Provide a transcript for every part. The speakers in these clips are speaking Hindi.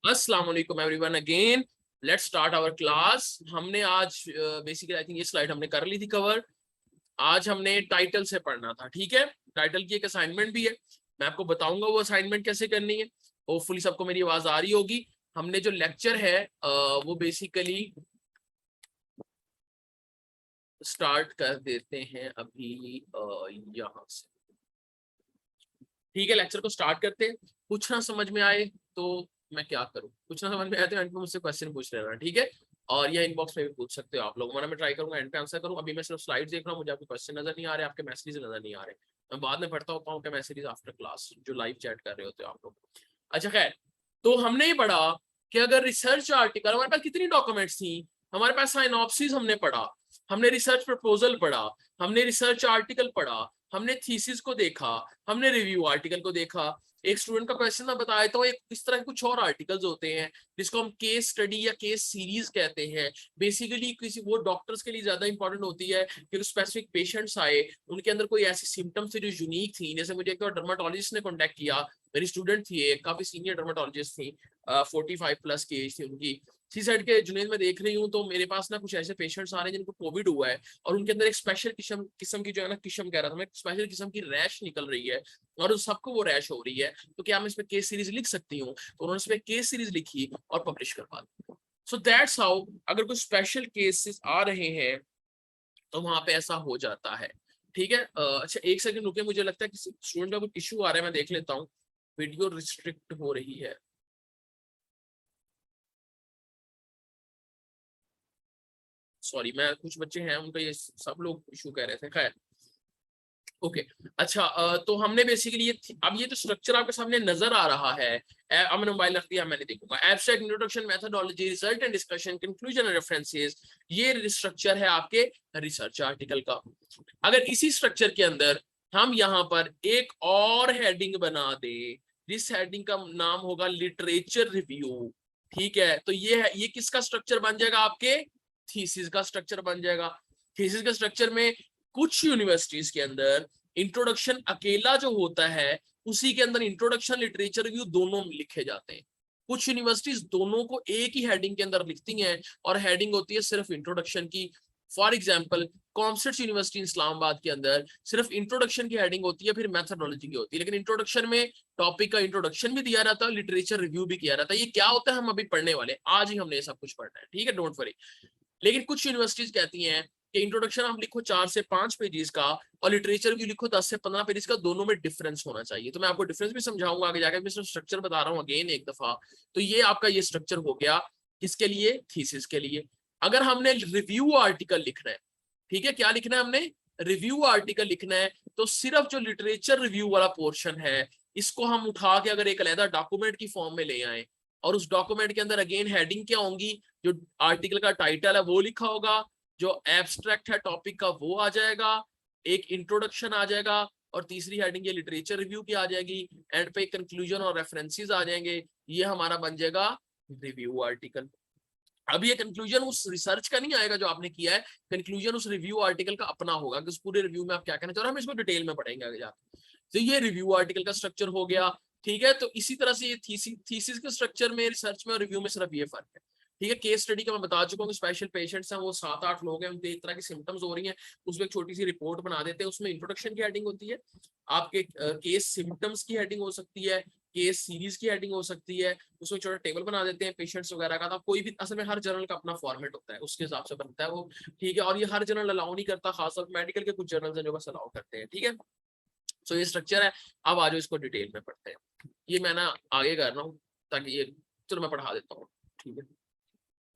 अस्सलाम वालेकुम everyone again. Let's start our class. हमने आज बेसिकली आई थिंक ये स्लाइड हमने कर ली थी कवर। आज हमने टाइटल से पढ़ना था, ठीक है। टाइटल की एक असाइनमेंट भी है, मैं आपको बताऊंगा वो असाइनमेंट कैसे करनी है। होपफुली सबको मेरी आवाज आ रही होगी। हमने जो लेक्चर है वो बेसिकली स्टार्ट कर देते हैं अभी यहाँ से। ठीक है, लेक्चर को स्टार्ट करते हैं। कुछ ना समझ में आए तो मैं क्या करूं, कुछ ना समझ में आए तो एंड पे मुझसे क्वेश्चन पूछ लेना, ठीक है। और ये इनबॉक्स में भी पूछ सकते हो आप लोग, वरना मैं ट्राई करूंगा एंड पे आंसर करूं। अभी मैं सिर्फ स्लाइड देख रहा हूं, मुझे आपके क्वेश्चन नजर नहीं आ रहे, आपके मैसेज नजर नहीं आ रहे। मैं बाद में पढ़ता होता हूँ मैसेज आफ्टर क्लास, जो लाइव चैट कर रहे होते हो आप लोग। अच्छा खैर, तो हमने ये पढ़ा कि अगर रिसर्च आर्टिकल, हमारे पास कितनी डॉक्यूमेंट्स थी। हमारे पास साइनॉप्सिस हमने पढ़ा, हमने रिसर्च प्रपोजल पढ़ा, हमने रिसर्च आर्टिकल पढ़ा, हमने थीसिस को देखा, हमने रिव्यू आर्टिकल को देखा। एक स्टूडेंट का क्वेश्चन मैं बताया तो एक इस तरह के कुछ और आर्टिकल्स होते हैं जिसको हम केस स्टडी या केस सीरीज कहते हैं। बेसिकली किसी वो डॉक्टर्स के लिए ज्यादा इंपॉर्टेंट होती है कि स्पेसिफिक पेशेंट्स आए, उनके अंदर कोई ऐसी सिम्टम्स थे जो यूनिक थी। जैसे मुझे एक डर्माटोलॉजिस्ट ने कॉन्टेक्ट किया, मेरी स्टूडेंट थी, एक काफी सीनियर डर्माटोलॉजिस्ट थी, 45+ की एज थी उनकी। सी साइड के जुनेद में देख रही हूँ तो मेरे पास ना कुछ ऐसे पेशेंट्स आ रहे हैं जिनको कोविड हुआ है और उनके अंदर एक स्पेशल किस्म की जो है ना, किस्म कह रहा था मैं, स्पेशल किस्म की रैश निकल रही है और सबको वो रैश हो रही है। तो क्या मैं इसमें केस सीरीज लिख सकती हूँ? तो उन्होंने इसमें केस सीरीज लिखी और पब्लिश करवा दी। सो दैट्स हाउ अगर कोई स्पेशल केसेस आ रहे हैं तो वहां पे ऐसा हो जाता है, ठीक है। अच्छा एक सेकंड रुके, मुझे लगता है किसी स्टूडेंट का कोई इशू आ रहा है, मैं देख लेता हूँ। वीडियो रिस्ट्रिक्ट हो रही है। सॉरी, मैं कुछ बच्चे हैं उनका ये सब लोग इशू कह रहे थे, खैर ओके। अच्छा तो हमने बेसिकली अब ये तो स्ट्रक्चर आपके सामने नजर आ रहा है। अब मैंने मोबाइल रख दिया, मैंने देखूंगा। Abstract, introduction, methodology, result and discussion, conclusion and references, ये स्ट्रक्चर है आपके रिसर्च आर्टिकल का। अगर इसी स्ट्रक्चर के अंदर हम यहाँ पर एक और हेडिंग बना दे, जिस हेडिंग का नाम होगा लिटरेचर रिव्यू, ठीक है, तो ये किसका स्ट्रक्चर बन जाएगा? आपके थीसिस का स्ट्रक्चर बन जाएगा। थीसिस के स्ट्रक्चर में कुछ यूनिवर्सिटीज के अंदर इंट्रोडक्शन अकेला जो होता है, उसी के अंदर इंट्रोडक्शन लिटरेचर रिव्यू दोनों लिखे जाते हैं। कुछ यूनिवर्सिटीज दोनों को एक ही हेडिंग के अंदर लिखती हैं और हेडिंग होती है सिर्फ इंट्रोडक्शन की। For example commerce university Islamabad के अंदर सिर्फ इंट्रोडक्शन की हेडिंग होती है, फिर मैथडोलॉजी की होती है, लेकिन इंट्रोडक्शन में टॉपिक का इंट्रोडक्शन भी दिया रहता है, लिटरेचर रिव्यू भी किया रहता है। ये क्या होता है हम अभी पढ़ने वाले, आज ही हमने ये सब कुछ पढ़ना है, ठीक है, डोंट वरी। लेकिन कुछ यूनिवर्सिटीज कहती हैं कि इंट्रोडक्शन आप लिखो 4 से 5 पेजेस का और लिटरेचर भी लिखो 10 से 15 पेजेस का, दोनों में डिफरेंस होना चाहिए। तो मैं आपको डिफरेंस भी समझाऊंगा आगे जाकर, मैं स्ट्रक्चर बता रहा हूँ अगेन एक दफा। तो ये आपका ये स्ट्रक्चर हो गया किसके लिए? थीसिस के लिए। अगर हमने रिव्यू आर्टिकल लिखना है, ठीक है, क्या लिखना है हमने? रिव्यू आर्टिकल लिखना है, तो सिर्फ जो लिटरेचर रिव्यू वाला पोर्शन है इसको हम उठा के अगर एक अलग डॉक्यूमेंट की फॉर्म में ले आए और उस डॉक्यूमेंट के अंदर अगेन हेडिंग क्या होंगी, जो आर्टिकल का टाइटल है वो लिखा होगा, जो एब्स्ट्रैक्ट है टॉपिक का वो आ जाएगा, एक इंट्रोडक्शन आ जाएगा और तीसरी हेडिंग ये लिटरेचर रिव्यू की आ जाएगी, एंड पे कंक्लूजन और रेफरेंसेस आ जाएंगे। ये हमारा बन जाएगा रिव्यू आर्टिकल। अब ये कंक्लूजन उस रिसर्च का नहीं आएगा जो आपने किया है, कंक्लूजन उस रिव्यू आर्टिकल का अपना होगा कि उस पूरे रिव्यू में आप क्या कहना चाह रहे हो, हम इसको डिटेल में पढ़ेंगे आगे जाकर। तो ये रिव्यू आर्टिकल का स्ट्रक्चर हो गया, ठीक है। तो इसी तरह से ये थीसिस के स्ट्रक्चर में, रिसर्च में और रिव्यू में सिर्फ ये फर्क है, ठीक है। केस स्टडी का मैं बता चुका हूँ, स्पेशल पेशेंट्स हैं, वो 7-8 लोग हैं, उनके एक तरह की सिम्टम्स हो रही हैं, उसमें एक छोटी सी रिपोर्ट बना देते हैं, उसमें इंट्रोडक्शन की हेडिंग होती है, आपके केस सिम्टम्स की हेडिंग हो सकती है, केस सीरीज की हेडिंग हो सकती है, उसमें छोटा टेबल बना देते हैं पेशेंट्स वगैरह का। तो कोई भी असल में हर जर्नल का अपना फॉर्मेट होता है, उसके हिसाब से बनता है वो, ठीक है। और ये हर जर्नल अलाउ नहीं करता, खासतौर मेडिकल के कुछ जर्नल्स हैं जो बस अलाउ करते हैं, ठीक है। सो ये स्ट्रक्चर है। अब आ जाओ इसको डिटेल में पढ़ते हैं। ये मैं ना आगे कर रहा हूँ ताकि ये, चलो मैं पढ़ा देता हूँ, ठीक है।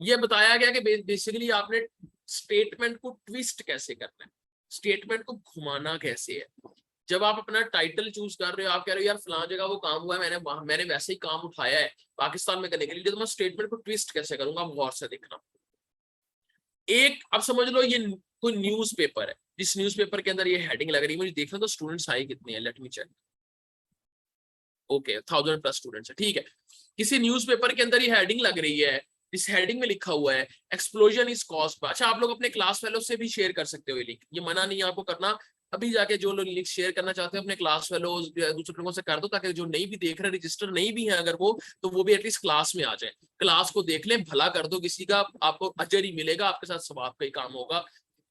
ये बताया गया कि बेसिकली आपने स्टेटमेंट को ट्विस्ट कैसे करना है, स्टेटमेंट को घुमाना कैसे है। जब आप अपना टाइटल चूज कर रहे हो, आप कह रहे हो यार फलां जगह वो काम हुआ है, मैंने वैसे ही काम उठाया है पाकिस्तान में करने के लिए, तो मैं स्टेटमेंट को ट्विस्ट कैसे करूंगा, आप गौर से देखना। एक अब समझ लो ये कोई न्यूज़पेपर है, जिस न्यूज़पेपर के अंदर ये हेडिंग लग रही है, मुझे देखना तो स्टूडेंट्स आए कितने हैं, let me check. Okay 1000+ students है, ठीक है। किसी न्यूज़पेपर के अंदर ये हेडिंग लग रही है, इस हेडिंग में लिखा हुआ है एक्सप्लोजन इज कॉज्ड बाय। अच्छा आप लोग अपने क्लास फेलो से भी शेयर कर सकते हो ये लिंक, ये मना नहीं है आपको करना, अभी जाके जो लोग लिंक शेयर करना चाहते हैं अपने क्लास फेलोज दूसरे लोगों से कर दो, ताकि जो नहीं भी देख रहे, रजिस्टर नहीं भी है अगर वो, तो वो भी एटलीस्ट क्लास में आ जाए, क्लास को देख लें, भला कर दो किसी का, आपको अजर ही मिलेगा, आपके साथ सवाब का ही काम होगा।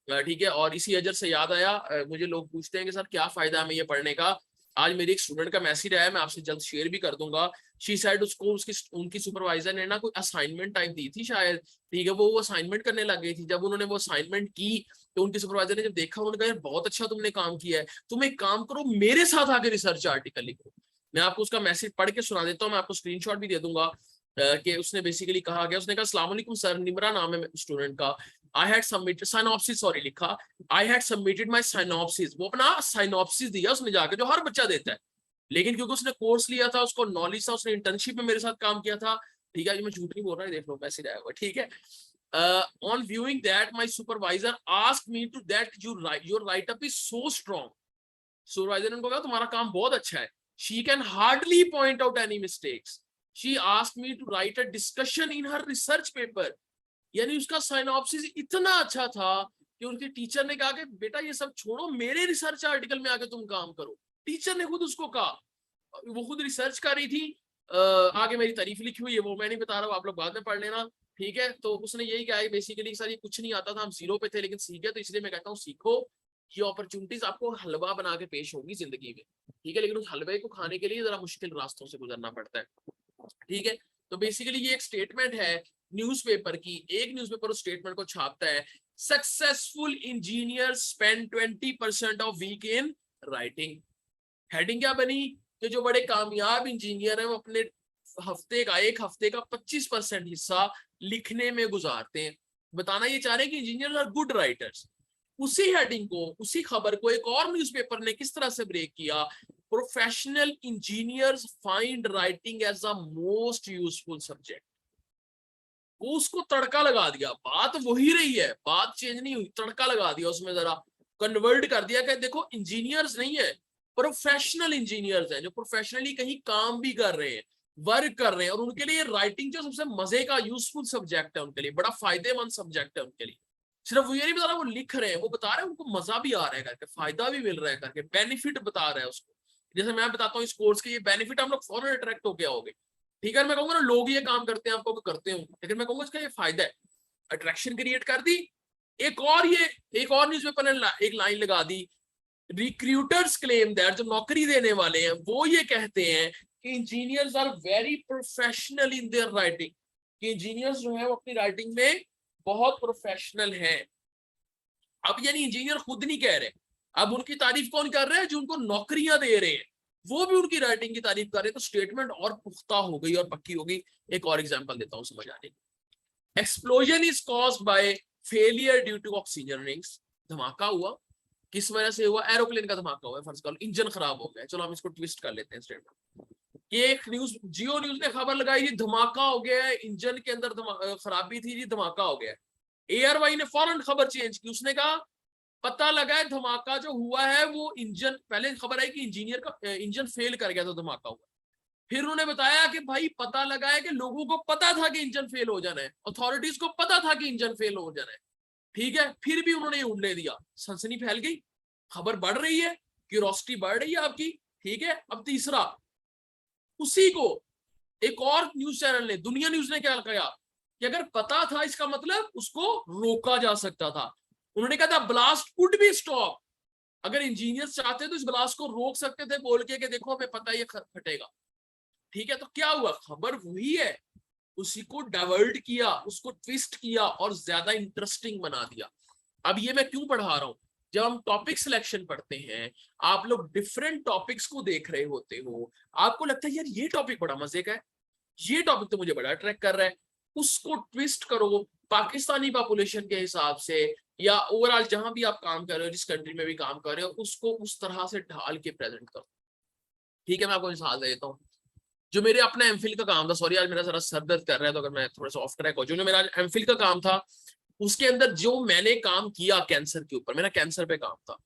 ठीक है। और इसी अजर से याद आया, मुझे लोग पूछते हैं कि सर क्या फायदा हमें ये पढ़ने का। आज मेरी एक स्टूडेंट का मैसेज आया, मैं आपसे जल्द शेयर भी कर दूंगा। शी साइड उसको उनकी सुपरवाइजर ने ना कोई असाइनमेंट टाइप दी थी शायद, ठीक है, वो असाइनमेंट करने लग गई थी। जब उन्होंने वो असाइनमेंट की तो उनकी सुपरवाइजर ने जब देखा, उन्होंने कहा यार बहुत अच्छा तुमने काम किया है, तुम एक काम करो मेरे साथ आके रिसर्च आर्टिकल लिखो। मैं आपको उसका मैसेज पढ़ के सुना देता हूँ, मैं आपको स्क्रीनशॉट भी दे दूंगा। कि उसने बेसिकली कहा गया, उसने कहा अस्सलाम वालेकुम सर, निमरा नाम है स्टूडेंट का, I had submitted synopsis, sorry लिखा, I had submitted my synopsis. वो अपना साइनॉप्सिस दिया उसने जाके, जो हर बच्चा देता है, लेकिन क्योंकि उसने कोर्स लिया था, उसको नॉलेज था, उसने इंटर्नशिप में मेरे साथ काम किया था, ठीक है, ये मैं झूठ नहीं बोल रहा, देख लो मैसेज आया हुआ, ठीक है। On viewing that my supervisor asked me to that your write up is so strong. Supervisor ने उनको कहा तुम्हारा काम बहुत अच्छा है, she can hardly point out any mistakes, she asked me to write a discussion in her research paper. यानी उसका साइनॉप्सिस इतना अच्छा था कि उनके टीचर ने कहा कि बेटा ये सब छोड़ो, मेरे रिसर्च आर्टिकल में आके तुम काम करो। टीचर ने खुद उसको कहा, वो खुद रिसर्च कर रही थी, आगे मेरी तारीफ लिखी हुई है, वो मैं नहीं बता रहा हूँ, आप लोग बाद में पढ़ लेना, ठीक है। तो उसने यही कहा बेसिकली सर ये कुछ नहीं आता था, हम जीरो पे थे लेकिन सीखे, तो इसलिए मैं कहता हूँ सीखो, ये अपॉर्चुनिटीज आपको हलवा बना के पेश होगी जिंदगी में, ठीक है, लेकिन उस हलवे को खाने के लिए जरा मुश्किल रास्तों से गुजरना पड़ता है, ठीक है। तो बेसिकली ये एक स्टेटमेंट है न्यूज़पेपर की, एक न्यूज़पेपर उस स्टेटमेंट को छापता है, successful engineer spend 20% of week in writing. Heading क्या बनी कि जो बड़े कामयाब इंजीनियर हैं वो अपने एक हफ्ते का 25% हिस्सा लिखने में गुजारते हैं। बताना ये चाह रहे हैं कि इंजीनियर आर गुड राइटर्स। उसी हेडिंग को, उसी खबर को एक और न्यूज़पेपर ने किस तरह से ब्रेक किया, professional engineers find writing as a most useful subject. वो उसको तड़का लगा दिया, बात वही रही है, बात चेंज नहीं हुई, तड़का लगा दिया उसमें, जरा कन्वर्ट कर दिया कि देखो इंजीनियर्स नहीं है, प्रोफेशनल इंजीनियर्स हैं जो प्रोफेशनली कहीं काम भी कर रहे हैं, वर्क कर रहे हैं, और उनके लिए राइटिंग जो सबसे मजे का यूजफुल सब्जेक्ट है, उनके लिए बड़ा फायदेमंद सब्जेक्ट है उनके लिए। सिर्फ वो ये नहीं बता रहा वो लिख रहे हैं, वो बता रहे हैं उनको मजा भी आ रहा है करके, फायदा भी मिल रहा है करके, बेनिफिट बता रहा है उसको। जैसे मैं बताता हूँ इस कोर्स के ये बेनिफिट, हम लोग फौरन अट्रैक्ट होके आओगे, ठीक है। मैं कहूंगा ना लोग ये काम करते हैं, आपको भी करते हो, लेकिन मैं कहूंगा इसका ये फायदा है, अट्रैक्शन क्रिएट कर दी। एक और न्यूज़पेपर ने एक लाइन लगा दी, रिक्रूटर्स क्लेम दैट, जो नौकरी देने वाले हैं वो ये कहते हैं कि engineers are very professional in their writing, कि इंजीनियर्स जो है वो अपनी राइटिंग में बहुत प्रोफेशनल हैं। अब यानी इंजीनियर खुद नहीं कह रहे, अब उनकी तारीफ कौन कर रहा है, जो उनको नौकरियां दे रहे हैं वो भी उनकी राइटिंग की तारीफ कर रहे हैं, तो स्टेटमेंट और पुख्ता हो गई और पक्की हो गई। एक और एग्जांपल देता हूं समझ आने। Explosion is caused by failure due to oxygen rings. धमाका हुआ, किस वजह से हुआ, एरोप्लेन का धमाका हुआ, फर्ज करो इंजन खराब हो गया, चलो हम इसको ट्विस्ट कर लेते हैं स्टेटमेंट। ये एक न्यूज, जियो न्यूज ने खबर लगाई जी धमाका हो गया है, इंजन के अंदर खराबी थी जी, धमाका हो गया। एयरवाई ने फौरन खबर चेंज की, उसने कहा पता लगा है धमाका जो हुआ है वो इंजन, पहले खबर आई कि इंजीनियर का इंजन फेल कर गया तो धमाका हुआ, फिर उन्होंने बताया कि भाई पता लगा है कि लोगों को पता था कि इंजन फेल हो जाना है, अथॉरिटीज को पता था कि इंजन फेल हो जाना है, ठीक है, फिर भी उन्होंने ये उड़ने दिया, सनसनी फैल गई, खबर बढ़ रही है, क्यूरोसिटी बढ़ रही है आपकी, ठीक है। अब तीसरा, उसी को एक और न्यूज चैनल ने, दुनिया न्यूज ने क्या कहा कि अगर पता था इसका मतलब उसको रोका जा सकता था। उन्होंने कहा था ब्लास्ट कुड बी स्टॉप, अगर इंजीनियर्स चाहते तो इस ब्लास्ट को रोक सकते थे बोल के कि देखो हमें पता है ये फटेगा, ठीक है। तो क्या हुआ, खबर वही है, उसी को डाइवर्ट किया, उसको ट्विस्ट किया और ज्यादा इंटरेस्टिंग बना दिया। अब ये मैं क्यों पढ़ा रहा हूं, जब हम टॉपिक सिलेक्शन पढ़ते हैं, आप लोग डिफरेंट टॉपिक्स को देख रहे होते हो, आपको लगता है यार ये टॉपिक बड़ा मजे का है, ये टॉपिक तो मुझे बड़ा अट्रैक्ट कर रहा है, उसको ट्विस्ट करो पाकिस्तानी पॉपुलेशन के हिसाब से, या ओवरऑल जहां भी आप काम कर रहे हो, जिस कंट्री में भी काम कर रहे हो, उसको उस तरह से ढाल के प्रेजेंट करो, ठीक है। मैं आपको मिसाल दे देता हूँ, जो मेरे अपना एमफिल का काम था, सॉरी आज मेरा जरा सर दर्द कर रहा है तो अगर मैं थोड़ा सा ऑफ ट्रैक हो, जो मेरा एमफिल का काम था उसके अंदर जो मैंने काम किया कैंसर के ऊपर, मेरा कैंसर पे काम था।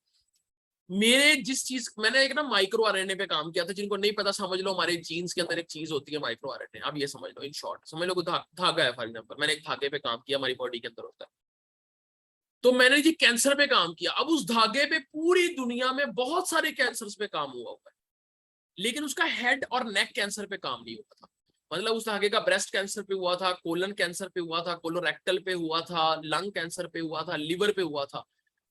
मेरे जिस चीज मैंने एक ना माइक्रो आरएनए पे काम किया था, जिनको नहीं पता समझ लो, हमारे जीन्स के अंदर एक चीज होती है माइक्रो आरएनए, अब ये समझ लो, इन शॉर्ट समझ लो, धागा है फॉर एग्जांपल, मैंने एक धागे पे काम किया, हमारी बॉडी के अंदर होता है। तो मैंने जी कैंसर पे काम किया। अब उस धागे पे पूरी दुनिया में बहुत सारे कैंसर्स पे काम हुआ है, लेकिन उसका हेड और नेक कैंसर पे काम नहीं हुआ था। मतलब उस धागे का ब्रेस्ट कैंसर पे हुआ था, कोलन कैंसर पे हुआ था, कोलोरेक्टल पे हुआ था, लंग कैंसर पे हुआ था, लिवर पे हुआ था।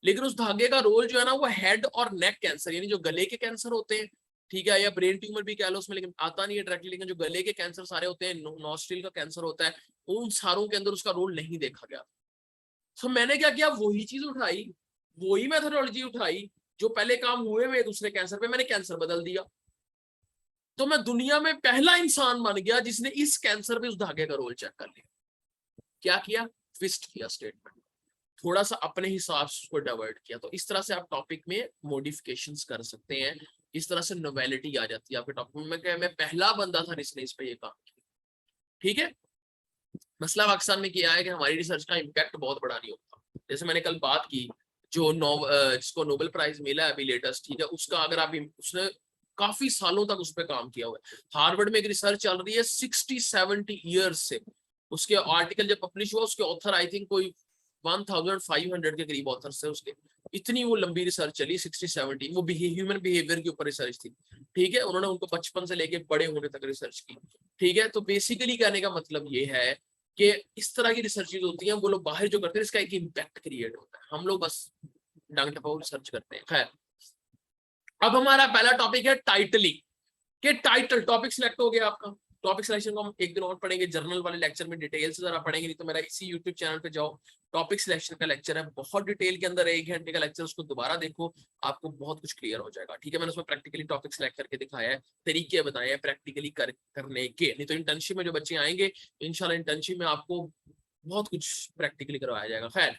लेकिन उस धागे का रोल जो है ना वो हेड और नेक कैंसर, यानी जो गले के कैंसर होते हैं, ठीक है, या ब्रेन ट्यूमर भी कह लो उसमें, लेकिन आता नहीं है डायरेक्टली, लेकिन जो गले के कैंसर सारे होते हैं, नॉस्ट्रिल का कैंसर होता है, उन सारों के अंदर उसका रोल नहीं देखा गया। तो मैंने क्या किया, वही चीज उठाई, वही मेथोडोलॉजी उठाई, जो पहले काम हुए हुए दूसरे कैंसर पे, मैंने कैंसर बदल दिया। तो मैं दुनिया में पहला इंसान बन गया जिसने इस कैंसर पे उस धागे का रोल चेक कर लिया। क्या किया, ट्विस्ट किया स्टेटमेंट, थोड़ा सा अपने हिसाब से उसको डाइवर्ट किया। तो इस तरह से आप टॉपिक में मॉडिफिकेशंस कर सकते हैं, इस तरह से नोवेलिटी आ जाती है आपके टॉपिक में। मैं पहला बंदा था जिसने इस पे ये काम किया, ठीक है। मसला पाकिस्तान में किया है कि हमारी रिसर्च का इम्पैक्ट बहुत बड़ा नहीं होता। जैसे मैंने कल बात की, जो जिसको नोबेल प्राइज मिला है अभी लेटेस्ट, ठीक है, उसका अगर आप उसने काफी सालों तक उस पर काम किया हुआ है। हार्वर्ड में एक रिसर्च चल रही है 60-70 ईयर्स से। उसके आर्टिकल जब पब्लिश हुआ, उसके ऑथर आई थिंक कोई 1500 के करीब ऑथर्स थे उसके। इतनी वो लंबी रिसर्च चली 60-70, वो ह्यूमन बिहेवियर के ऊपर रिसर्च थी, ठीक है। उन्होंने उनको बचपन से लेके बड़े होने तक रिसर्च की, ठीक है। तो बेसिकली कहने का मतलब ये है कि इस तरह की रिसर्चेज होती हैं, वो लोग बाहर जो करते हैं इसका एक इम्पैक्ट क्रिएट होता है, हम लोग बस डंग टपाऊ रिसर्च करते हैं। खैर, अब हमारा पहला टॉपिक है टाइटलिंग, के टाइटल। टॉपिक सिलेक्ट हो गया आपका, टॉपिक सिलेक्शन को हम एक दिन और पढ़ेंगे, जर्नल वाले लेक्चर में डिटेल से जरा पढ़ेंगे, नहीं तो मेरा इसी यूट्यूब चैनल पे जाओ, टॉपिक सिलेक्शन का लेक्चर है बहुत डिटेल के अंदर, 1 घंटे का लेक्चर, उसको दोबारा देखो, आपको बहुत कुछ क्लियर हो जाएगा, ठीक है। मैंने उसमें प्रैक्टिकली टॉपिक सिलेक्ट करके दिखाया है, तरीके बताए हैं प्रैक्टिकली करने के। नहीं तो इंटर्नशिप में जो बच्चे आएंगे, इंशाल्लाह इंटर्नशिप में आपको बहुत कुछ प्रैक्टिकली करवाया जाएगा। खैर,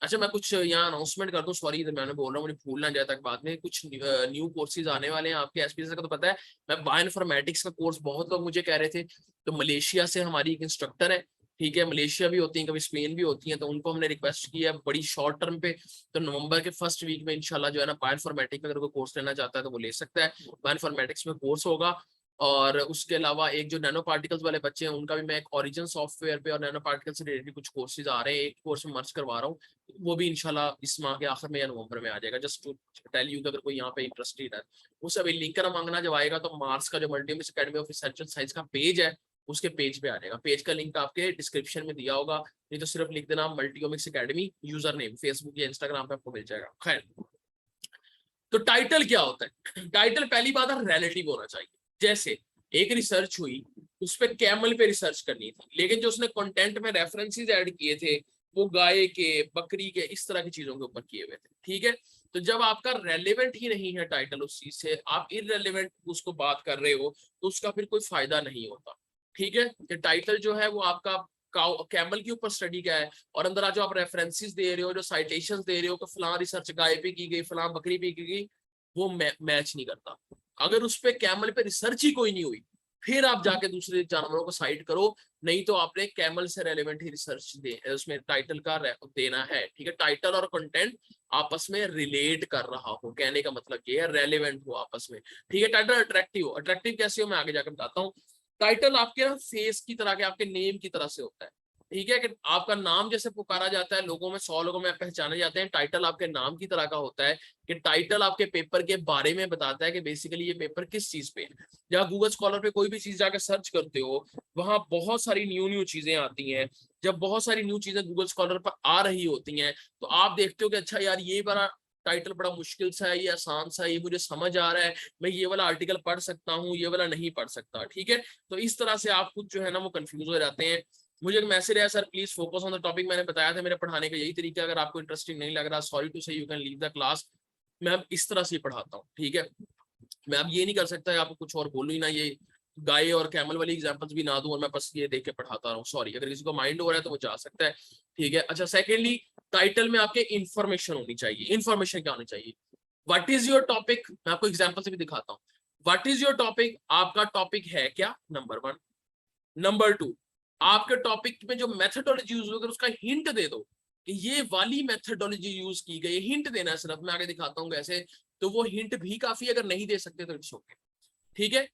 अच्छा मैं कुछ यहाँ अनाउंसमेंट कर दूं, सॉरी मैंने बोल रहा हूँ, मुझे भूल ना जाए तक बाद में। कुछ न्यू कोर्सेज आने वाले हैं आपके एसपीसी का तो पता है। मैं बायोइन्फॉर्मेटिक्स का कोर्स, बहुत लोग मुझे कह रहे थे, तो मलेशिया से हमारी एक इंस्ट्रक्टर है, ठीक है, मलेशिया भी होती है कभी स्पेन भी होती है, तो उनको हमने रिक्वेस्ट की है बड़ी शॉर्ट टर्म पे। तो नवंबर के फर्स्ट वीक में इंशाल्लाह जो है ना, बायोइन्फॉर्मेटिक्स अगर कोई कोर्स लेना चाहता है तो वो ले सकता है। बायोइन्फॉर्मेटिक्स में कोर्स होगा। और उसके अलावा एक जो नैनो पार्टिकल्स वाले बच्चे हैं, उनका भी मैं एक ओरिजिन सॉफ्टवेयर पे और नैनो पार्टिकल से रिलेटेड कुछ कोर्सेज आ रहे हैं, एक कोर्स में मर्ज करवा रहा हूँ, वो भी इंशाल्लाह इस माह के आखिर में या नवंबर में आ जाएगा। जस्ट टू टेल यू, अगर कोई यहाँ पे इंटरेस्टेड है, उसे अभी लिंक कर मांगना जब आएगा तो मार्स का जो मल्टीमिस academy of research and science का पेज है, उसके पेज पे आ जाएगा। पेज का लिंक आपके डिस्क्रिप्शन में दिया होगा, नहीं तो सिर्फ लिख देना मल्टीओमिक्स एकेडमी, यूजर नेम फेसबुक या इंस्टाग्राम पे आपको मिल जाएगा। खैर, तो टाइटल क्या होता है, टाइटल पहली बात है रिलेटिव होना चाहिए। जैसे एक रिसर्च हुई, उस पर कैमल पे रिसर्च करनी थी, लेकिन जो उसने कंटेंट में रेफरेंसेस ऐड किए थे वो गाय के, बकरी के, इस तरह की चीजों के ऊपर किए हुए थे, ठीक है। तो जब आपका रेलेवेंट ही नहीं है टाइटल उस चीज से, आप इररेलेवेंट उसको बात कर रहे हो, तो उसका फिर कोई फायदा नहीं होता, ठीक है। कि टाइटल जो है वो आपका कैमल के ऊपर स्टडी का है, और अंदर आज जो आप रेफरेंसेस दे रहे हो, जो साइटेशंस दे रहे हो कि फलां रिसर्च गाय पे की गई, फलां बकरी पे की गई, वो मैच नहीं करता। अगर उस पे कैमल पे रिसर्च ही कोई नहीं हुई, फिर आप जाके दूसरे जानवरों को साइड करो, नहीं तो आपने कैमल से रेलेवेंट ही रिसर्च उसमें टाइटल का देना है, ठीक है। टाइटल और कंटेंट आपस में रिलेट कर रहा हो, कहने का मतलब ये है, रेलेवेंट हो आपस में, ठीक है। टाइटल अट्रैक्टिव हो, अट्रैक्टिव कैसे हो मैं आगे जाकर बताता हूँ। टाइटल आपके ना फेस की तरह के, आपके नेम की तरह से होता है, ठीक है। कि आपका नाम जैसे पुकारा जाता है लोगों में, 100 लोगों में पहचाने जाते हैं, टाइटल आपके नाम की तरह का होता है। कि टाइटल आपके पेपर के बारे में बताता है कि बेसिकली ये पेपर किस चीज पे है। जहाँ गूगल स्कॉलर पे कोई भी चीज जाकर सर्च करते हो, वहां बहुत सारी न्यू चीजें आती हैं। जब बहुत सारी न्यू चीजें गूगल स्कॉलर पर आ रही होती हैं, तो आप देखते हो कि अच्छा यार, ये बड़ा टाइटल बड़ा मुश्किल सा है, ये आसान सा है, ये मुझे समझ आ रहा है, मैं ये वाला आर्टिकल पढ़ सकता हूँ, ये वाला नहीं पढ़ सकता, ठीक है। तो इस तरह से आप खुद जो है ना वो कंफ्यूज हो जाते हैं। मुझे एक मैसेज है, sir please focus on the topic. मैंने बताया था मेरे पढ़ाने का यही तरीका, अगर आपको इंटरेस्टिंग नहीं लग रहा, सॉरी टू से you can leave the class. मैं अब इस तरह से ही पढ़ाता हूँ, ठीक है। मैं अब ये नहीं कर सकता आपको कुछ और बोलूँ ही ना, ये गाय और कैमल वाली एग्जांपल्स भी ना दूं और मैं बस ये देख के पढ़ाता रहूं, सॉरी। अगर किसी को माइंड हो रहा है तो वो जा सकता है, ठीक है। अच्छा, सेकेंडली, टाइटल में आपके इंफॉर्मेशन होनी चाहिए। इंफॉर्मेशन क्या होनी चाहिए, व्हाट इज योर टॉपिक, मैं आपको एग्जांपल से भी दिखाता हूँ। व्हाट इज योर टॉपिक, आपका टॉपिक है क्या, नंबर 1। नंबर 2, आपके टॉपिक में जो मेथोडोलॉजी यूज होगी उसका हिंट दे दो कि ये वाली मेथोडोलॉजी यूज की गई, हिंट देना है सिर्फ, मैं आगे दिखाता हूँ कैसे। तो वो हिंट भी काफी, अगर नहीं दे सकते तो इट्स ओके, ठीक है।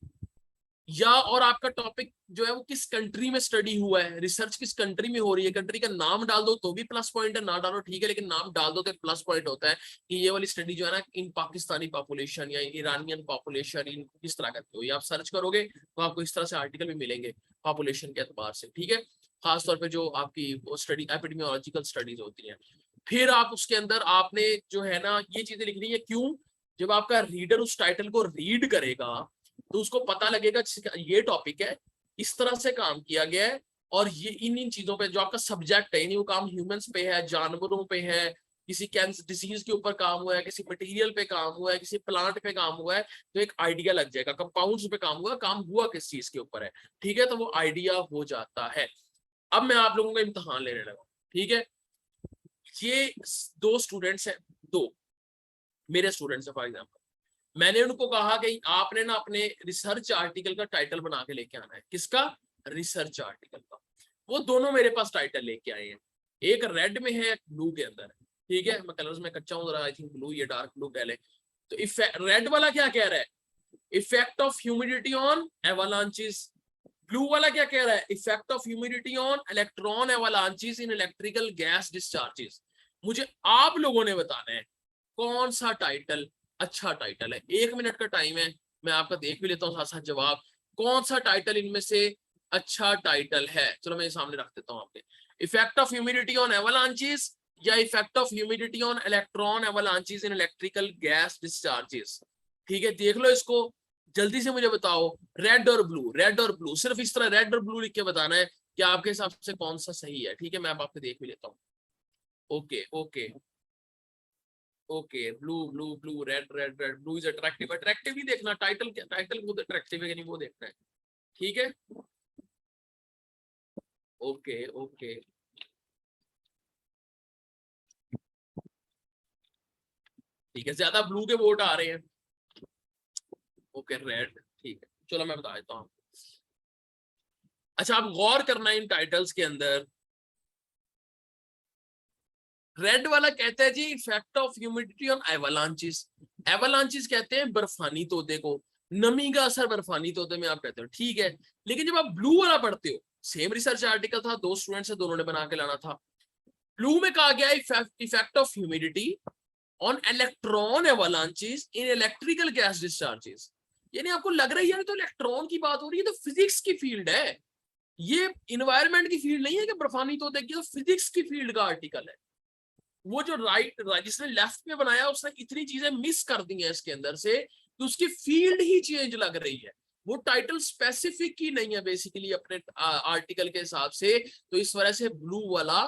या और आपका टॉपिक जो है वो किस कंट्री में स्टडी हुआ है, रिसर्च किस कंट्री में हो रही है, कंट्री का नाम डाल दो तो भी प्लस पॉइंट है, ना डालो ठीक है, लेकिन नाम डाल दो तो प्लस पॉइंट होता है कि ये वाली स्टडी जो है ना इन पाकिस्तानी पॉपुलेशन या ईरानियन पॉपुलेशन इन किस तरह करते हो, ये आप सर्च करोगे तो आपको इस तरह से आर्टिकल भी मिलेंगे पॉपुलेशन के एतबार से, ठीक है, खासतौर पर जो आपकी स्टडी एपिडेमियोलॉजिकल स्टडीज होती हैं। फिर आप उसके अंदर आपने जो है ना ये चीजें लिखनी है, क्यों, जब आपका रीडर उस टाइटल को रीड करेगा तो उसको पता लगेगा ये टॉपिक है, इस तरह से काम किया गया है, और ये इन चीजों पे जो आपका सब्जेक्ट है, यानी वो काम ह्यूमंस पे है, जानवरों पे है, किसी कैंसर डिसीज के ऊपर काम हुआ है, किसी मटेरियल पे काम हुआ है, किसी प्लांट पे काम हुआ है, तो एक आइडिया लग जाएगा, कंपाउंड्स पे काम हुआ किस चीज के ऊपर है, ठीक है, तो वो आइडिया हो जाता है। अब मैं आप लोगों का इम्तिहान लेने लगा, ठीक है, ये दो स्टूडेंट्स हैं, दो मेरे स्टूडेंट्स हैं फॉर एग्जाम्पल, मैंने उनको कहा कि आपने ना अपने रिसर्च आर्टिकल का टाइटल बना के लेके आना है, किसका, रिसर्च आर्टिकल का। वो दोनों मेरे पास टाइटल लेके आए हैं, एक रेड में है, एक ब्लू के अंदर है, ठीक है, मैं कलर्स में कच्चा हूं जरा, आई थिंक ब्लू, ये डार्क ब्लू कह ले। तो रेड वाला क्या कह रहा है, effect of humidity on avalanches, blue वाला क्या कह रहा है, effect of humidity on electron avalanches in electrical gas discharges. मुझे आप लोगों ने बताना है कौन सा टाइटल अच्छा टाइटल है, 1 मिनट का टाइम है, मैं आपका देख भी लेता हूँ साथ साथ जवाब, कौन सा टाइटल इनमें से अच्छा टाइटल है। चलो मैं ये सामने रख देता हूँ आपके, effect of humidity on avalanches या effect of humidity on electron avalanches in electrical gas discharges, ठीक है, देख लो इसको, जल्दी से मुझे बताओ, रेड और ब्लू, रेड और ब्लू, सिर्फ इस तरह रेड और ब्लू लिख के बताना है कि आपके हिसाब से कौन सा सही है, ठीक है, मैं आपको देख भी लेता हूँ। Okay okay okay, blue blue blue, red red red, blue is attractive, attractive ही देखना, टाइटल क्या, टाइटल खुद अट्रैक्टिव है कि नहीं वो देखना है, ठीक है, ओके ओके, ठीक है, ज्यादा ब्लू के वोट आ रहे हैं, ओके रेड, ठीक है, चलो मैं बता देता हूँ। अच्छा, आप गौर करना इन टाइटल्स के अंदर, रेड वाला कहता है जी इफेक्ट ऑफ ह्यूमिडिटी ऑन एवालांचेस, एवालांचेस कहते हैं बर्फानी तोदे को, नमी का असर बर्फानी तोदे में आप कहते हो, ठीक है, लेकिन जब आप ब्लू वाला पढ़ते हो, सेम रिसर्च आर्टिकल था, दो स्टूडेंट्स से, दोनों ने बना के लाना था, ब्लू में कहा गया effect of humidity on electron avalanches in electrical gas discharges, यानी आपको लग रहा है यार तो इलेक्ट्रॉन की बात हो रही है, तो फिजिक्स की फील्ड है, ये इन्वायरमेंट की फील्ड नहीं है कि बर्फानी तोदे की, तो फिजिक्स की फील्ड का आर्टिकल है। वो जो जिसने लेफ्ट में बनाया उसने इतनी चीजें मिस कर दी हैं इसके अंदर से कि उसकी फील्ड ही चेंज लग रही है, वो टाइटल स्पेसिफिक ही नहीं है बेसिकली अपने आर्टिकल के हिसाब से, तो इस वजह से ब्लू वाला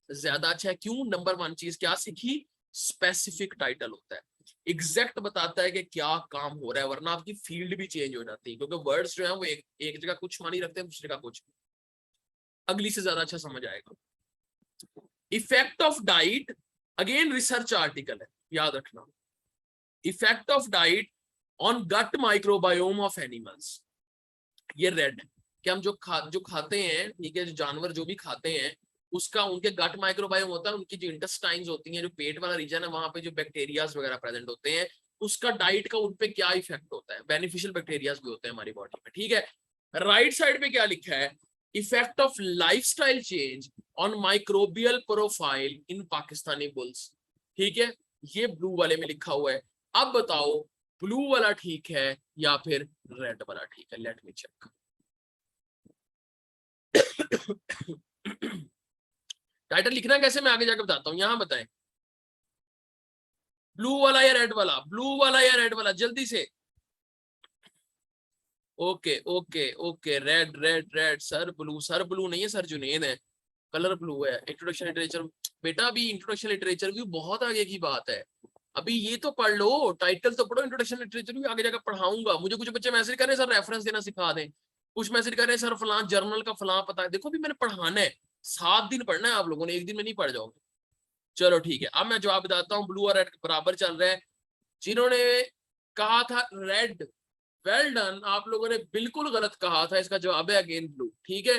ज्यादा अच्छा है। क्यों, नंबर 1 चीज क्या सीखी, स्पेसिफिक टाइटल होता है, एग्जैक्ट बताता है कि क्या काम हो रहा है, वरना आपकी फील्ड भी चेंज हो जाती है, क्योंकि वर्ड्स जो है वो एक जगह कुछ मानी रखते हैं, दूसरे का कुछ, अगली से ज्यादा अच्छा समझ आएगा। Effect of diet, again research article है, याद रखना, effect of diet on gut microbiome of animals, ये रेड है कि हम जो खाते हैं, ठीक है, जो जानवर जो भी खाते हैं उसका उनके गट माइक्रोबायोम होता है, उनकी जो इंटेस्टाइन्स होती हैं, जो पेट वाला रीजन है, वहां पे जो बैक्टीरियाज वगैरह प्रेजेंट होते हैं, उसका डाइट का उन पे क्या इफेक्ट होता है, बेनिफिशियल बैक्टीरियाज भी होते हैं हमारी बॉडी में, ठीक है। राइट साइड पे क्या लिखा है, effect of lifestyle change on microbial profile in Pakistani bulls, ठीक है, ये ब्लू वाले में लिखा हुआ है। अब बताओ ब्लू वाला ठीक है या फिर रेड वाला ठीक है, लेट मी चेक। टाइटल लिखना कैसे, मैं आगे जाकर बताता हूँ, यहां बताएं, ब्लू वाला या रेड वाला, ब्लू वाला या रेड वाला, जल्दी से। Okay okay okay, red red red, sir blue नहीं है, सर जुनेद है, कलर ब्लू है। इंट्रोडक्शन लिटरेचर, बेटा अभी इंट्रोडक्शन लिटरेचर भी बहुत आगे की बात है, अभी ये तो पढ़ लो, टाइटल तो पढ़ो, इंट्रोडक्शन लिटरेचर भी आगे जाकर पढ़ाऊंगा। मुझे कुछ बच्चे मैसेज कर रहे हैं सर रेफरेंस देना सिखा दें, कुछ मैसेज कर रहे हैं सर फलां जर्नल का फलां पता है, देखो भी मैंने पढ़ाना है, 7 दिन पढ़ना है आप लोगों ने, एक दिन में नहीं पढ़ जाओगे। चलो ठीक है, अब मैं जवाब बताता हूँ, ब्लू और रेड बराबर चल रहा है, जिन्होंने कहा था रेड, वेल डन, आप लोगों ने बिल्कुल गलत कहा था, इसका जवाब है अगेन ब्लू, ठीक है।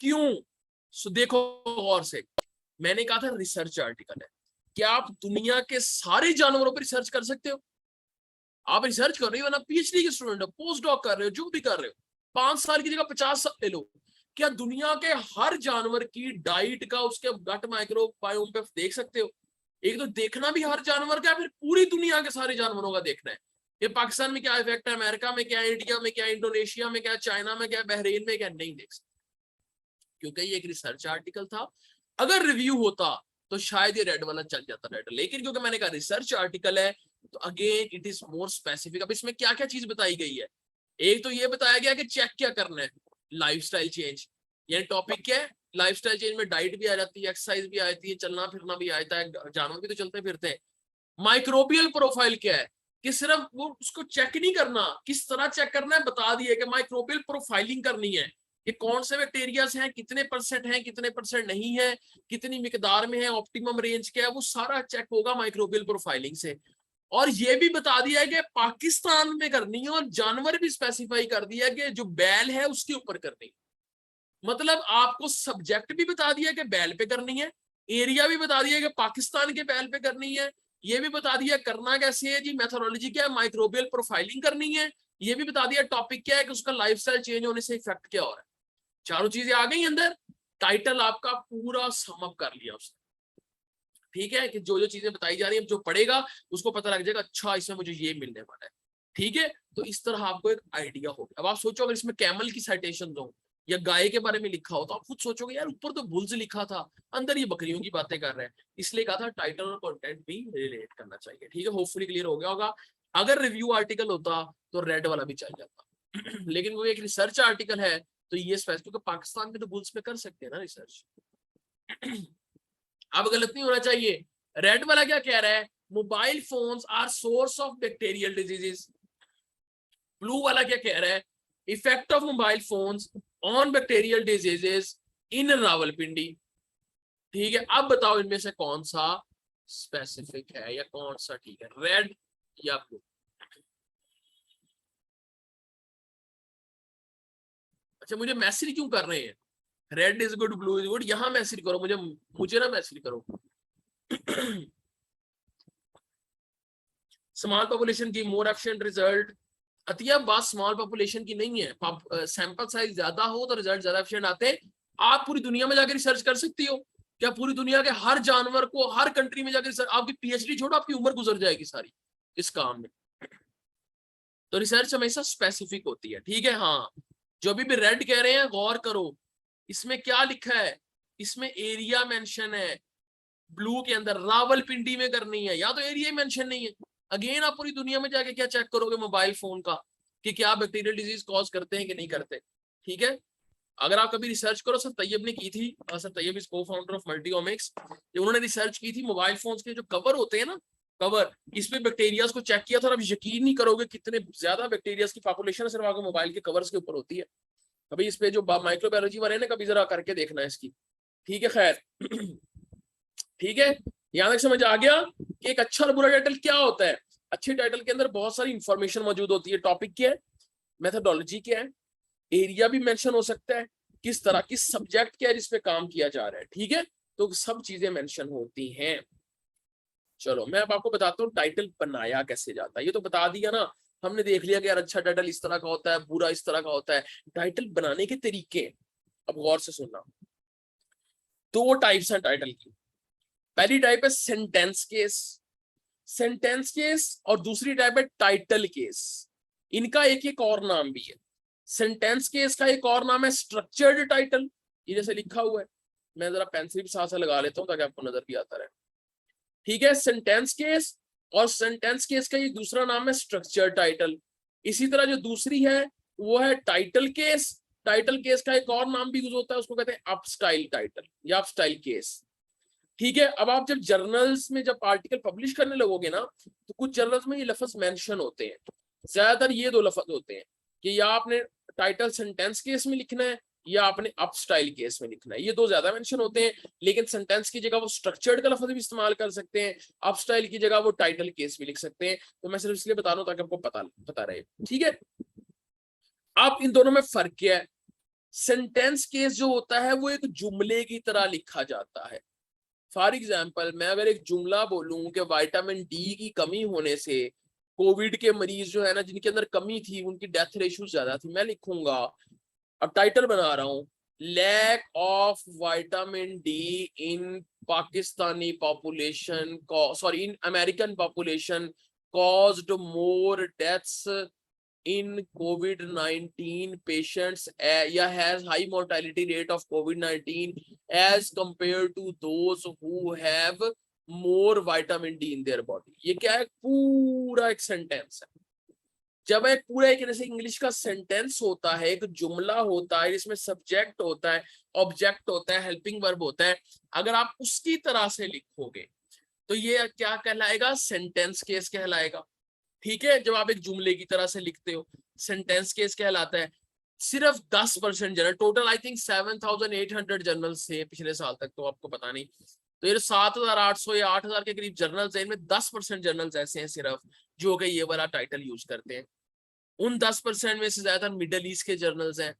क्यों, सो देखो गौर से, मैंने कहा था रिसर्च आर्टिकल है, क्या आप दुनिया के सारे जानवरों पर रिसर्च कर सकते हो, आप रिसर्च कर रहे हो ना, पीएचडी के स्टूडेंट हो, पोस्ट डॉक कर रहे हो, जो भी कर रहे हो, 5 साल की जगह 50 साल ले लो। क्या दुनिया के हर जानवर की डाइट का उसके गट माइक्रोबायोम पे देख सकते हो? एक तो देखना भी हर जानवर का, फिर पूरी दुनिया के सारे जानवरों का देखना है। ये पाकिस्तान में क्या इफेक्ट है, अमेरिका में क्या, इंडिया में क्या, इंडोनेशिया में क्या, चाइना में क्या, बहरीन में क्या, नहीं देख सकते, क्योंकि ये एक रिसर्च आर्टिकल था। अगर रिव्यू होता तो शायद ये रेड वाला चल जाता रेड, लेकिन क्योंकि मैंने कहा रिसर्च आर्टिकल है तो again it is more specific. अब इसमें क्या क्या चीज बताई गई है, एक तो ये बताया गया कि चेक क्या करना है, लाइफस्टाइल चेंज। ये टॉपिक क्या है, लाइफस्टाइल चेंज में डाइट भी आ जाती है, एक्सरसाइज भी आ जाती है, चलना फिरना भी आता है, जानवर भी तो चलते फिरते हैं। माइक्रोबियल प्रोफाइल क्या है, कि सिर्फ वो उसको चेक नहीं करना, किस तरह चेक करना है बता दिए कि माइक्रोबियल प्रोफाइलिंग करनी है कि कौन से बैक्टीरियाज हैं, कितने परसेंट हैं, कितने परसेंट नहीं है, कितनी मिकदार में है, ऑप्टिमम रेंज क्या है, वो सारा चेक होगा माइक्रोबियल प्रोफाइलिंग से। और ये भी बता दिया है कि पाकिस्तान में करनी है, और जानवर भी स्पेसिफाई कर दिया है कि जो बैल है उसके ऊपर करनी है। मतलब आपको सब्जेक्ट भी बता दिया कि बैल पे करनी है, एरिया भी बता दिया कि पाकिस्तान के बैल पे करनी है, ये भी बता दिया करना कैसे है जी, मेथोडोलॉजी क्या है, माइक्रोबियल प्रोफाइलिंग करनी है, ये भी बता दिया टॉपिक क्या है कि उसका लाइफस्टाइल चेंज होने से इफेक्ट क्या हो रहा है। चारों चीजें आ गई अंदर, टाइटल आपका पूरा समअप कर लिया उसने। ठीक है, कि जो जो चीजें बताई जा रही है, जो पढ़ेगा उसको पता लग जाएगा, अच्छा इसमें मुझे ये मिलने वाला है। ठीक है, तो इस तरह आपको एक आइडिया होगा। अब आप सोचो अगर इसमें कैमल की साइटेशन हो या गाय के बारे में लिखा हो तो आप खुद सोचोगे यार ऊपर तो बुल्स लिखा था, अंदर ये बकरियों की बातें कर रहे हैं। इसलिए कहा था टाइटल और कंटेंट भी रिलेट करना चाहिए। ठीक है, होपफुली क्लियर हो गया होगा। अगर रिव्यू आर्टिकल होता तो रेड वाला भी चल जाता लेकिन वो एक रिसर्च आर्टिकल है तो ये स्पेसिफिक, क्योंकि पाकिस्तान में तो बुल्स पे कर सकते हैं ना रिसर्च अब गलत नहीं होना चाहिए। रेड वाला क्या कह रहा है, mobile phones are source of bacterial diseases. Blue वाला क्या कह रहा है, effect of mobile phones on bacterial diseases in Rawalpindi. ठीक है, अब बताओ इनमें से कौन सा स्पेसिफिक है या कौन सा ठीक है, रेड या ब्लू? अच्छा, मुझे मैसेज क्यों कर रहे हैं, red is good blue is good, यहां मैसेज करो, मुझे मुझे ना मैसेज करो स्मॉल पॉपुलेशन की मोर एफिशिएंट रिजल्ट। अतिया बात स्मॉल पॉपुलेशन की नहीं है, सैंपल साइज ज्यादा हो तो रिजल्ट ज्यादा एफिशिएंट आते हैं। आप पूरी दुनिया में जाकर रिसर्च कर सकती हो, क्या पूरी दुनिया के हर जानवर को हर कंट्री में जाकर रिसर्च, आपकी पीएचडी छोड़ो आपकी उम्र गुजर जाएगी सारी इस काम में। तो रिसर्च हमेशा स्पेसिफिक होती है। ठीक है, हाँ, जो भी रेड कह रहे हैं गौर करो, इसमें क्या लिखा है, इसमें एरिया मेंशन है, ब्लू के अंदर रावलपिंडी में करनी है, या तो एरिया मेंशन नहीं है। अगेन आप पूरी दुनिया में जाके क्या चेक करोगे मोबाइल फोन का, कि क्या बैक्टीरियल डिजीज कॉज करते हैं कि नहीं करते। ठीक है, अगर आप कभी रिसर्च करो, सर तैयब ने की थी, सर तैयब इज को फाउंडर ऑफ मल्टीओमिक्स, उन्होंने रिसर्च की थी मोबाइल फोन्स के जो कवर होते हैं ना, कवर, इस पे बैक्टीरियाज को चेक किया था, और आप यकीन नहीं करोगे कितने ज्यादा बैक्टीरियाज की पॉपुलेशन सिर्फ आपके मोबाइल के कवर्स के ऊपर होती है। कभी इस पे जो माइक्रोबायोलॉजी वाले ने कभी जरा करके देखना है इसकी। ठीक है, खैर ठीक है, यहां तक समझ आ गया कि एक अच्छा और बुरा टाइटल क्या होता है। अच्छे टाइटल के अंदर बहुत सारी इंफॉर्मेशन मौजूद होती है, टॉपिक क्या है, मेथोडोलॉजी क्या है, एरिया भी मेंशन हो सकता है, किस तरह की सब्जेक्ट क्या है जिसपे काम किया जा रहा है। ठीक है, तो सब चीजें मेंशन होती हैं। चलो मैं अब आपको बताता हूँ टाइटल बनाया कैसे जाता है। ये तो बता दिया ना, हमने देख लिया कि यार अच्छा टाइटल इस तरह का होता है, बुरा इस तरह का होता है। टाइटल बनाने के तरीके, अब गौर से सुनना। दो टाइप्स हैं टाइटल की। पहली टाइप है सेंटेंस केस, सेंटेंस केस, और दूसरी टाइप है टाइटल केस। इनका एक एक और नाम भी है। सेंटेंस केस का एक और नाम है स्ट्रक्चर्ड टाइटल, ये जैसे लिखा हुआ है, मैं जरा पेंसिल भी साथ से लगा लेता हूं ताकि आपको नजर भी आता रहे। ठीक है, सेंटेंस केस, और सेंटेंस केस का ये दूसरा नाम है स्ट्रक्चर्ड टाइटल। इसी तरह जो दूसरी है वो है टाइटल केस। टाइटल केस का एक और नाम भी यूज होता है, उसको कहते हैं अप स्टाइल टाइटल या अप स्टाइल केस। ठीक है, अब आप जब जर्नल्स में जब आर्टिकल पब्लिश करने लगोगे ना, तो कुछ जर्नल्स में ये लफ्ज मेंशन होते हैं। ज्यादातर ये दो लफ्ज होते हैं कि या आपने टाइटल सेंटेंस केस में लिखना है या आपने अप स्टाइल केस में लिखना है, ये दो ज्यादा मेंशन होते हैं। लेकिन सेंटेंस की जगह वो स्ट्रक्चर्ड का लफ्ज भी इस्तेमाल कर सकते हैं, अप स्टाइल की जगह वो टाइटल केस भी लिख सकते हैं। तो मैं सिर्फ इसलिए बता रहा हूं ताकि आपको पता रहे। ठीक है, अब इन दोनों में फर्क क्या है। सेंटेंस केस जो होता है वो एक जुमले की तरह लिखा जाता है। फॉर एग्जाम्पल, मैं अगर एक जुमला बोलूं कि विटामिन डी की कमी होने से कोविड के मरीज जो है ना, जिनके अंदर कमी थी, उनकी डेथ रेशियो ज्यादा थी। मैं लिखूंगा, अब टाइटल बना रहा हूँ, lack of vitamin D in Pakistani population, sorry in American population caused more deaths in COVID-19 patients, या has high mortality rate of COVID-19 as compared to those who have more vitamin D in their body। ये क्या है? पूरा एक सेंटेंस है। जब एक पूरा एक जैसे इंग्लिश का सेंटेंस होता है, एक जुमला होता है जिसमें सब्जेक्ट होता है, ऑब्जेक्ट होता है, हेल्पिंग वर्ब होता है, अगर आप उसकी तरह से लिखोगे तो ये क्या कहलाएगा? सेंटेंस केस कहलाएगा। ठीक है, जब आप एक जुमले की तरह से लिखते हो सेंटेंस केस कहलाता है। सिर्फ 10% journal, total I think 7,800 journals थे पिछले साल तक, तो आपको पता नहीं, तो ये 7,800 या 8,000 के करीब जर्नल्स हैं, इनमें 10% जर्नल्स ऐसे हैं सिर्फ जो कि ये वाला टाइटल यूज करते हैं। उन 10% में से ज्यादातर मिडल ईस्ट के जर्नल्स हैं,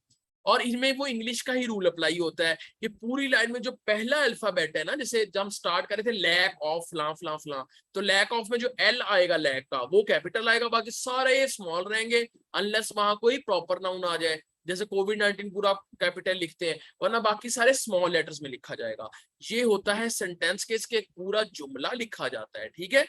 और इनमें वो इंग्लिश का ही रूल अप्लाई होता है कि पूरी लाइन में जो पहला अल्फाबेट है ना, जैसे जब हम स्टार्ट करे थे लैक ऑफ फ्ला फ्ला फ्ला, तो लैक ऑफ में जो एल आएगा लैक का, वो कैपिटल आएगा, बाकी सारे स्मॉल रहेंगे, अनलेस वहां कोई प्रॉपर नाउन आ जाए, जैसे कोविड-19 पूरा कैपिटल लिखते हैं, वरना बाकी सारे स्मॉल लेटर्स में लिखा जाएगा। ये होता है सेंटेंस केस के, पूरा जुमला लिखा जाता है। ठीक है,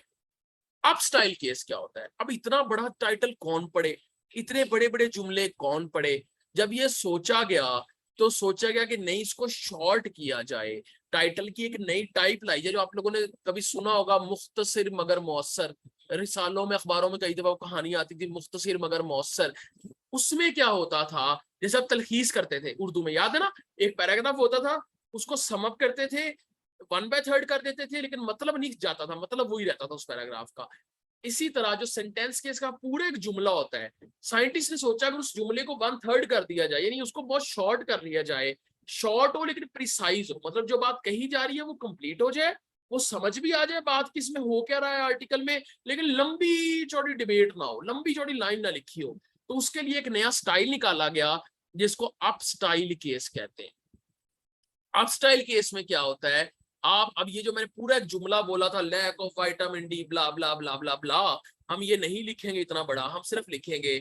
अब स्टाइल केस क्या होता है? अब इतना बड़ा टाइटल कौन पढ़े, इतने बड़े बड़े जुमले कौन पढ़े? जब ये सोचा गया तो सोचा गया कि नहीं, इसको शॉर्ट किया जाए, टाइटल की एक नई टाइप लाई जाए। जो आप लोगों ने कभी सुना होगा, मुख्तसर मगर मौसर, रिसालों में अखबारों में कई दफा कहानी आती थी मुख्तसर मगर मौसर। उसमें क्या होता था, जैसे आप तलखीस करते थे उर्दू में, याद है ना, एक पैराग्राफ होता था, उसको सम अप करते थे, 1/3 कर देते थे, लेकिन मतलब नहीं जाता था, मतलब वही रहता था उस पैराग्राफ का। इसी तरह जो सेंटेंस के इसका पूरा एक जुमला होता है, साइंटिस्ट ने सोचा कि उस जुमले को 1/3 कर दिया जाए, यानी उसको बहुत शॉर्ट कर लिया जाए, शॉर्ट हो लेकिन प्रिसाइज हो, मतलब जो बात कही जा रही है वो कंप्लीट हो जाए, वो समझ भी आ जाए बात किसमें हो क्या रहा है आर्टिकल में, लेकिन लंबी चौड़ी डिबेट ना हो, लंबी चौड़ी लाइन ना लिखी हो। तो उसके लिए एक नया स्टाइल निकाला गया जिसको अप स्टाइल केस कहते हैं। अप स्टाइल केस में क्या होता है, आप अब ये जो मैंने पूरा एक जुमला बोला था, lack of vitamin D blah blah blah blah ब्ला, हम ये नहीं लिखेंगे इतना बड़ा, हम सिर्फ लिखेंगे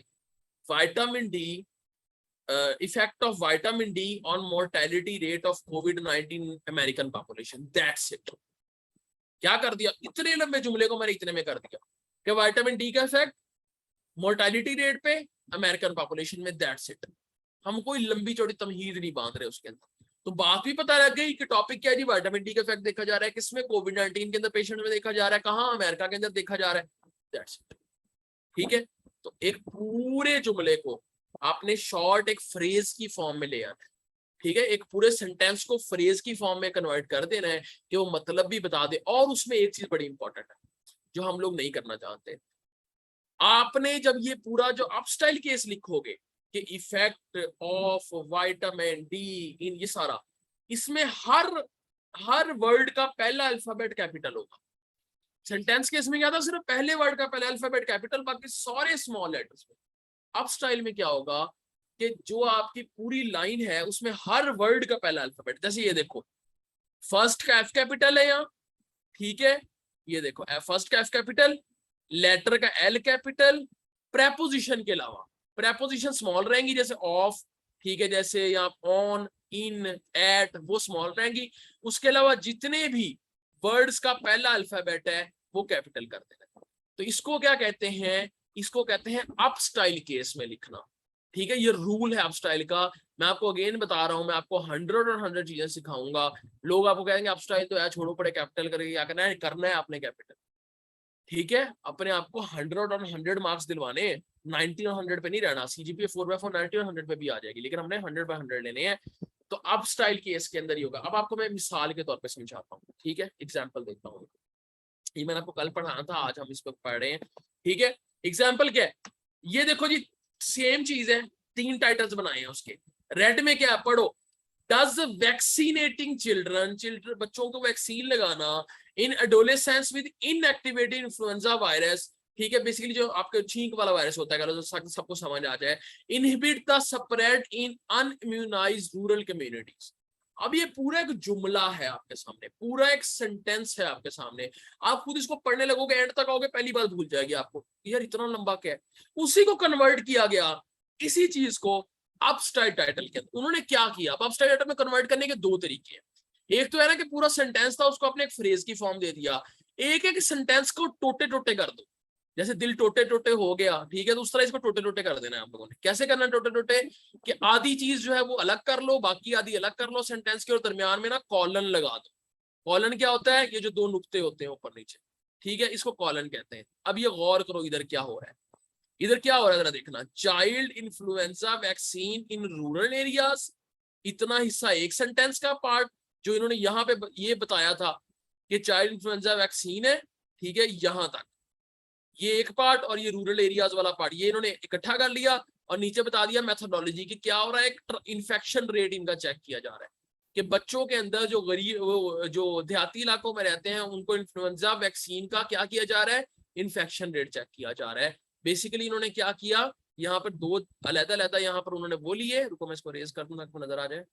vitamin D, effect of vitamin D on mortality rate of covid American population, that's it. क्या कर दिया, इतने लंबे जुमले को मैंने इतने में कर दिया कि विटामिन डी का इफेक्ट मोर्टेलिटी रेट पे अमेरिकन पॉपुलेशन में, दैट्स इट। हम कोई लंबी चौड़ी तमहीद नहीं बांध रहे उसके अंदर। तो बात भी पता लग गई कि टॉपिक क्या है जी, विटामिन डी का इफेक्ट देखा जा रहा है किसमें, कोविड-19 के अंदर पेशेंट में देखा जा रहा है, कहाँ, अमेरिका के अंदर देखा जा रहा है, दैट्स इट। ठीक है, तो एक पूरे जुमले को आपने शॉर्ट एक फ्रेज की फॉर्म में ले आना है। ठीक है, एक पूरे सेंटेंस को फ्रेज की फॉर्म में कन्वर्ट कर देना है कि वो मतलब भी बता दे। और उसमें एक चीज बड़ी इंपॉर्टेंट है जो हम लोग नहीं करना चाहते, आपने जब ये पूरा जो आप स्टाइल केस लिखोगे कि इफेक्ट ऑफ विटामिन डी इन, ये सारा, इसमें हर वर्ड का पहला अल्फाबेट कैपिटल होगा। सेंटेंस केस में क्या था, सिर्फ पहले वर्ड का पहला अल्फाबेट कैपिटल, बाकी सारे स्मॉल लेटर्स में। अब स्टाइल में क्या होगा कि जो आपकी पूरी लाइन है उसमें हर वर्ड का पहला अल्फाबेट, जैसे ये देखो, फर्स्ट का एफ कैपिटल है यहाँ, ठीक है, ये देखो फर्स्ट का एफ कैपिटल, लेटर का एल कैपिटल, प्रेपोजिशन के अलावा प्रेपोजिशन स्मॉल रहेंगी, जैसे ऑफ, ठीक है, जैसे यहाँ ऑन, इन, एट, वो स्मॉल रहेंगी। उसके अलावा जितने भी वर्ड्स का पहला अल्फाबेट है वो कैपिटल कर देना। तो इसको क्या कहते हैं, इसको कहते हैं अप स्टाइल केस में लिखना। ठीक है, ये रूल है अप स्टाइल का। मैं आपको अगेन बता रहा हूं, मैं आपको 100 चीजें सिखाऊंगा। लोग आपको कहेंगे अप स्टाइल तो यार छोड़ो पड़े, कैपिटल करके क्या करना है आपने कैपिटल। ठीक है, अपने आपको 100 मार्क्स दिलवाने, 90 और 100 पे नहीं रहना। सीजीपीए 4/4 90 और 100 पे भी आ जाएगी, लेकिन हमने 100/100 लेने हैं। तो अब स्टाइल केस के अंदर ही होगा। अब आपको मैं मिसाल के तौर पे समझाता हूँ, ठीक है, एग्जांपल देता हूँ। ये मैंने आपको कल पढ़ाना था, आज हम इस पर पढ़ रहे हैं। ठीक है, एग्जांपल क्या है, ये देखो जी, सेम चीज है, 3 टाइटल्स बनाए हैं उसके। रेड में क्या, पढ़ो, डज वैक्सीनेटिंग चिल्ड्रन, बच्चों को वैक्सीन लगाना, in adolescence with inactivated influenza virus, ठीक है, बेसिकली जो आपके छींक वाला वायरस होता है, सबको समझ आ जाए, inhibit the spread in unimmunized rural communities. अब ये पूरा एक जुमला है आपके सामने, पूरा एक सेंटेंस है आपके सामने, आप खुद इसको पढ़ने लगोगे, एंड तक आओगे, पहली बात भूल जाएगी आपको, यार इतना लंबा क्या है। उसी को कन्वर्ट किया गया, इसी चीज को अपस्टाइल टाइटल के अंदर उन्होंने क्या किया। अब अपस्टाइल टाइटल में कन्वर्ट करने के दो तरीके हैं। एक तो है ना कि पूरा सेंटेंस था उसको आपने एक फ्रेज की फॉर्म दे दिया, एक एक सेंटेंस को टोटे टोटे कर दो, जैसे दिल टोटे टोटे हो गया, ठीक है, तो उस तरह इसको टोटे टोटे कर देना है आप लोगों ने। कैसे करना है टोटे टोटे, कि आधी चीज जो है वो अलग कर लो, बाकी आधी अलग कर लो सेंटेंस के, और दरमियान में ना कॉलन लगा दो। कॉलन क्या होता है, ये जो दो नुक्ते होते हैं ऊपर नीचे, ठीक है, इसको कॉलन कहते हैं। अब ये गौर करो इधर क्या हो रहा है, इधर क्या हो रहा है जरा देखना, child influenza vaccine in rural areas, इतना हिस्सा एक सेंटेंस का पार्ट जो इन्होंने यहाँ पे ये बताया था कि चाइल्ड इन्फ्लुएंजा वैक्सीन है, ठीक है, यहां तक ये एक पार्ट, और ये रूरल एरियाज वाला पार्ट ये इन्होंने इकट्ठा कर लिया, और नीचे बता दिया मेथोडोलॉजी की क्या हो रहा है, एक इन्फेक्शन रेट इनका चेक किया जा रहा है कि बच्चों के अंदर जो गरीब जो देहाती इलाकों में रहते हैं उनको इन्फ्लुएंजा वैक्सीन का क्या किया जा रहा है, इन्फेक्शन रेट चेक किया जा रहा है। बेसिकली इन्होंने क्या किया, यहाँ पर दो अलग-अलग यहाँ पर उन्होंने वो लिए, रुको मैं इसको रेज कर दूं आपको नजर आ जाए,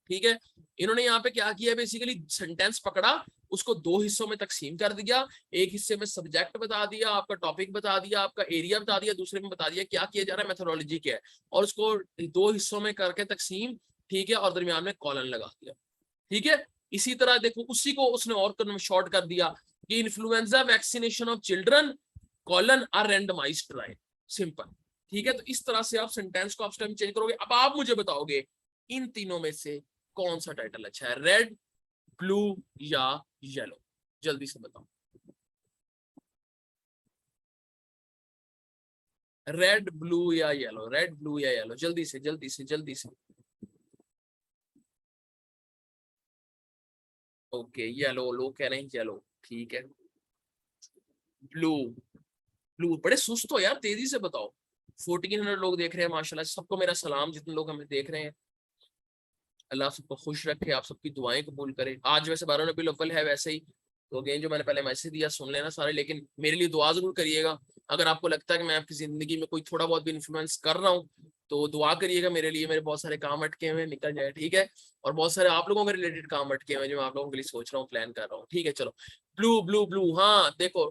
ठीक है। इन्होंने यहाँ पे क्या किया, बेसिकली सेंटेंस पकड़ा, उसको दो हिस्सों में तकसीम कर दिया, एक हिस्से में सब्जेक्ट बता दिया, आपका टॉपिक बता दिया, आपका एरिया बता दिया, दूसरे में बता दिया क्या किया जा रहा है, मेथोडोलॉजी क्या है, और उसको दो हिस्सों में करके तकसीम, ठीक है, और दरमियान में कॉलन लगा दिया, ठीक है। इसी तरह देखो उसी को उसने और शॉर्ट कर दिया कि influenza vaccination of children colon are randomized trial, simple, ठीक है। तो इस तरह से आप सेंटेंस को आप चेंज करोगे। अब आप मुझे बताओगे इन तीनों में से कौन सा टाइटल अच्छा है, रेड, ब्लू या येलो, जल्दी से बताओ। रेड, ब्लू या येलो, रेड, ब्लू या येलो, जल्दी से जल्दी से जल्दी से। ओके येलो, लोग कह रहे हैं येलो, ठीक है। ब्लू, ब्लू बड़े सुस्त हो यार, तेजी से बताओ। 1400 लोग देख रहे हैं माशाल्लाह, सबको मेरा सलाम, जितने लोग हमें देख रहे हैं, अल्लाह सबको खुश रखे, आप सबकी दुआएं कबूल करे। आज वैसे 12 रबीउल अव्वल है वैसे ही, तो अगेन जो मैंने पहले मैसेज दिया सुन लेना सारे, लेकिन मेरे लिए दुआ जरूर करिएगा। अगर आपको लगता है कि मैं आपकी जिंदगी में कोई थोड़ा बहुत भी इन्फ्लुएंस कर रहा हूँ तो दुआ करिएगा मेरे लिए, मेरे बहुत सारे काम अटके हुए निकल जाए, ठीक है। और बहुत सारे आप लोगों के रिलेटेड काम अटके हुए जो मैं आप लोगों के लिए सोच रहा हूँ, प्लान कर रहा हूँ, ठीक है। चलो ब्लू ब्लू ब्लू, हाँ देखो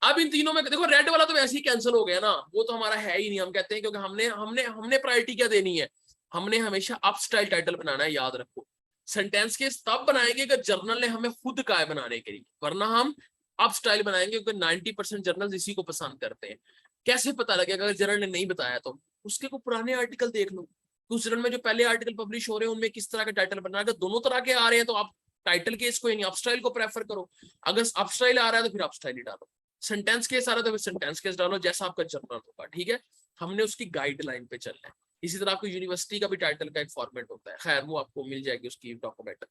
अब इन तीनों में देखो, रेड वाला तो वैसे ही कैंसिल हो गया ना, वो तो हमारा है ही नहीं, हम कहते हैं क्योंकि हमने हमने हमने प्रायोरिटी क्या देनी है, हमने हमेशा अप स्टाइल टाइटल बनाना है, याद रखो। सेंटेंस के तब बनाएंगे अगर जर्नल ने हमें खुद कहा है बनाने के लिए, वरना हम अप स्टाइल बनाएंगे क्योंकि 90% जर्नल इसी को पसंद करते हैं। कैसे पता लगेगा अगर जर्नल ने नहीं बताया तो, उसके को पुराने आर्टिकल देख लो, उस जर्नल में जो पहले आर्टिकल पब्लिश हो रहे हैं उनमें किस तरह के टाइटल बना, अगर दोनों तरह के आ रहे हैं तो आप टाइटल के इसको यानी अप स्टाइल को प्रेफर करो, अगर अप स्टाइल आ रहा है तो फिर अप स्टाइल ही डालो, सेंटेंस केस आ रहा है तो फिर सेंटेंस केस डालो, जैसा आपका जर्नल होगा, ठीक है। हमने उसकी गाइडलाइन पे चलना है। इसी तरह आपको यूनिवर्सिटी का भी टाइटल का एक फॉर्मेट होता है, खैर वो आपको मिल जाएगी उसकी डॉक्यूमेंट,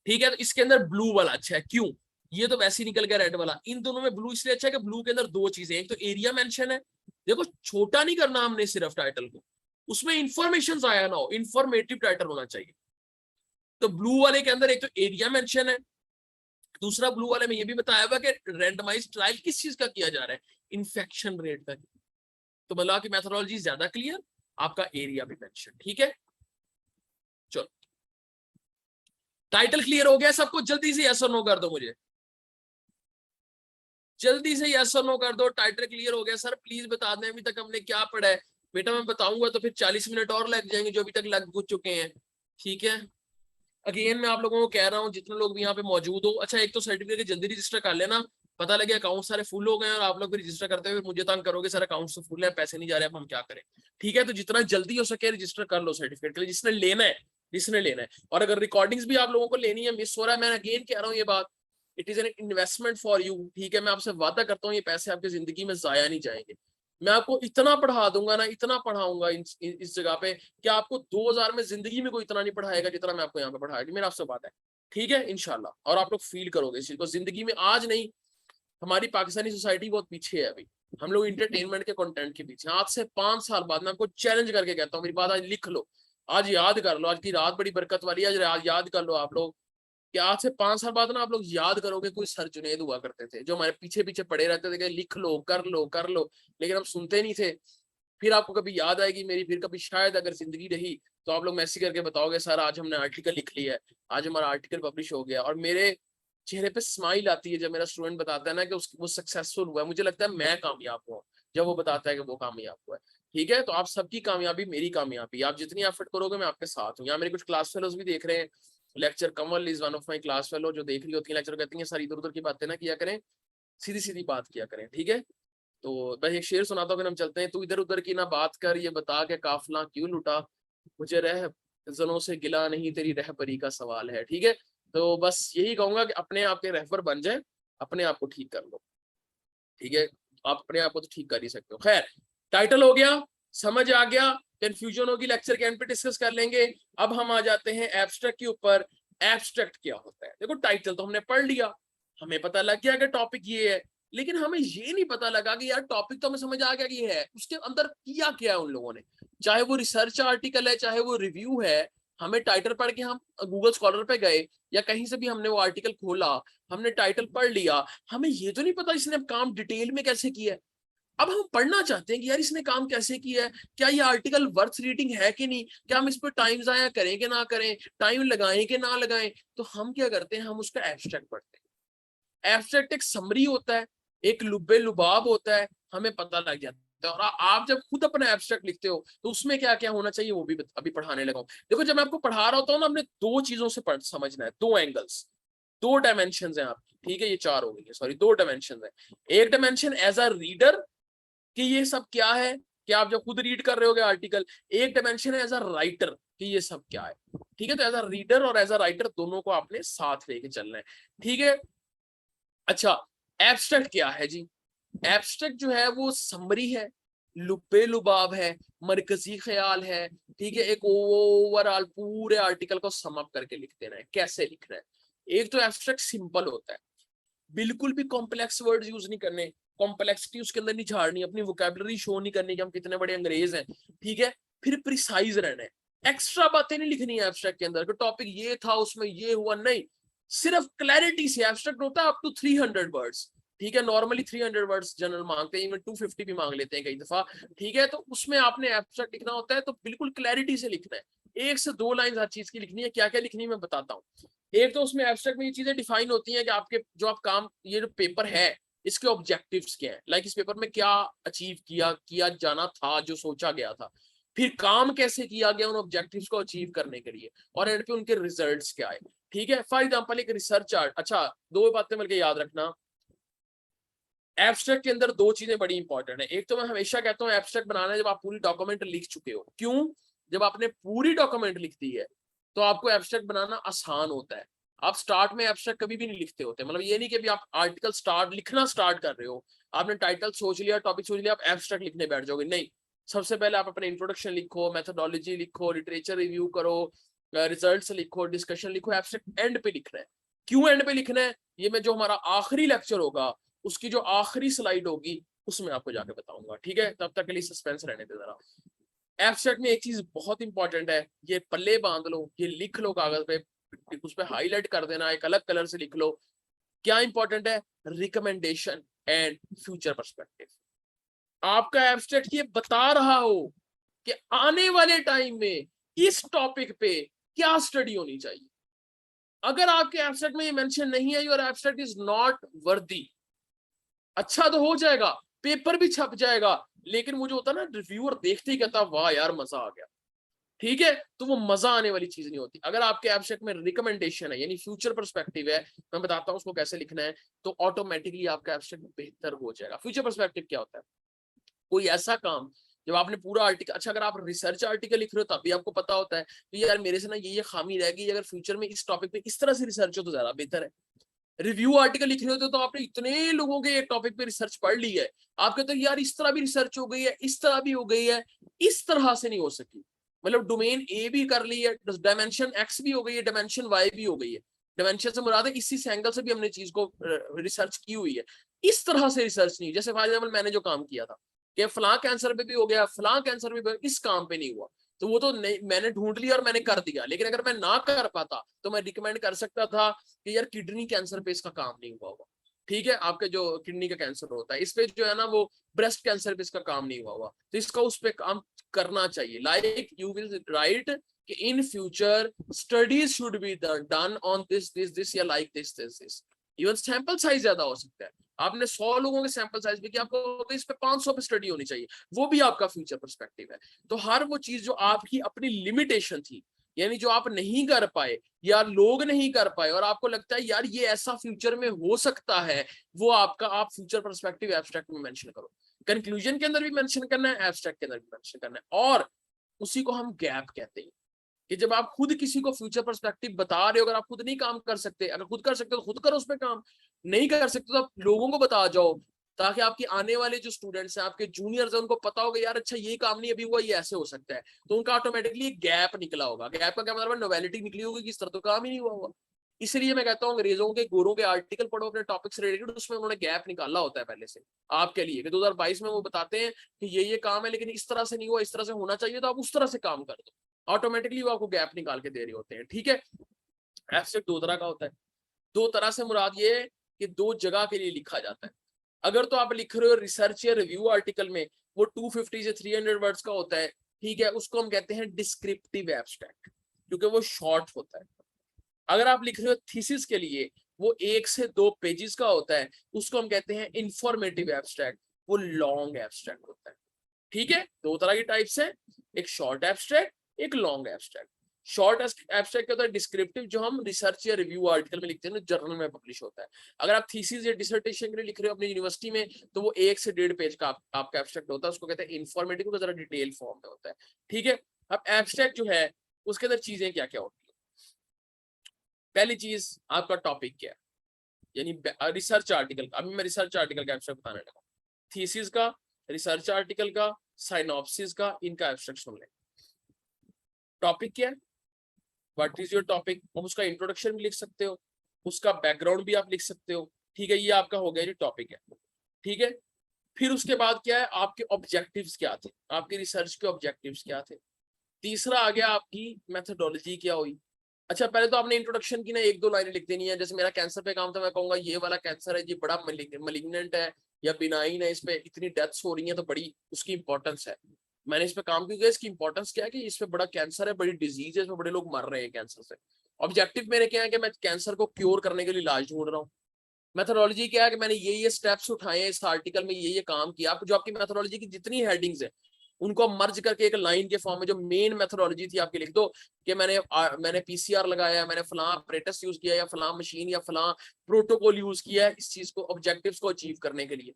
ठीक है। तो इसके अंदर ब्लू वाला अच्छा है, क्यों, ये तो वैसे ही निकल गया रेड वाला, इन दोनों में ब्लू इसलिए अच्छा है कि ब्लू के अंदर दो चीजें, एक तो एरिया मेंशन है, देखो छोटा नहीं करना हमने सिर्फ टाइटल को, उसमें इंफॉर्मेशन आया ना हो, इंफॉर्मेटिव टाइटल होना चाहिए। तो ब्लू वाले के अंदर एक तो एरिया मेंशन है, दूसरा ब्लू वाले में ये भी बताया हुआ कि रैंडमाइज ट्रायल किस चीज का किया जा रहा है, इन्फेक्शन रेट का। तो मतलब की मेथोडोलॉजी ज्यादा क्लियर, आपका एरिया भी मेंशन, ठीक है। चलो टाइटल क्लियर हो गया सबको, जल्दी से यस और नो कर दो मुझे, जल्दी से यस और नो कर दो। टाइटल क्लियर हो गया सर, प्लीज बता दें अभी तक हमने क्या पढ़ा है। बेटा मैं बताऊंगा तो फिर 40 मिनट और लग जाएंगे जो अभी तक लग चुके हैं, ठीक है। अगेन मैं आप लोगों को कह रहा हूँ जितने लोग भी यहाँ पे मौजूद हो, अच्छा एक तो सर्टिफिकेट जल्दी रजिस्टर कर लेना, पता लगे अकाउंट सारे फुल हो गए और आप लोग भी रजिस्टर करते हुए मुझे तंग करोगे सर अकाउंट से फुल है पैसे नहीं जा रहे, अब हम क्या करें, ठीक है। तो जितना जल्दी हो सके रजिस्टर कर लो सर्टिफिकेट के लिए, जिसने लेना है, जिसने लेना है। और अगर रिकॉर्डिंग्स भी आप लोगों को लेनी है, मिस हो रहा है, मैं अगेन कह रहा हूँ ये बात, it is an investment for you, ठीक है। मैं आपसे वादा करता हूँ ये पैसे आपकी जिंदगी में जाया नहीं जाएंगे। मैं आपको इतना पढ़ा दूंगा ना, इतना पढ़ाऊंगा इस जगह पे कि आपको 2000 में जिंदगी में कोई इतना नहीं पढ़ाएगा जितना मैं आपको यहाँ पे पढ़ाएगा, मेरा आपसे बात है, ठीक है इंशाल्लाह। और आप लोग फील करोगे इस चीज को जिंदगी में, आज नहीं, हमारी पाकिस्तानी सोसाइटी बहुत पीछे है अभी, हम लोग इंटरटेनमेंट के कंटेंट के पीछे। आज से 5 साल बाद मैं आपको चैलेंज करके कहता हूँ, मेरी बात आज लिख लो, आज याद कर लो, आज की रात बड़ी बरकत वाली है, आज याद कर लो आप लोग कि आज से 5 साल बाद ना आप लोग याद करोगे कोई सर जुनैद हुआ करते थे जो हमारे पीछे पीछे पड़े रहते थे कि लिख लो कर लो कर लो, लेकिन हम सुनते नहीं थे, फिर आपको कभी याद आएगी मेरी, फिर कभी शायद अगर जिंदगी रही तो आप लोग मैसेज करके बताओगे सर आज हमने आर्टिकल लिख लिया है, आज हमारा आर्टिकल पब्लिश हो गया, और मेरे चेहरे पे स्माइल आती है जब मेरा स्टूडेंट बताता है ना कि वो सक्सेसफुल हुआ है, मुझे लगता है मैं कामयाब हुआ जब वो बताता है कि वो कामयाब हुआ है। ठीक है, तो आप सबकी कामयाबी मेरी कामयाबी, आप जितनी एफर्ट करोगे मैं आपके साथ हूँ। यहाँ मेरे कुछ क्लास फेलोज भी देख रहे हैं, lecture Kamal is one of my class fellow, जो देख रही होती है लेक्चर, कहती है सर इधर उधर की बातें ना किया करें, सीधी सीधी बात किया करें। ठीक है, तो मैं एक शेर सुनाता हूँ, हम चलते हैं। तू इधर उधर की ना बात कर, ये बता के काफिला क्यों लुटा, मुझे रह जनों से गिला नहीं, तेरी रहबरी का सवाल है। ठीक है, तो बस यही कहूंगा कि अपने आप के रहबर बन जाए, अपने आप को ठीक कर लो। ठीक है, आप अपने आप को तो ठीक कर ही सकते हो। खैर, टाइटल हो गया, समझ आ गया, कंफ्यूजन होगी लेक्चर के एंड पे डिस्कस कर लेंगे। अब हम आ जाते हैं एब्स्ट्रैक्ट के ऊपर। एब्स्ट्रैक्ट क्या होता है? देखो टाइटल तो हमने पढ़ लिया, हमें पता लग गया कि टॉपिक ये है, लेकिन हमें ये नहीं पता लगा कि यार टॉपिक तो हमें समझ आ गया कि ये है, उसके अंदर किया क्या है उन लोगों ने। चाहे वो रिसर्च आर्टिकल है, चाहे वो रिव्यू है, हमें टाइटल पढ़ के हम गूगल स्कॉलर पे गए या कहीं से भी हमने वो आर्टिकल खोला, हमने टाइटल पढ़ लिया, हमें ये तो नहीं पता इसने काम डिटेल में कैसे किया है। अब हम पढ़ना चाहते हैं कि यार इसने काम कैसे किया है, क्या ये आर्टिकल वर्थ रीडिंग है कि नहीं, क्या हम इस पर टाइम जाया करें कि ना करें, टाइम लगाएं कि ना लगाएं। तो हम क्या करते हैं, हम उसका एब्स्ट्रैक्ट पढ़ते हैं। एब्स्ट्रैक्ट एक समरी होता है, एक लुब्बे लुबाब होता है, हमें पता लग जाता है। और आप जब खुद अपना एब्स्ट्रैक्ट लिखते हो तो उसमें क्या क्या होना चाहिए वो भी अभी पढ़ाने लगा हूं। देखो जब मैं आपको पढ़ा रहा होता हूँ ना, हमने दो चीजों से समझना है, दो एंगल्स, दो डायमेंशन है आपकी। ठीक है, ये चार हो गई है, सॉरी, दो डायमेंशन है। एक डायमेंशन एज अ रीडर कि ये सब क्या है, कि आप जब खुद रीड कर रहे होगे आर्टिकल। एक डायमेंशन है एज अ राइटर कि ये सब क्या है। ठीक है, तो एज अ रीडर और एज अ राइटर दोनों को आपने साथ लेके चलना है। ठीक है, अच्छा, एब्स्ट्रैक्ट क्या है जी? एब्स्ट्रैक्ट जो है वो समरी है, लुब्बे लुबाब है, मरकजी ख्याल है। ठीक है, एक ओवरऑल पूरे आर्टिकल को सम अप करके लिख देना है। कैसे लिखना है? एक तो एब्स्ट्रैक्ट सिंपल होता है, बिल्कुल भी कॉम्प्लेक्स वर्ड्स यूज नहीं करने, कॉम्प्लेक्सिटी उसके अंदर नहीं झाड़नी, अपनी वोकैबुलरी शो नहीं करनी कि हम कितने बड़े अंग्रेज हैं। ठीक है, फिर प्रिसाइज रहना है, एक्स्ट्रा बातें नहीं लिखनी है एब्स्ट्रैक्ट के अंदर कि टॉपिक ये था उसमें ये हुआ, नहीं, सिर्फ क्लैरिटी से। एब्स्ट्रैक्ट होता है अप टू 300 वर्ड्स। ठीक है, नॉर्मली 300 वर्ड्स जनरल मांगते हैं, इवन 250 भी मांग लेते हैं कई दफा। ठीक है, तो उसमें आपने एब्स्ट्रैक्ट लिखना होता है तो बिल्कुल क्लैरिटी से लिखना है, एक से दो लाइन हर चीज की लिखनी है। क्या क्या लिखनी है मैं बताता हूँ। एक तो उसमें एब्स्ट्रैक्ट में ये चीजें डिफाइन होती हैं कि आपके जो आप काम, ये जो पेपर है इसके ऑब्जेक्टिव्स क्या है, लाइक इस पेपर में क्या अचीव किया जाना था, जो सोचा गया था, फिर काम कैसे किया गया उन ऑब्जेक्टिव्स को अचीव करने के लिए, और एंड पे उनके रिजल्ट्स क्या है। ठीक है, फॉर एग्जांपल एक रिसर्च आर्ट, अच्छा दो बातें मिलकर याद रखना, एब्स्ट्रैक्ट के अंदर दो चीजें बड़ी इंपॉर्टेंट है। एक तो मैं हमेशा कहता हूँ एब्स्ट्रैक्ट बनाना है जब आप पूरी डॉक्यूमेंट लिख चुके हो। क्यों? जब आपने पूरी डॉक्यूमेंट लिख दी है तो आपको एब्स्ट्रैक्ट बनाना आसान होता है। आप स्टार्ट में एब्स्ट्रैक्ट कभी भी नहीं लिखते होते, मतलब ये नहीं कि आप आर्टिकल लिखना स्टार्ट कर रहे हो, आपने टाइटल सोच लिया, टॉपिक सोच लिया, आप एब्स्ट्रैक्ट लिखने बैठ जाओगे, नहीं। सबसे पहले आप अपने इंट्रोडक्शन लिखो, मेथोडोलॉजी लिखो, लिटरेचर रिव्यू करो, रिजल्ट्स लिखो, डिस्कशन लिखो, एब्स्ट्रैक्ट एंड पे लिखना है। क्यों एंड पे लिखना है? ये मैं जो हमारा आखिरी लेक्चर होगा उसकी जो आखिरी स्लाइड होगी उसमें आपको जाके बताऊंगा। ठीक है, तब तक के लिए सस्पेंस रहने दे जरा। एब्स्ट्रैक्ट में एक चीज बहुत इंपॉर्टेंट है, ये पल्ले बांध लो, ये लिख लो कागज पे, उस पर हाईलाइट कर देना, एक अलग कलर से लिख लो। क्या इंपॉर्टेंट है? Recommendation and future perspective. आपका एब्स्ट्रैक्ट ये बता रहा हो कि आने वाले टाइम में इस टॉपिक पे क्या स्टडी होनी चाहिए। अगर आपके एब्स्ट्रैक्ट में ये मेंशन नहीं है, your abstract is not worthy, अच्छा तो हो जाएगा, पेपर भी छप जाएगा, लेकिन वो जो होता है ना, रिव्यूअर देखते ही कहता वाह यार मजा आ गया। ठीक है, तो वो मजा आने वाली चीज नहीं होती। अगर आपके एब्स्ट्रैक्ट में रिकमेंडेशन है यानी फ्यूचर पर्सपेक्टिव है, मैं बताता हूँ उसको कैसे लिखना है, तो ऑटोमेटिकली आपका एब्स्ट्रैक्ट बेहतर हो जाएगा। फ्यूचर पर्सपेक्टिव क्या होता है? कोई ऐसा काम जब आपने पूरा आर्टिकल, अच्छा अगर आप रिसर्च आर्टिकल लिख रहे हो तब भी आपको पता होता है तो यार मेरे से ना ये खामी रहेगी, अगर फ्यूचर में इस टॉपिक पे इस तरह से रिसर्च हो तो ज्यादा बेहतर है। रिव्यू आर्टिकल लिख रहे होते तो आपने इतने लोगों के एक टॉपिक पे रिसर्च पढ़ ली है, आप कहते हो यार इस तरह भी रिसर्च हो गई है, इस तरह भी हो गई है, इस तरह से नहीं हो सकी, मतलब डोमेन ए भी कर ली है, डायमेंशन एक्स भी हो गई है, डायमेंशन वाई भी हो गई है। डायमेंशन से मुराद है इसी एंगल से भी हमने चीज को रिसर्च की हुई है, इस तरह से रिसर्च नहीं। जैसे फॉर एग्जाम्पल मैंने जो काम किया था कि फलां कैंसर पे भी हो गया, फलां कैंसर पे इस काम पे नहीं हुआ, तो वो तो नहीं, मैंने ढूंढ लिया और मैंने कर दिया। लेकिन अगर मैं ना कर पाता तो मैं रिकमेंड कर सकता था कि यार किडनी कैंसर पे इसका काम नहीं हुआ होगा। ठीक है, आपके जो किडनी का कैंसर होता है, इस पे जो है ना वो ब्रेस्ट कैंसर पे इसका काम नहीं हुआ तो इसका उस पे काम करना चाहिए। लाइक यू विल राइट कि in future studies should be done on this या like this. Even sample size ज्यादा हो सकता है, आपने 100 लोगों के सैंपल साइज पे किया, आपको इस पे 500 पे स्टडी होनी चाहिए, वो भी आपका फ्यूचर पर्सपेक्टिव है। तो हर वो चीज जो आपकी अपनी लिमिटेशन थी, यानी जो आप नहीं कर पाए या लोग नहीं कर पाए और आपको लगता है यार ये ऐसा फ्यूचर में हो सकता है, वो आपका आप फ्यूचर पर्सपेक्टिव एब्स्ट्रैक्ट में मेंशन करो। कंक्लूजन के अंदर भी मेंशन करना है, एब्स्ट्रैक्ट के अंदर भी मेंशन करना है, और उसी को हम गैप कहते हैं कि जब आप खुद किसी को फ्यूचर पर्सपेक्टिव बता रहे हो, अगर आप खुद नहीं काम कर सकते, अगर खुद कर सकते हो तो खुद करो उस पर काम, नहीं कर सकते तो आप लोगों को बता जाओ, ताकि आपके आने वाले जो स्टूडेंट्स हैं, आपके जूनियर्स हैं, उनको पता होगा यार अच्छा ये काम नहीं अभी हुआ, ये ऐसे हो सकता है, तो उनका ऑटोमेटिकली गैप निकला होगा। गैप का क्या मतलब है? नोवेलिटी निकली होगी कि इस तरह तो काम ही नहीं हुआ होगा। इसलिए मैं कहता हूँ अंग्रेजों के गोरों के आर्टिकल पढ़ो अपने टॉपिक से रिलेटेड, उसमें उन्होंने गैप निकाला होता है पहले से आपके लिए कि 2022 में वो बताते हैं कि ये काम है लेकिन इस तरह से नहीं हुआ, इस तरह से होना चाहिए, तो आप उस तरह से काम कर दो, ऑटोमेटिकली वो आपको गैप निकाल के दे रहे होते हैं। ठीक है, एब्स्ट्रैक्ट दो तरह का होता है। दो तरह से मुराद ये है कि दो जगह के लिए लिखा जाता है। अगर तो आप लिख रहे हो रिसर्च या रिव्यू आर्टिकल में, वो 250 से 300 वर्ड्स का होता है, ठीक है, उसको हम कहते हैं डिस्क्रिप्टिव एब्स्ट्रैक्ट, क्योंकि वो शॉर्ट होता है। अगर आप लिख रहे हो थीसिस के लिए, वो 1 से 2 पेजेस का होता है, उसको हम कहते हैं इंफॉर्मेटिव एब्स्ट्रैक्ट, वो लॉन्ग एब्स्ट्रैक्ट होता है। ठीक है, दो तरह की टाइप्स है, एक शॉर्ट एब्स्ट्रैक्ट, एक लॉन्ग एब्स्ट्रैक्ट। शॉर्ट एब्स्ट्रैक्ट क्या होता है? डिस्क्रिप्टिव, जो हम रिसर्च या रिव्यू आर्टिकल में लिखते हैं ना, जर्नल में पब्लिश होता है। अगर आप थीसिस या डिसर्टेशन के लिए लिख रहे हो अपनी यूनिवर्सिटी में, तो वो 1 से 1.5 पेज का आपका एब्स्ट्रैक्ट होता है, उसको कहते हैं इंफॉर्मेटिव, को जरा डिटेल फॉर्म में होता है। ठीक है, अब एब्स्ट्रैक्ट जो है उसके अंदर चीजें क्या क्या होती है? पहली चीज, आपका टॉपिक क्या है, यानी रिसर्च आर्टिकल का। अभी मैं रिसर्च आर्टिकल का एब्स्ट्रैक्ट बताने लगा, थीसिस का, रिसर्च आर्टिकल का, साइनॉप्सिस का, इनका एब्स्ट्रैक्ट सुन लें। टॉपिक क्या है, व्हाट इज योर टॉपिक, आप उसका इंट्रोडक्शन भी लिख सकते हो, उसका बैकग्राउंड भी आप लिख सकते हो। ठीक है, ये आपका हो गया, जो टॉपिक है। ठीक है, फिर उसके बाद क्या है, आपके ऑब्जेक्टिव्स क्या थे, आपकी रिसर्च के ऑब्जेक्टिव्स क्या थे। तीसरा आ गया आपकी मेथोडोलॉजी क्या हुई। अच्छा, पहले तो आपने इंट्रोडक्शन की ना 1-2 लाइनें लिख देनी है, जैसे मेरा कैंसर पे काम था, मैं कहूंगा ये वाला कैंसर है जी, बड़ा मलिग्नेंट है या बिनाइन है, इस पे इतनी डेथ्स हो रही हैं, तो बड़ी उसकी इंपॉर्टेंस है, मैंने इस पे काम क्यों किया, इसकी इंपॉर्टेंस क्या है कि इस पे बड़ा कैंसर है, बड़ी डिजीज है, इसमें बड़े लोग मर रहे हैं कैंसर से। ऑब्जेक्टिव मेरे क्या है कि मैं कैंसर को क्योर करने के लिए इलाज ढूंढ रहा हूँ। मेथोडोलॉजी क्या है कि मैंने ये स्टेप्स उठाए हैं, इस आर्टिकल में ये काम किया। जो आपकी मेथोडोलॉजी की जितनी हेडिंग्स है, उनको मर्ज करके एक लाइन के फॉर्म में जो मेन मेथोडोलॉजी थी आपकी लिख दो, कि मैंने पीसीआर लगाया, मैंने फलां अपरेटस यूज किया, या फलां मशीन या फलां प्रोटोकॉल यूज किया है इस चीज को, ऑब्जेक्टिव्स को अचीव करने के लिए।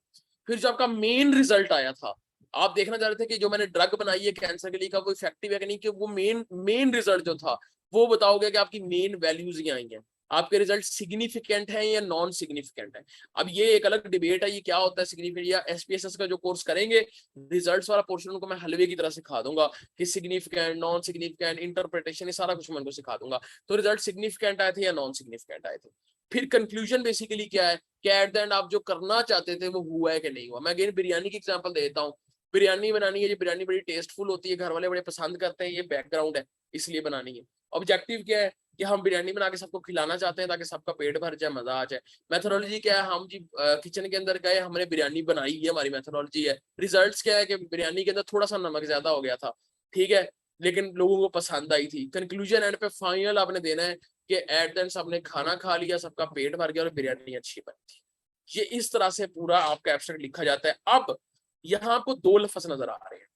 फिर जो आपका मेन रिजल्ट आया था, आप देखना चाह रहे थे कि जो मैंने ड्रग बनाई है कैंसर के लिए का वो इफेक्टिव है कि नहीं, कि वो मेन रिजल्ट जो था वो बताओगे कि आपकी मेन वैल्यूज ही आई हैं, आपके रिजल्ट सिग्निफिकेंट है या नॉन सिग्निफिकेंट है। अब ये एक अलग डिबेट है, ये क्या होता है सिग्निफिकेंट, या एसपीएसएस का जो कोर्स करेंगे रिजल्ट्स वाला पोर्शन उनको मैं हलवे की तरह सिखा दूंगा कि सिग्निफिकेंट, नॉन सिग्निफिकेंट, इंटरप्रिटेशन, ये सारा कुछ मैं उनको सिखा दूंगा। तो रिजल्ट सिग्निफिकेंट आए थे या नॉन सिग्निफिकेंट आए थे। फिर कंक्लूजन बेसिकली क्या है कि एट द एंड आप जो करना चाहते थे वो हुआ है कि नहीं हुआ। मैं अगेन बिरयानी की एग्जांपल देता हूँ, बिरयानी बनानी है, ये बिरयानी बड़ी टेस्टफुल होती है, घर वाले बड़े पसंद करते हैं, ये बैकग्राउंड है, इसलिए बनानी है। ऑब्जेक्टिव क्या है कि हम बिरयानी बना के सबको खिलाना चाहते हैं ताकि सबका पेट भर जाए, मजा आ जाए। मेथोडोलॉजी क्या है, हम जी किचन के अंदर गए, हमने बिरयानी बनाई, ये हमारी मेथोडोलॉजी है। रिजल्ट्स क्या है कि बिरयानी के अंदर थोड़ा सा नमक ज्यादा हो गया था, ठीक है, लेकिन लोगों को पसंद आई थी। कंक्लूजन एंड पे फाइनल आपने देना है कि एट द एंड सबने खाना खा लिया, सबका पेट भर गया और बिरयानी अच्छी बनी थी। ये इस तरह से पूरा आपका एब्स्ट्रैक्ट लिखा जाता है। अब यहाँ आपको 2 लफ्ज नजर आ रहे हैं,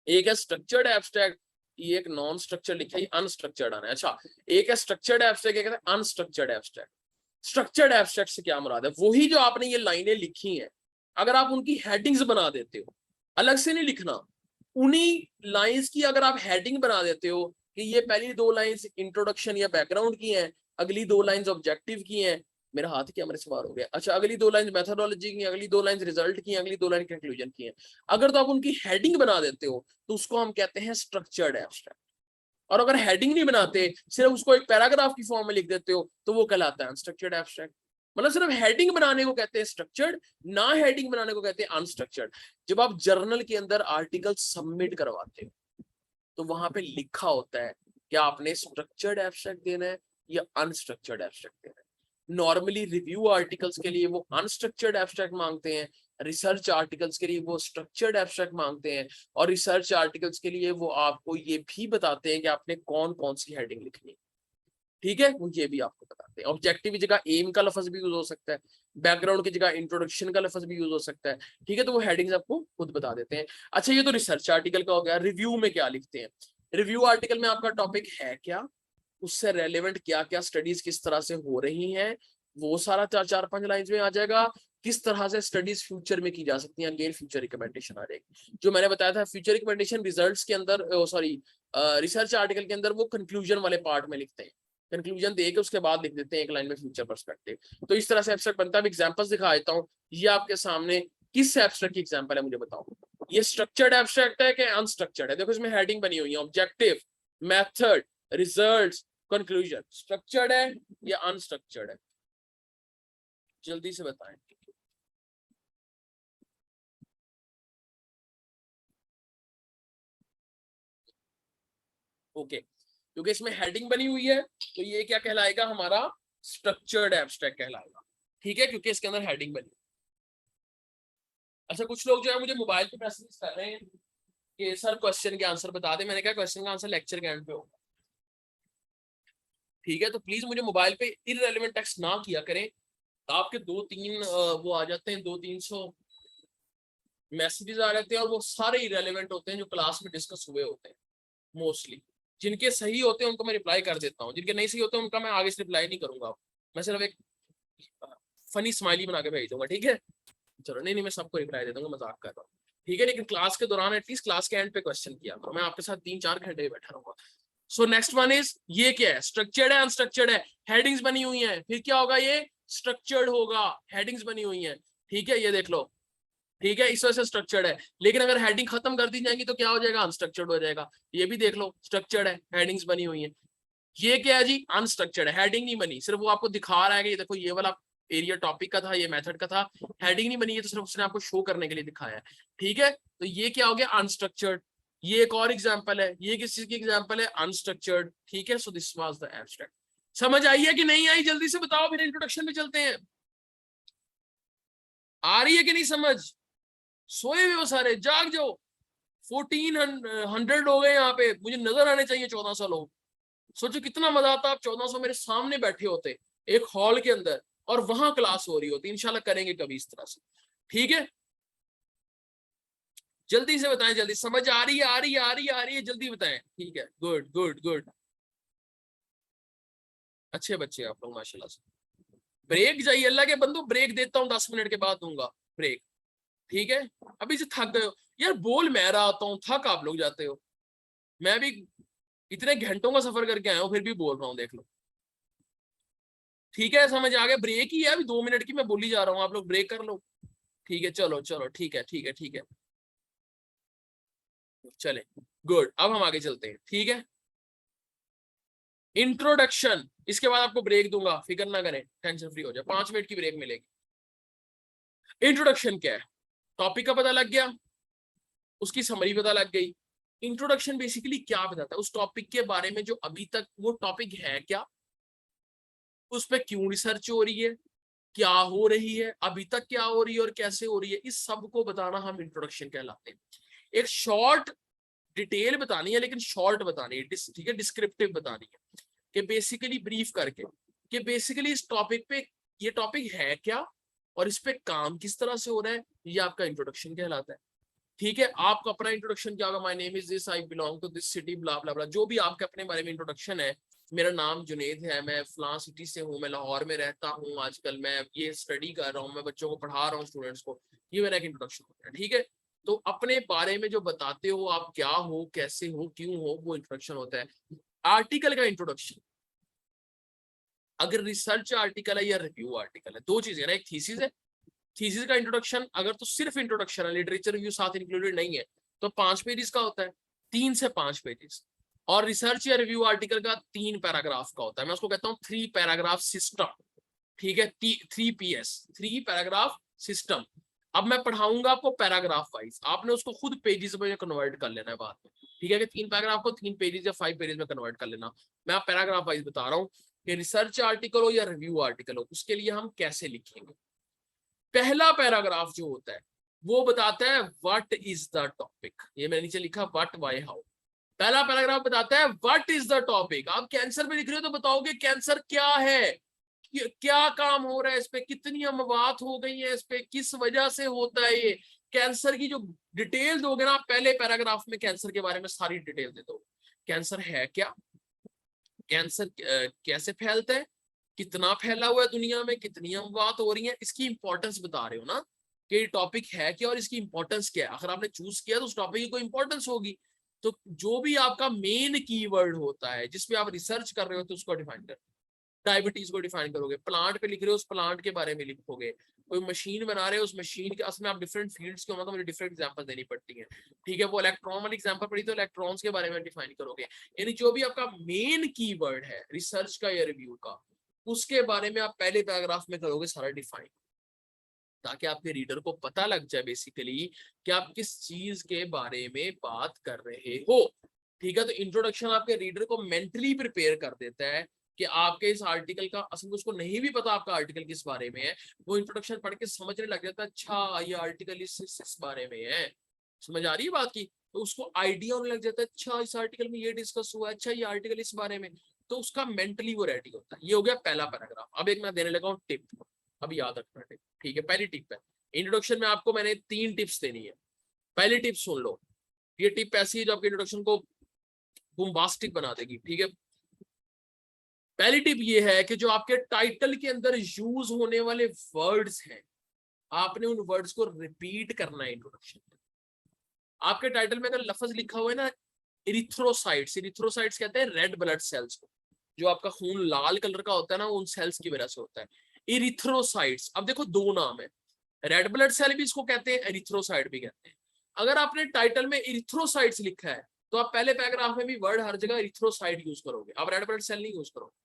एक है स्ट्रक्चर्ड एब्स्ट्रैक्ट, ये एक नॉन स्ट्रक्चर्ड लिखा है, अनस्ट्रक्चर्ड आना है। अच्छा, एक है स्ट्रक्चर्ड एब्स्ट्रैक्ट, एक है अनस्ट्रक्चर्ड एब्स्ट्रैक्ट। स्ट्रक्चर्ड एब्स्ट्रैक्ट से क्या मुराद है, वही जो आपने ये लाइनें लिखी हैं, अगर आप उनकी हेडिंग्स बना देते हो, अलग से नहीं लिखना, उन्हीं लाइंस की अगर आप हेडिंग बना देते हो कि ये पहली 2 लाइंस इंट्रोडक्शन या बैकग्राउंड की हैं, अगली 2 लाइंस ऑब्जेक्टिव की हैं, मेरा हाथ क्या मेरे सवार हो गया, अच्छा, अगली 2 लाइंस मेथोडोलॉजी की, अगली 2 लाइंस रिजल्ट की, अगली 2 लाइन कंक्लूजन की हैं, अगर तो आप उनकी हेडिंग बना देते हो तो उसको हम कहते हैं स्ट्रक्चर्ड एब्स्ट्रैक्ट। और अगर हेडिंग नहीं बनाते, सिर्फ उसको एक पैराग्राफ की फॉर्म में लिख देते हो, तो वो कहलाता है अनस्ट्रक्चर्ड एब्स्ट्रैक्ट। मतलब सिर्फ हेडिंग बनाने को कहते हैं स्ट्रक्चर्ड, ना हेडिंग बनाने को कहते हैं अनस्ट्रक्चर्ड। जब आप जर्नल के अंदर आर्टिकल सबमिट करवाते हो, तो वहां पे लिखा होता है कि आपने स्ट्रक्चर्ड एब्स्ट्रैक्ट देना है या अनस्ट्रक्चर्ड एब्स्ट्रैक्ट देना है। नॉर्मली रिव्यू आर्टिकल्स के लिए वो अनस्ट्रक्चर्ड एब्स्ट्रैक्ट मांगते हैं, रिसर्च आर्टिकल्स के लिए वो स्ट्रक्चर्ड एब्स्ट्रैक्ट मांगते हैं, और रिसर्च आर्टिकल्स के लिए वो आपको ये भी बताते हैं कि आपने कौन कौन सी हेडिंग लिखनी है। ठीक है, वो ये भी आपको बताते हैं। ऑब्जेक्टिव की जगह एम का लफ्ज भी यूज हो सकता है, बैकग्राउंड की जगह इंट्रोडक्शन का लफ्ज भी यूज हो सकता है। ठीक है, तो वो हेडिंग्स आपको खुद बता देते हैं। अच्छा, ये तो रिसर्च आर्टिकल का हो गया। रिव्यू में क्या लिखते हैं? रिव्यू आर्टिकल में आपका टॉपिक है क्या, उससे रेलेवेंट क्या क्या स्टडीज किस तरह से हो रही हैं, वो सारा 4-5 लाइंस में आ जाएगा। किस तरह से स्टडीज फ्यूचर में की जा सकती हैं, अगेन फ्यूचर रिकमेंडेशन आ जाएगी। जो मैंने बताया था फ्यूचर रिकमेंडेशन रिजल्ट्स के अंदर, सॉरी रिसर्च आर्टिकल के अंदर वो कंक्लूजन वाले पार्ट में लिखते हैं, कंक्लूजन दे के उसके बाद लिख देते हैं एक लाइन में फ्यूचर पर्सपेक्टिव। तो इस तरह से एब्स्ट्रैक्ट बनता है। एग्जांपल्स दिखा देता हूँ, ये आपके सामने किस एब्स्ट्रैक्ट की एग्जांपल है मुझे बताओ। ये स्ट्रक्चर्ड एब्स्ट्रैक्ट है कि अनस्ट्रक्चर्ड है? देखो इसमें हेडिंग बनी हुई है, objective, method, results, conclusion. Structured है या अनस्ट्रक्चर्ड है? जल्दी से बताएं। ओके, क्योंकि इसमें हेडिंग बनी हुई है तो ये क्या कहलाएगा, हमारा स्ट्रक्चर्ड एब्स्ट्रैक्ट कहलाएगा। ठीक है, क्योंकि इसके अंदर हेडिंग बनी। अच्छा, कुछ लोग जो है मुझे मोबाइल पे मैसेज कर रहे हैं कि सर क्वेश्चन के आंसर बता दें। मैंने कहा क्वेश्चन का आंसर लेक्चर के एंड पे होगा। ठीक है, तो प्लीज मुझे मोबाइल पे इररेलेवेंट टेक्स्ट ना किया करें। आपके 2-3 वो आ जाते हैं, 200-300 मैसेजेस आ जाते हैं, और वो सारे इररेलेवेंट होते हैं जो क्लास में डिस्कस हुए होते हैं मोस्टली। जिनके सही होते हैं उनको मैं रिप्लाई कर देता हूँ, जिनके नहीं सही होते हैं उनका मैं आगे से रिप्लाई नहीं करूंगा। मैं सिर्फ एक फनी स्माइली बना के भेज दूंगा। ठीक है, चलो, नहीं मैं सबको रिप्लाई दे दूंगा, मजाक कर रहा हूँ। ठीक है, लेकिन क्लास के दौरान एटलीस्ट क्लास के एंड पे क्वेश्चन किया करो, मैं आपके साथ 3-4 घंटे बैठा रहूंगा। सो नेक्स्ट वन इज, ये क्या है, स्ट्रक्चर्ड है अनस्ट्रक्चर्ड है? हेडिंग्स बनी हुई है, फिर क्या होगा, ये स्ट्रक्चर्ड होगा। हेडिंग्स बनी हुई है, ठीक है, ये देख लो। ठीक है, इस वजह से स्ट्रक्चर्ड है। लेकिन अगर हेडिंग खत्म कर दी जाएगी तो क्या हो जाएगा, अनस्ट्रक्चर्ड हो जाएगा। ये भी देख लो, स्ट्रक्चर्ड है, हेडिंग्स बनी हुई है। ये क्या है जी, अनस्ट्रक्चर्ड है, हेडिंग नहीं बनी, सिर्फ वो आपको दिखा रहा है कि ये देखो ये वाला एरिया टॉपिक का था, ये मेथड का था, हेडिंग नहीं बनी है, तो सिर्फ उसने आपको शो करने के लिए दिखाया है। ठीक है, तो ये क्या हो गया, अनस्ट्रक्चर्ड। ये एक और एग्जांपल है, ये किस चीज की एग्जांपल है, अनस्ट्रक्चर्ड। ठीक है, so this was the abstract. समझ आई है कि नहीं आई, जल्दी से बताओ, फिर इंट्रोडक्शन में चलते हैं। आ रही है कि नहीं समझ? सोए हुए हो सारे, जाग जाओ। 1400 हो गए यहाँ पे, मुझे नजर आने चाहिए 1400 लोग। सोचो कितना मजा आता, आप 1400 मेरे सामने बैठे होते एक हॉल के अंदर, और वहां क्लास हो रही होती। इंशाल्लाह करेंगे कभी इस तरह से। ठीक है, जल्दी से बताएं, जल्दी। समझ आ रही है, आ रही है, आ रही है, आ रही है, जल्दी बताएं। ठीक है, गुड गुड गुड, अच्छे बच्चे आप लोग माशाल्लाह से। ब्रेक जाइए, अल्लाह के बंदो, ब्रेक देता हूँ, 10 मिनट के बाद दूंगा ब्रेक। ठीक है, अभी से थक गए हो यार, बोल मैं रहा आता हूँ, थक आप लोग जाते हो। मैं भी इतने घंटों का सफर करके आया हूँ, फिर भी बोल रहा हूँ, देख लो। ठीक है, समझ आ गया, ब्रेक ही है, अभी 2 मिनट की मैं बोली जा रहा हूँ, आप लोग ब्रेक कर लो। ठीक है, चलो चलो, ठीक है ठीक है ठीक है, चले, गुड। अब हम आगे चलते हैं। ठीक है, इंट्रोडक्शन, इसके बाद आपको ब्रेक दूंगा, फिक्र ना करें, टेंशन फ्री हो जाए, 5 मिनट की ब्रेक मिलेगी। इंट्रोडक्शन क्या है, टॉपिक का पता लग गया, उसकी समरी पता लग गई। इंट्रोडक्शन बेसिकली क्या बताता है, उस टॉपिक के बारे में जो अभी तक वो टॉपिक है क्या, उस पर क्यों रिसर्च हो रही है, क्या हो रही है, अभी तक क्या हो रही है और कैसे हो रही है, इस सब को बताना हम इंट्रोडक्शन कहलाते हैं। एक शॉर्ट डिटेल बतानी है, लेकिन शॉर्ट बतानी है, ठीक है, डिस्क्रिप्टिव बतानी है, कि बेसिकली ब्रीफ करके, कि बेसिकली इस टॉपिक पे, ये टॉपिक है क्या और इस पे काम किस तरह से हो रहा है, ये आपका इंट्रोडक्शन कहलाता है। ठीक है, आपका अपना इंट्रोडक्शन क्या होगा, my name is this, I belong to this city, blah blah blah, जो भी आपके अपने बारे में इंट्रोडक्शन है। मेरा नाम जुनेद है, मैं फलां सिटी से हूँ, मैं लाहौर में रहता हूँ, आजकल मैं ये स्टडी कर रहा हूँ, मैं बच्चों को पढ़ा रहा हूँ, स्टूडेंट्स को। ये मेरा एक इंट्रोडक्शन होता है। ठीक है, तो अपने बारे में जो बताते हो, आप क्या हो, कैसे हो, क्यों हो, वो इंट्रोडक्शन होता है। आर्टिकल का इंट्रोडक्शन, अगर रिसर्च आर्टिकल है या रिव्यू आर्टिकल है, दो चीजें ना, एक थीसिस है, थीसिस का इंट्रोडक्शन अगर तो सिर्फ इंट्रोडक्शन है, लिटरेचर रिव्यू साथ इंक्लूडेड नहीं है, तो 5 पेजेस का होता है, 3 से 5 पेजेस। और रिसर्च या रिव्यू आर्टिकल का 3 पैराग्राफ का होता है, मैं उसको कहता हूँ 3 पैराग्राफ सिस्टम। ठीक है, 3PS, 3 पैराग्राफ सिस्टम। अब मैं पढ़ाऊंगा आपको पैराग्राफ वाइज, आपने उसको खुद पेजेस में कन्वर्ट कर लेना है बाद में। ठीक है, कि 3 पैराग्राफ को 3 पेजेस या 5 पेजेस में कन्वर्ट कर लेना। मैं आप पैराग्राफ वाइज बता रहा हूँ। कि रिसर्च आर्टिकल हो या रिव्यू आर्टिकल हो, उसके लिए हम कैसे लिखेंगे। पहला पैराग्राफ जो होता है वो बताता है व्हाट इज द टॉपिक। ये मैंने नीचे लिखा व्हाट वाई हाउ। पहला पैराग्राफ बताता है व्हाट इज द टॉपिक। आप कैंसर पे लिख रहे हो तो बताओगे कैंसर क्या है, क्या काम हो रहा है इस पे, कितनी अमवात हो गई है इस पे, किस वजह से होता है ये। कैंसर की जो डिटेल दोगे ना आप पहले पैराग्राफ में, कैंसर के बारे में सारी डिटेल दे दो। कैंसर है क्या, कैंसर कैसे फैलता है, कितना फैला हुआ है दुनिया में, कितनी अमवात हो रही है, इसकी इंपॉर्टेंस बता रहे हो ना कि ये टॉपिक है क्या और इसकी इंपॉर्टेंस क्या है। अगर आपने चूज किया तो उस टॉपिक की कोई इंपॉर्टेंस होगी। तो जो भी आपका मेन कीवर्ड होता है जिसपे आप रिसर्च कर रहे हो तो उसको डिफाइन कर। डायबिटीज को डिफाइन करोगे, प्लांट पे लिख रहे हो उस प्लांट के बारे में लिखोगे, कोई मशीन बना रहे हो उस मशीन के, असल में आप डिफरेंट फील्ड्स के हो तो मुझे डिफरेंट एग्जांपल देनी पड़ती है, ठीक है। वो इलेक्ट्रॉन वाली एग्जांपल पड़ी तो इलेक्ट्रॉन्स के बारे में डिफाइन करोगे। यानी जो भी आपका मेन कीवर्ड है रिसर्च का या रिव्यू का, उसके बारे में आप पहले पैराग्राफ में करोगे सारा डिफाइन, ताकि आपके रीडर को पता लग जाए बेसिकली कि आप किस चीज के बारे में बात कर रहे हो, ठीक है। तो इंट्रोडक्शन आपके रीडर को मेंटली प्रिपेयर कर देता है कि आपके इस आर्टिकल का, असल में उसको नहीं भी पता आपका आर्टिकल किस बारे में है, वो इंट्रोडक्शन पढ़ के समझने लग जाता है अच्छा ये आर्टिकल इस बारे में है। समझ आ रही है बात की। तो उसको आइडिया होने लग जाता है अच्छा इस आर्टिकल में ये डिस्कस हुआ है, अच्छा ये आर्टिकल इस बारे में, तो उसका मेंटली वो रेडी होता है। ये हो गया पहला पैराग्राफ। अब एक मैं देने लगा हूँ टिप, अभी याद रखना टिप, ठीक है। पहली टिप है इंट्रोडक्शन में आपको मैंने 3 टिप्स देनी है। पहली टिप सुन लो, ये टिप ऐसी है जो आपके इंट्रोडक्शन को बूम्बास्टिक बना देगी, ठीक है। पहली टिप ये है कि जो आपके टाइटल के अंदर यूज होने वाले वर्ड्स हैं, आपने उन वर्ड्स को रिपीट करना है इंट्रोडक्शन में। आपके टाइटल में अगर लफ्ज लिखा हुआ है ना इरिथ्रोसाइट्स, इरिथ्रोसाइट्स कहते हैं रेड ब्लड सेल्स को, जो आपका खून लाल कलर का होता है ना उन सेल्स की वजह से होता है इरिथ्रोसाइट्स। अब देखो 2 नाम है, रेड ब्लड सेल भी इसको कहते हैं, एरिथ्रोसाइट भी कहते हैं। अगर आपने टाइटल में इरिथ्रोसाइट्स लिखा है तो आप पहले पैराग्राफ में भी वर्ड हर जगह इरिथ्रोसाइट यूज करोगे, आप रेड ब्लड सेल नहीं यूज करोगे।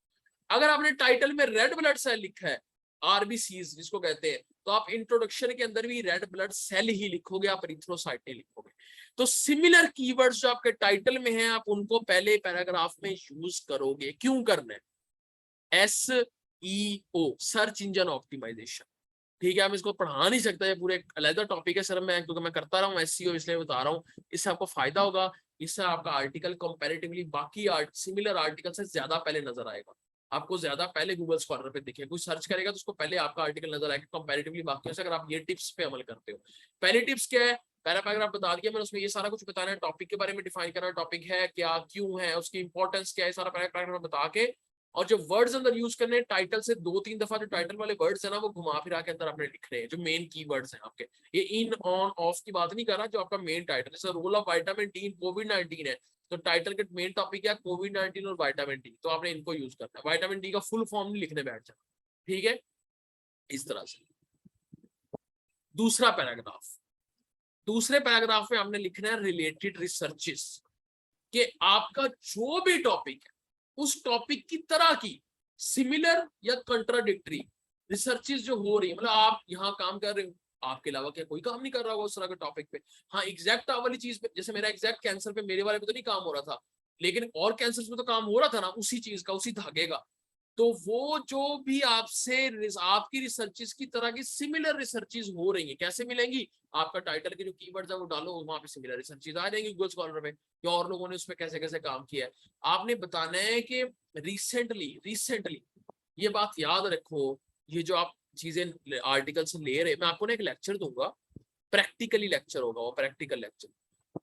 अगर आपने टाइटल में रेड ब्लड सेल लिखा है, आरबीसीज जिसको कहते हैं, तो आप इंट्रोडक्शन के अंदर भी रेड ब्लड सेल ही लिखोगे, आप इरिथ्रोसाइट नहीं लिखोगे। तो सिमिलर कीवर्ड्स जो आपके टाइटल में हैं आप उनको पहले पैराग्राफ में यूज करोगे। क्यों करना है? SEO, सर्च इंजन ऑप्टिमाइजेशन, ठीक है। हम इसको पढ़ा नहीं सकते, ये पूरे अलग टॉपिक है सर, मैं क्योंकि मैं करता रहा हूँ SEO इसलिए बता रहा हूँ। इससे आपको फायदा होगा, इससे आपका आर्टिकल कंपैरेटिवली बाकी सिमिलर आर्टिकल से ज्यादा पहले नजर आएगा, आपको ज्यादा पहले गूगल स्कॉलर पे दिखेगा। कोई सर्च करेगा तो उसको पहले आपका आर्टिकल नजर आएगा कंपैरेटिवली बाकी से, अगर आप ये टिप्स पे अमल करते हो। पहली टिप्स क्या है? पहला पैराग्राफ बता दिया मैंने, उसमें ये सारा कुछ बताना है, टॉपिक के बारे में डिफाइन करना, टॉपिक है क्या, क्यों है, उसकी इंपॉर्टेंस क्या है, सारा पैराग्राफ बता के, और जो वर्ड्स अंदर यूज करने टाइटल से 2-3 दफा जो टाइटल वाले वर्ड्स है ना वो घुमा फिरा के अंदर आपने लिखने हैं, जो मेन कीवर्ड्स हैं आपके। ये इन ऑन ऑफ की बात नहीं कर रहा, जो आपका मेन टाइटल, जैसे रोल ऑफ विटामिन डी इन कोविड-19 है तो टाइटल के मेन टॉपिक क्या, कोविड-19 और विटामिन डी, तो आपने इनको यूज करना है। विटामिन डी का फुल फॉर्म नहीं लिखने बैठ जाना, ठीक है, इस तरह से। दूसरा पैराग्राफ, दूसरे पैराग्राफ में हमने लिखना है रिलेटेड रिसर्चेस, कि आपका जो भी टॉपिक है उस टॉपिक की तरह की सिमिलर या कंट्राडिक्टरी रिसर्चेस जो हो रही है, मतलब आप यहाँ काम कर रहे हो, आपके अलावा क्या कोई काम नहीं कर रहा होगा उस तरह के टॉपिक पे। हाँ एग्जैक्ट वाली चीज पे, जैसे मेरा एग्जैक्ट कैंसर पे मेरे वाले पे तो नहीं काम हो रहा था, लेकिन और कैंसर पे तो काम हो रहा था ना उसी चीज का, उसी धागे का। तो वो जो भी आपसे आपकी रिसर्चेस की तरह की सिमिलर रिसर्चेस हो रही है, कैसे मिलेंगी? आपका टाइटल के जो कीवर्ड्स है वो डालो, वहां पे सिमिलर रिसर्चेस आ जाएंगी गूगल स्कॉलर पे, कि और लोगों ने उसमें कैसे कैसे काम किया है। आपने बताना है कि रिसेंटली ये बात याद रखो, ये जो आप चीजें आर्टिकल से ले रहे, मैं आपको ना एक लेक्चर दूंगा, प्रैक्टिकली लेक्चर होगा वो, प्रैक्टिकल लेक्चर,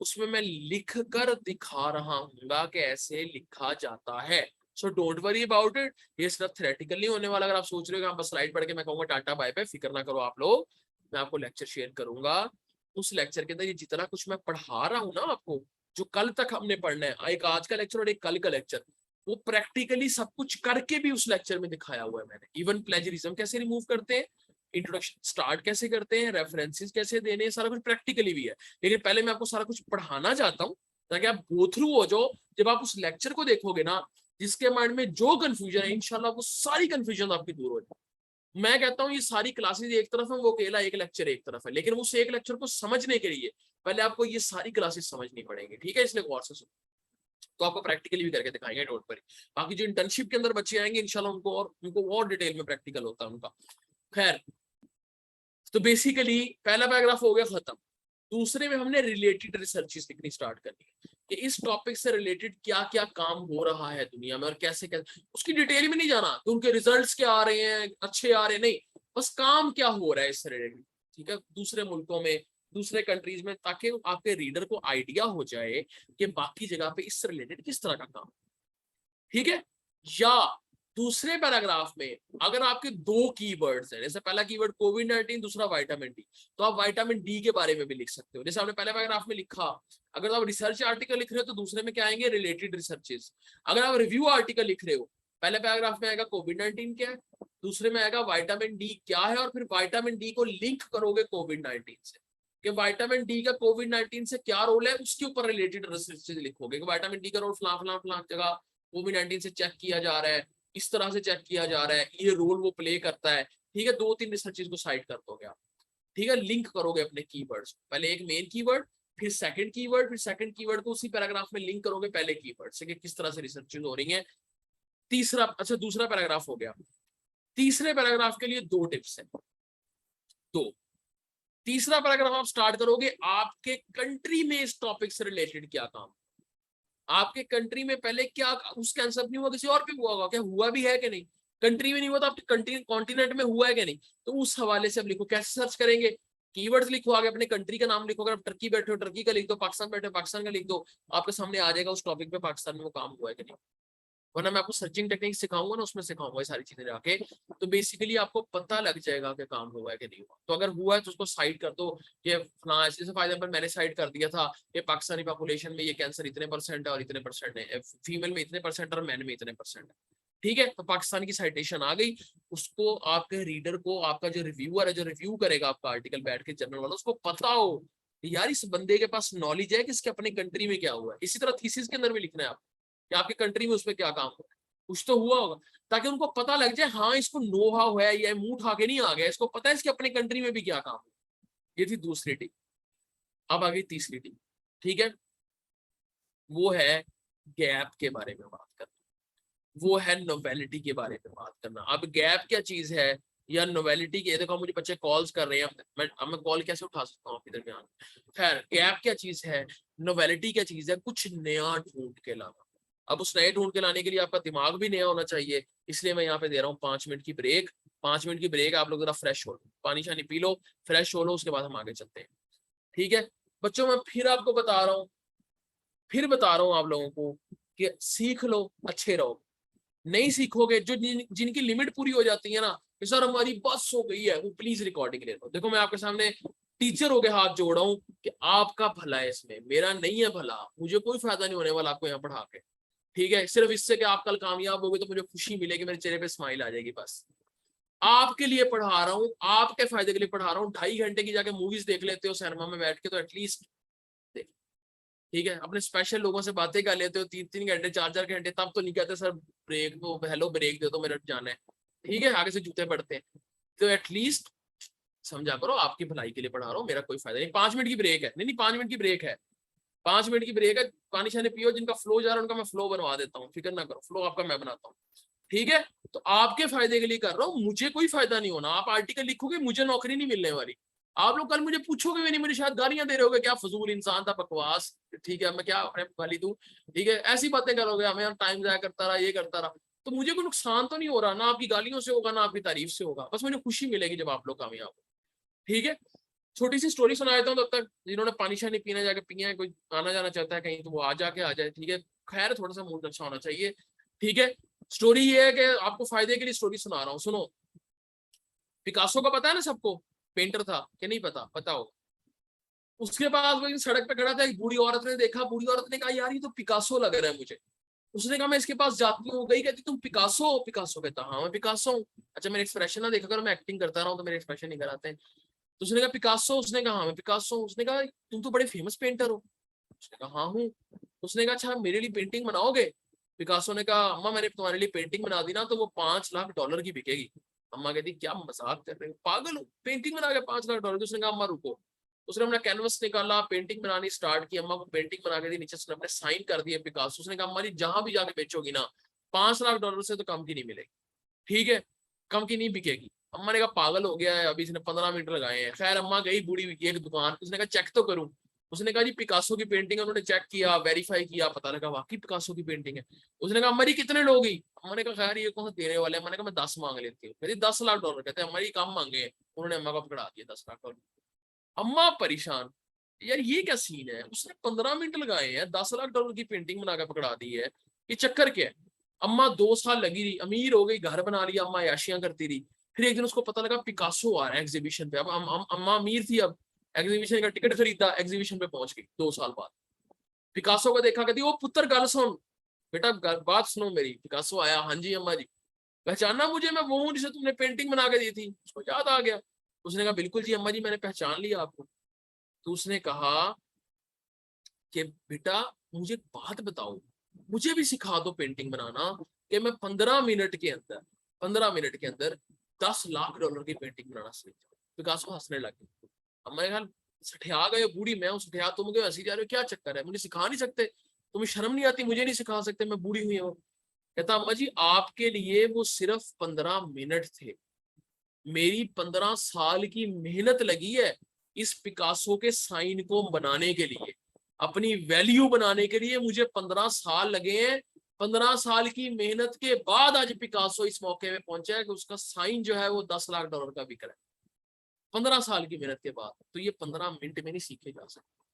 उसमें मैं लिख कर दिखा रहा हूँ कि ऐसे लिखा जाता है। So don't worry about it, ये सिर्फ थ्योरेटिकल नहीं होने वाला। अगर आप सोच रहे हो कि आप बस स्लाइड पढ़ के मैं कहूंगा टाटा बाय बाय, फिक्र ना करो आप लोग, मैं आपको लेक्चर शेयर करूंगा। उस लेक्चर के अंदर ये जितना कुछ मैं पढ़ा रहा हूँ ना आपको, जो कल तक हमने पढ़ना है, एक आज का लेक्चर और एक कल का लेक्चर, वो प्रैक्टिकली सब कुछ करके भी उस लेक्चर में दिखाया हुआ है मैंने। इवन प्लेजरिज्म कैसे रिमूव करते हैं, इंट्रोडक्शन स्टार्ट कैसे करते हैं, रेफरेंसेस कैसे देने हैं, सारा कुछ प्रैक्टिकली भी है। लेकिन पहले मैं आपको सारा कुछ पढ़ाना चाहता हूँ ताकि आप गो थ्रू हो जाओ। जब आप उस लेक्चर को देखोगे ना, जिसके माइंड में जो कंफ्यूजन है इंशाल्लाह वो सारी कंफ्यूजन आपकी दूर हो जाए। मैं कहता हूँ ये सारी क्लासेस एक तरफ है, वो अकेला एक लेक्चर एक तरफ है, लेकिन उस एक लेक्चर को समझने के लिए पहले आपको ये सारी क्लासेस समझनी पड़ेंगी, ठीक है, इसलिए गौर से सुनो। तो आपको प्रैक्टिकली भी करके दिखाएंगे, डोंट वरी। बाकी जो इंटर्नशिप के अंदर बच्चे आएंगे इंशाल्लाह उनको और डिटेल में प्रैक्टिकल होता है उनका। खैर, तो बेसिकली पहला पैराग्राफ हो गया खत्म। दूसरे में हमने रिलेटेड रिसर्चेस लिखनी स्टार्ट करनी है कि इस टॉपिक से रिलेटेड क्या क्या काम हो रहा है दुनिया में और कैसे कैसे, उसकी डिटेल में नहीं जाना कि उनके रिजल्ट्स क्या आ रहे हैं, अच्छे आ रहे हैं, नहीं, बस काम क्या हो रहा है इससे रिलेटेड, ठीक है, दूसरे मुल्कों में, दूसरे कंट्रीज में, ताकि आपके रीडर को आइडिया हो जाए कि बाकी जगह पे इससे रिलेटेड किस तरह का काम, ठीक है। या दूसरे पैराग्राफ में अगर आपके दो कीवर्ड्स हैं, जैसे पहला कीवर्ड कोविड-19, दूसरा विटामिन डी, तो आप विटामिन डी के बारे में भी लिख सकते हो। जैसे आपने पहले पैराग्राफ में लिखा, अगर आप रिसर्च आर्टिकल लिख रहे हो तो दूसरे में क्या आएंगे, रिलेटेड रिसर्चेस। अगर आप रिव्यू आर्टिकल लिख रहे हो, पहले पैराग्राफ में आएगा कोविड-19 क्या है, दूसरे में आएगा विटामिन डी क्या है, और फिर विटामिन डी को लिंक करोगे कोविड-19 से कि विटामिन डी का कोविड-19 से क्या रोल है, उसके ऊपर रिलेटेड रिसर्चेस लिखोगे कि विटामिन डी का रोल फलां फलां फलां जगह कोविड-19 से चेक किया जा रहा है, इस तरह से चेक किया जा रहा है, ये रोल वो प्ले करता है, ठीक है। 2-3 रिसर्चेस को साइड कर दोगे आप, ठीक है, लिंक करोगे अपने कीवर्ड्स, पहले एक मेन कीवर्ड, फिर सेकंड कीवर्ड, फिर सेकंड कीवर्ड को उसी पैराग्राफ में लिंक करोगे पहले कीवर्ड से कि किस तरह से रिसर्चेस हो रही हैं। तीसरा, अच्छा दूसरा पैराग्राफ हो गया। तीसरे पैराग्राफ के लिए 2 टिप्स हैं, 2। तीसरा पैराग्राफ आप स्टार्ट करोगे, आपके कंट्री में इस टॉपिक से रिलेटेड क्या काम, आपके कंट्री में पहले क्या उसका आंसर नहीं हुआ, किसी और पे हुआ होगा, क्या हुआ भी है कि नहीं, कंट्री में नहीं हुआ तो आपके कंट्री कॉन्टिनेंट में हुआ है कि नहीं, तो उस हवाले से आप लिखो। कैसे सर्च करेंगे, कीवर्ड्स लिखो, आगे अपने कंट्री का नाम लिखो, अगर आप टर्की बैठे हो टर्की का लिख दो, पाकिस्तान बैठे हो पाकिस्तान का लिख दो, आपके सामने आ जाएगा उस टॉपिक पे पाकिस्तान में वो काम हुआ है कि नहीं। वरना मैं आपको सर्चिंग टेक्निक सिखाऊंगा ना, उसमें सिखाऊंगा ये सारी चीजें जाके, तो बेसिकली आपको पता लग जाएगा कि काम हुआ है कि नहीं हुआ। तो अगर हुआ है तो उसको साइड कर दो कि फलां ऐसे, फॉर एग्जांपल मैंने साइड कर दिया था कि पाकिस्तानी पॉपुलेशन में ये कैंसर इतने % है और इतने % है, फीमेल में इतने % और मैन में इतने %, ठीक है, तो पाकिस्तान की साइटेशन आ गई। उसको आपके रीडर को, आपका जो रिव्यूअर है, जो रिव्यू करेगा आपका आर्टिकल बैठ के, जर्नल वाला, उसको पता हो यार इस बंदे के पास नॉलेज है कि इसके अपने कंट्री में क्या हुआ है। इसी तरह थीसिस के अंदर भी लिखना है आप कि आपकी कंट्री में उसमें क्या काम हुआ है, कुछ तो हुआ होगा, ताकि उनको पता लग जाए हाँ इसको नो हाउ है, या मुंह उठा के नहीं आ गया, इसको पता है इसके अपने कंट्री में भी क्या काम है। ये थी दूसरी टिप। अब आ गई तीसरी टिप, ठीक है, वो है गैप के बारे में बात करना, वो है नोवेलिटी के बारे में बात करना। अब गैप क्या चीज है या नोवेलिटी की, देखो मुझे बच्चे कॉल्स कर रहे हैं, मैं कॉल कैसे उठा सकता हूँ आपके दरमियान। खैर, गैप क्या चीज है, नोवेलिटी क्या चीज है, कुछ नया ढूंढ के लाना। अब उस नए ढूंढ के लाने के लिए आपका दिमाग भी नया होना चाहिए, इसलिए मैं यहाँ पे दे रहा हूँ 5 मिनट की ब्रेक। 5 मिनट की ब्रेक, आप लोग जरा फ्रेश हो लो, पानी शानी पी लो, फ्रेश हो लो, उसके बाद हम आगे चलते हैं, ठीक है। बच्चों मैं फिर आपको बता रहा हूँ, फिर बता रहा हूँ आप लोगों को कि सीख लो, अच्छे रहो। नहीं सीखोगे, जो जिनकी लिमिट पूरी हो जाती है ना कि सर हमारी बस हो गई है, वो प्लीज रिकॉर्डिंग ले लो। देखो मैं आपके सामने टीचर हो के हाथ जोड़ रहा हूँ कि आपका भला है इसमें, मेरा नहीं है भला, मुझे कोई फायदा नहीं होने वाला आपको यहाँ पढ़ा के, ठीक है। सिर्फ इससे कि आप कल कामयाब हो गए तो मुझे खुशी मिलेगी, मेरे चेहरे पे स्माइल आ जाएगी, बस आपके लिए पढ़ा रहा हूँ, आपके फायदे के लिए पढ़ा रहा हूँ। 2.5 घंटे की जाके मूवीज देख लेते हो सिनेमा में बैठ के, तो एटलीस्ट, ठीक है, अपने स्पेशल लोगों से बातें कर लेते हो 3-3 घंटे 4-4 घंटे, तब तो नहीं कहते सर ब्रेक दो, हेलो ब्रेक दे दो, मेरा जाना है, ठीक है, आगे से जूते पड़ते हैं। तो एटलीस्ट समझा करो, आपकी भलाई के लिए पढ़ा रहा हूँ, मेरा कोई फायदा नहीं। 5 मिनट की ब्रेक है, नहीं 5 मिनट की ब्रेक है, 5 मिनट की ब्रेक है, पानी शानी पियो, जिनका फ्लो जा रहा है उनका मैं फ्लो बनवा देता हूँ, फिक्र ना करो, फ्लो आपका मैं बनाता हूँ, ठीक है। तो आपके फायदे के लिए कर रहा हूँ, मुझे कोई फायदा नहीं होना। आप आर्टिकल लिखोगे, मुझे नौकरी नहीं मिलने वाली, आप लोग कल मुझे पूछोगे भी नहीं, मुझे शायद गालियां दे रहे होगे, क्या फजूल इंसान था, बकवास, ठीक है, मैं क्या अपने गाली दूं, ठीक है, ऐसी बातें करोगे, हमें टाइम जाया करता रहा, ये करता रहा, तो मुझे कोई नुकसान तो नहीं हो रहा, ना आपकी गालियों से होगा ना आपकी तारीफ से होगा, बस मुझे खुशी मिलेगी जब आप लोग कामयाब हो, ठीक है। छोटी सी स्टोरी सुना देता हूँ तब तक, जिन्होंने पानी शानी पीना जाके पिया है, कोई आना जाना चाहता है कहीं, तो वो आ जाके आ जाए, ठीक है। खैर थोड़ा सा मूड अच्छा होना चाहिए, ठीक है। स्टोरी ये है कि आपको फायदे के लिए स्टोरी सुना रहा हूँ, सुनो। पिकासो का पता है ना सबको, पेंटर था कि नहीं पता, पता हो। उसके पास वो सड़क पे खड़ा था, एक बूढ़ी औरत ने देखा, बूढ़ी औरत ने कहा यार ये तो पिकासो लग रहा है मुझे। उसने कहा मैं इसके पास जाती हूँ, गई, कहती तुम पिकासो हो, पिकासो कहता हाँ मैं पिकासो हूँ। अच्छा मेरे एक्सप्रेशन ना देखा करो, मैं एक्टिंग करता रहा हूँ तो मेरे एक्सप्रेशन नहीं कराते हैं। तो उसने कहा पिकासो, उसने कहा हाँ मैं पिकासो हूँ। उसने कहा तुम तो बड़े फेमस पेंटर हो। उसने कहा हाँ हूँ। उसने कहा अच्छा मेरे लिए पेंटिंग बनाओगे। पिकासो ने कहा अम्मा मैंने तुम्हारे लिए पेंटिंग बना दी ना तो वो $5 लाख की बिकेगी। अम्मा कहती क्या मजाक कर रहे हो, पागल हो, पेंटिंग बना के $5 लाख। उसने कहा अम्मा रुको, उसने अपना कैनवस निकाला, पेंटिंग बनानी स्टार्ट की, अम्मा को पेंटिंग बना के दी, नीचे उसने अपने साइन कर दिए पिकासो। उसने कहा अम्मा जी जहां भी जाके बेचोगी ना $5 लाख से तो कम की नहीं मिलेगी, ठीक है, कम की नहीं बिकेगी। अम्मा ने कहा पागल हो गया है, अभी इसने 15 मिनट लगाए हैं। खैर अम्मा गई बूढ़ी एक दुकान, उसने कहा चेक तो करूं। उसने कहा जी पिकासो की पेंटिंग है। उन्होंने चेक किया, वेरीफाई किया, पता लगा वाकई पिकासो की पेंटिंग है। उसने कहा अम्मा जी कितने लोगी? अम्मा ने कहा खैर ये कौन सा देने वाले हैं? मैंने कहा मैं 10 मांग लेती हूँ। कहती $10 लाख। कहते हैं अम्मा जी कम मांगे हैं। उन्होंने अम्मा को पकड़ा दिया $10 लाख। अम्मा परेशान, यार ये क्या सीन है, उसने 15 मिनट लगाए हैं, $10 लाख की पेंटिंग बनाकर पकड़ा दी है, ये चक्कर क्या है? अम्मा 2 साल लगी रही, अमीर हो गई, घर बना लिया, अम्मा याशियां करती रही। फिर एक दिन उसको पता लगा पिकासो आ रहा है एग्जीबिशन पे। अब अम्मा अमीर थी, अब एग्जीबिशन का टिकट खरीदा, एग्जीबिशन पे पहुंच गई 2 साल बाद। पिकासो को देखा, कहती ओ पुत्र गल सुन, बेटा बात सुनो मेरी। पिकासो आया, हाँ जी अम्मा जी। पहचाना मुझे? मैं वो हूँ जिसे तुमने पेंटिंग बना के दी थी। उसको याद आ गया। उसने कहा बिल्कुल जी अम्मा जी, मैंने पहचान लिया आपको। तो उसने कहा कि बेटा मुझे एक बात बताओ, मुझे भी सिखा दो पेंटिंग बनाना, कि मैं 15 मिनट के अंदर $10 लाख की पेंटिंग बनाना सीख जाऊं। पिकासो हंसने लग गई। अब मैं कहा सठिया गए बूढ़ी, मैं हूं सठिया, तुम क्यों हंसी जा रहे हो, क्या चक्कर है, मुझे सिखा नहीं सकते? तुम्हें शर्म नहीं आती? मुझे नहीं सिखा सकते, मैं बूढ़ी हुई हूँ। कहता अम्मा जी आपके लिए वो सिर्फ 15 मिनट थे, मेरी 15 साल की मेहनत लगी है इस पिकासो के साइन को बनाने के लिए, अपनी वैल्यू बनाने के लिए मुझे 15 साल लगे हैं। 15 साल की मेहनत के बाद आज पिकासो इस मौके में पहुंचा है कि उसका साइन जो है वो $10 लाख का बिक रहा है, 15 साल की मेहनत के बाद। तो ये 15 मिनट में नहीं सीखे जा सकते।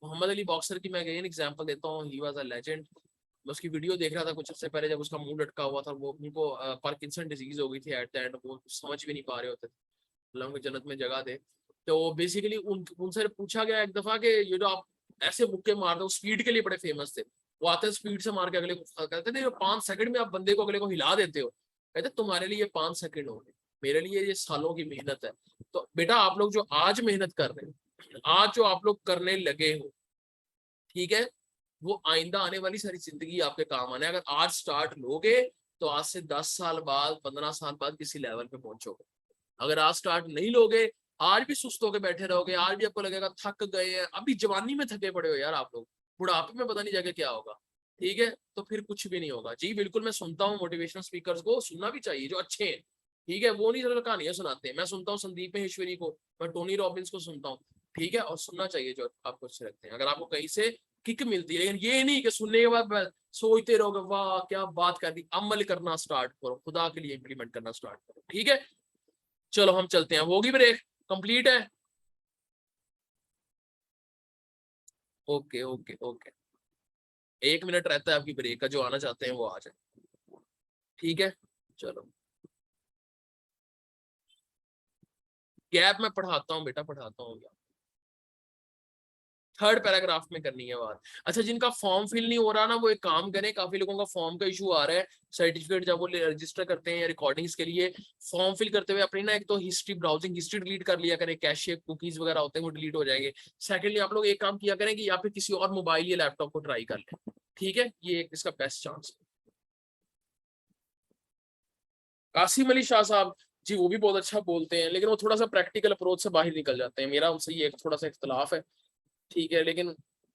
मोहम्मद अली बॉक्सर की मैं अगेन एग्जांपल देता हूँ, ही वाज अ लेजेंड। मैं उसकी वीडियो देख रहा था कुछ अर्से पहले, जब उसका मुंह लटका हुआ था, वो उनको पार्किंसन डिजीज हो गई थी एट द एंड, वो समझ भी नहीं पा रहे होते थे, अल्लाह उनको जन्नत में जगह दे। तो बेसिकली उनसे पूछा गया एक दफा कि ये जो आप ऐसे मुक्के मारते हो, स्पीड के लिए बड़े फेमस थे, वो आते स्पीड से मार के अगले को, कहते थे 5 सेकंड में आप बंदे को अगले को हिला देते हो। कहते तुम्हारे लिए 5 सेकंड हो गए, मेरे लिए ये सालों की मेहनत है। तो बेटा आप लोग जो आज मेहनत कर रहे हो, आज जो आप लोग करने लगे हो, ठीक है, वो आइंदा आने वाली सारी जिंदगी आपके काम आने। अगर आज स्टार्ट लोगे तो आज से 10 साल बाद, 15 साल बाद किसी लेवल पे पहुंचोगे। अगर आज स्टार्ट नहीं लोगे, आज भी सुस्त होकर बैठे रहोगे, आज भी आपको लगेगा थक गए हैं, अभी जवानी में थके पड़े हो यार आप लोग, बुढ़ापे में पता नहीं जाके क्या होगा, ठीक है, तो फिर कुछ भी नहीं होगा। जी बिल्कुल, मैं सुनता हूँ मोटिवेशनल स्पीकर्स को, सुनना भी चाहिए जो अच्छे हैं, ठीक है, वो नहीं सिर्फ कहानियां सुनाते हैं। मैं सुनता हूँ संदीप महेश्वरी को, मैं टोनी रॉबिन्स को सुनता हूँ, ठीक है, और सुनना चाहिए जो आपको अच्छे लगते हैं, अगर आपको कहीं से किक मिलती है। लेकिन ये नहीं कि सुनने के बाद सोचते रहोगे वाह क्या बात कर दी, अमल करना स्टार्ट करो, खुदा के लिए इंप्लीमेंट करना स्टार्ट करो, ठीक है। चलो हम चलते हैं, वो होगी ब्रेक, कंप्लीट है? ओके ओके ओके, 1 मिनट रहता है आपकी ब्रेक का, जो आना चाहते हैं वो आ जाए, ठीक है। चलो गैप मैं पढ़ाता हूँ बेटा, पढ़ाता हूँ। थर्ड पैराग्राफ में करनी है बात। अच्छा जिनका फॉर्म फिल नहीं हो रहा ना, वो एक काम करें, काफी लोगों का फॉर्म का इशू आ रहा है, सर्टिफिकेट जब वो रजिस्टर करते हैं या रिकॉर्डिंग्स के लिए, फॉर्म फिल करते हुए अपनी ना एक तो हिस्ट्री, ब्राउजिंग हिस्ट्री डिलीट कर लिया करें, कैशे कुकीज वगैरह होते हैं वो डिलीट हो जाएंगे। सेकेंडली आप लोग एक काम किया करें कि या फिर किसी और मोबाइल या लैपटॉप को ट्राई कर लें, ठीक है, ये इसका बेस्ट चांस है। कासिम अली शाह साहब जी वो भी बहुत अच्छा बोलते हैं, लेकिन वो थोड़ा सा प्रैक्टिकल अप्रोच से बाहर निकल जाते हैं, मेरा उनसे ये थोड़ा सा इख्तलाफ है, ठीक है, लेकिन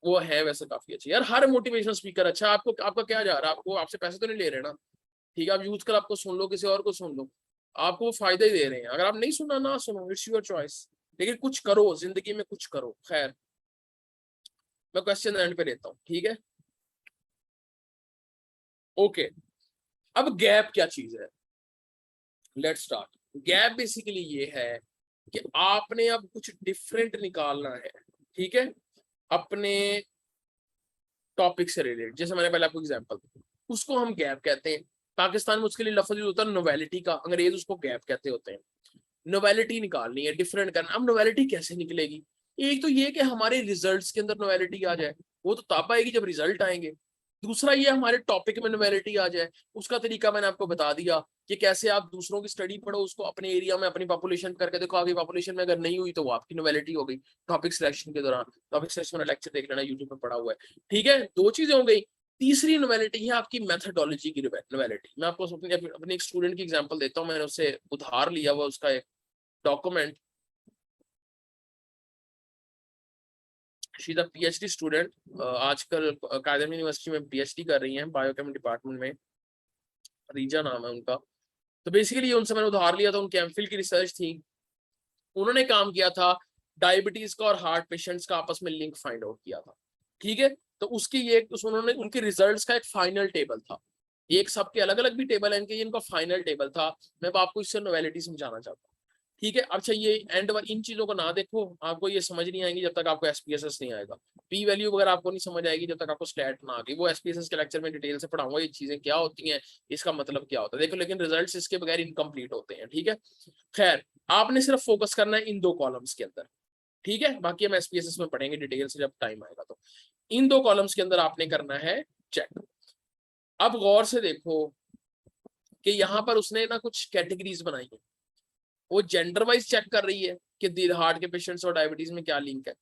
वो है वैसे काफी अच्छी। यार हर मोटिवेशनल स्पीकर अच्छा, आपको आपका क्या जा रहा है, आपको आपसे पैसे तो नहीं ले रहे ना, ठीक है, आप यूज कर आपको सुन लो, किसी और को सुन लो, आपको वो फायदा ही दे रहे हैं। अगर आप नहीं सुनना ना सुनो, इट्स योर चॉइस, लेकिन कुछ करो जिंदगी में, कुछ करो। खैर मैं क्वेश्चन एंड पे लेता हूँ, ठीक है, ओके। अब गैप क्या चीज है, लेट्स स्टार्ट। गैप बेसिकली ये है कि आपने अब कुछ डिफरेंट निकालना है, ठीक है, अपने टॉपिक से रिलेटेड। जैसे मैंने पहले आपको एग्जांपल दी, उसको हम गैप कहते हैं। पाकिस्तान में उसके लिए लफ्ज यूज होता है नोवेलिटी का, अंग्रेज उसको गैप कहते होते हैं। नोवेलिटी निकालनी है, डिफरेंट करना। अब नोवेलिटी कैसे निकलेगी? एक तो ये कि हमारे रिजल्ट्स के अंदर नोवेलिटी आ जाए, वो तो तब आएगी जब रिजल्ट आएंगे। दूसरा ये हमारे टॉपिक में नोवेलिटी आ जाए, उसका तरीका मैंने आपको बता दिया कि कैसे आप दूसरों की स्टडी पढ़ो, उसको अपने एरिया में अपनी पॉपुलेशन करके देखो, आपकी पॉपुलेशन में अगर नहीं हुई तो वो आपकी नोवेलिटी हो गई। टॉपिक सिलेक्शन के दौरान, टॉपिक सिलेक्शन वाला लेक्चर देख लेना, यूट्यूब पे पड़ा हुआ है, ठीक है, दो चीजें हो गई। तीसरी नोवेलिटी है आपकी मेथोडोलॉजी की नोवेलिटी। मैं आपको अपने एक स्टूडेंट की एग्जांपल देता हूँ, मैंने उससे उधार लिया हुआ उसका एक document, she is a PhD student, आजकल कायदम यूनिवर्सिटी में पीएचडी कर रही हैं बायोकेमिस्ट्री डिपार्टमेंट में, रीजा नाम है उनका। तो बेसिकली उनसे मैंने उधार लिया था, उनकी एमफिल की रिसर्च थी, उन्होंने काम किया था डायबिटीज का और हार्ट पेशेंट्स का आपस में लिंक फाइंड आउट किया था, ठीक है। तो उसकी ये उन्होंने उनके रिजल्ट्स का एक फाइनल टेबल था, एक सबके अलग अलग भी टेबल है इनके, ये इनका फाइनल टेबल था। मैं आपको इससे नोवेलिटी समझाना चाहता हूँ, ठीक है। अच्छा ये एंड वर इन चीजों को ना देखो, आपको ये समझ नहीं आएंगी जब तक आपको एसपीएसएस नहीं आएगा, पी वैल्यू वगैरह आपको नहीं समझ आएगी जब तक आपको स्टैट ना आ गई। वो एसपीएसएस के लेक्चर में डिटेल से पढ़ाऊंगा ये चीजें क्या होती हैं, इसका मतलब क्या होता है, देखो। लेकिन रिजल्ट्स इसके बगैर इनकम्प्लीट होते हैं, ठीक है। खैर आपने सिर्फ फोकस करना है इन दो कॉलम्स के अंदर, ठीक है, बाकी हम एसपीएसएस में पढ़ेंगे डिटेल से जब टाइम आएगा। तो इन दो कॉलम्स के अंदर आपने करना है चेक। अब गौर से देखो कि यहाँ पर उसने ना कुछ कैटेगरीज बनाई है, वो जेंडर वाइज चेक कर रही है कि दिल हार्ट के पेशेंट्स और डायबिटीज में क्या लिंक है,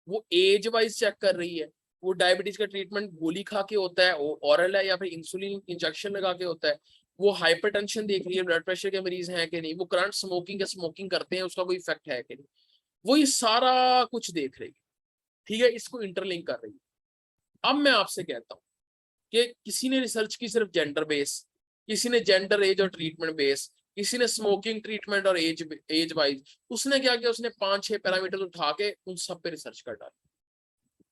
वो एज वाइज चेक कर रही है, वो डायबिटीज का ट्रीटमेंट गोली खा के होता है, वो ऑरल है या फिर इंसुलिन इंजेक्शन लगा के होता है, वो हाइपरटेंशन देख रही है, ब्लड प्रेशर के मरीज हैं कि नहीं, वो करंट स्मोकिंग या स्मोकिंग करते हैं उसका कोई इफेक्ट है कि नहीं, वो ये सारा कुछ देख रही है, ठीक है, इसको इंटरलिंक कर रही है। अब मैं आपसे कहता हूँ कि किसी ने रिसर्च की सिर्फ जेंडर बेस, किसी ने जेंडर एज और ट्रीटमेंट बेस, किसी ने स्मोकिंग ट्रीटमेंट और एज वाइज, उसने क्या किया, उसने 5-6 पैरामीटर उठा के उन सब पे रिसर्च कर डाली,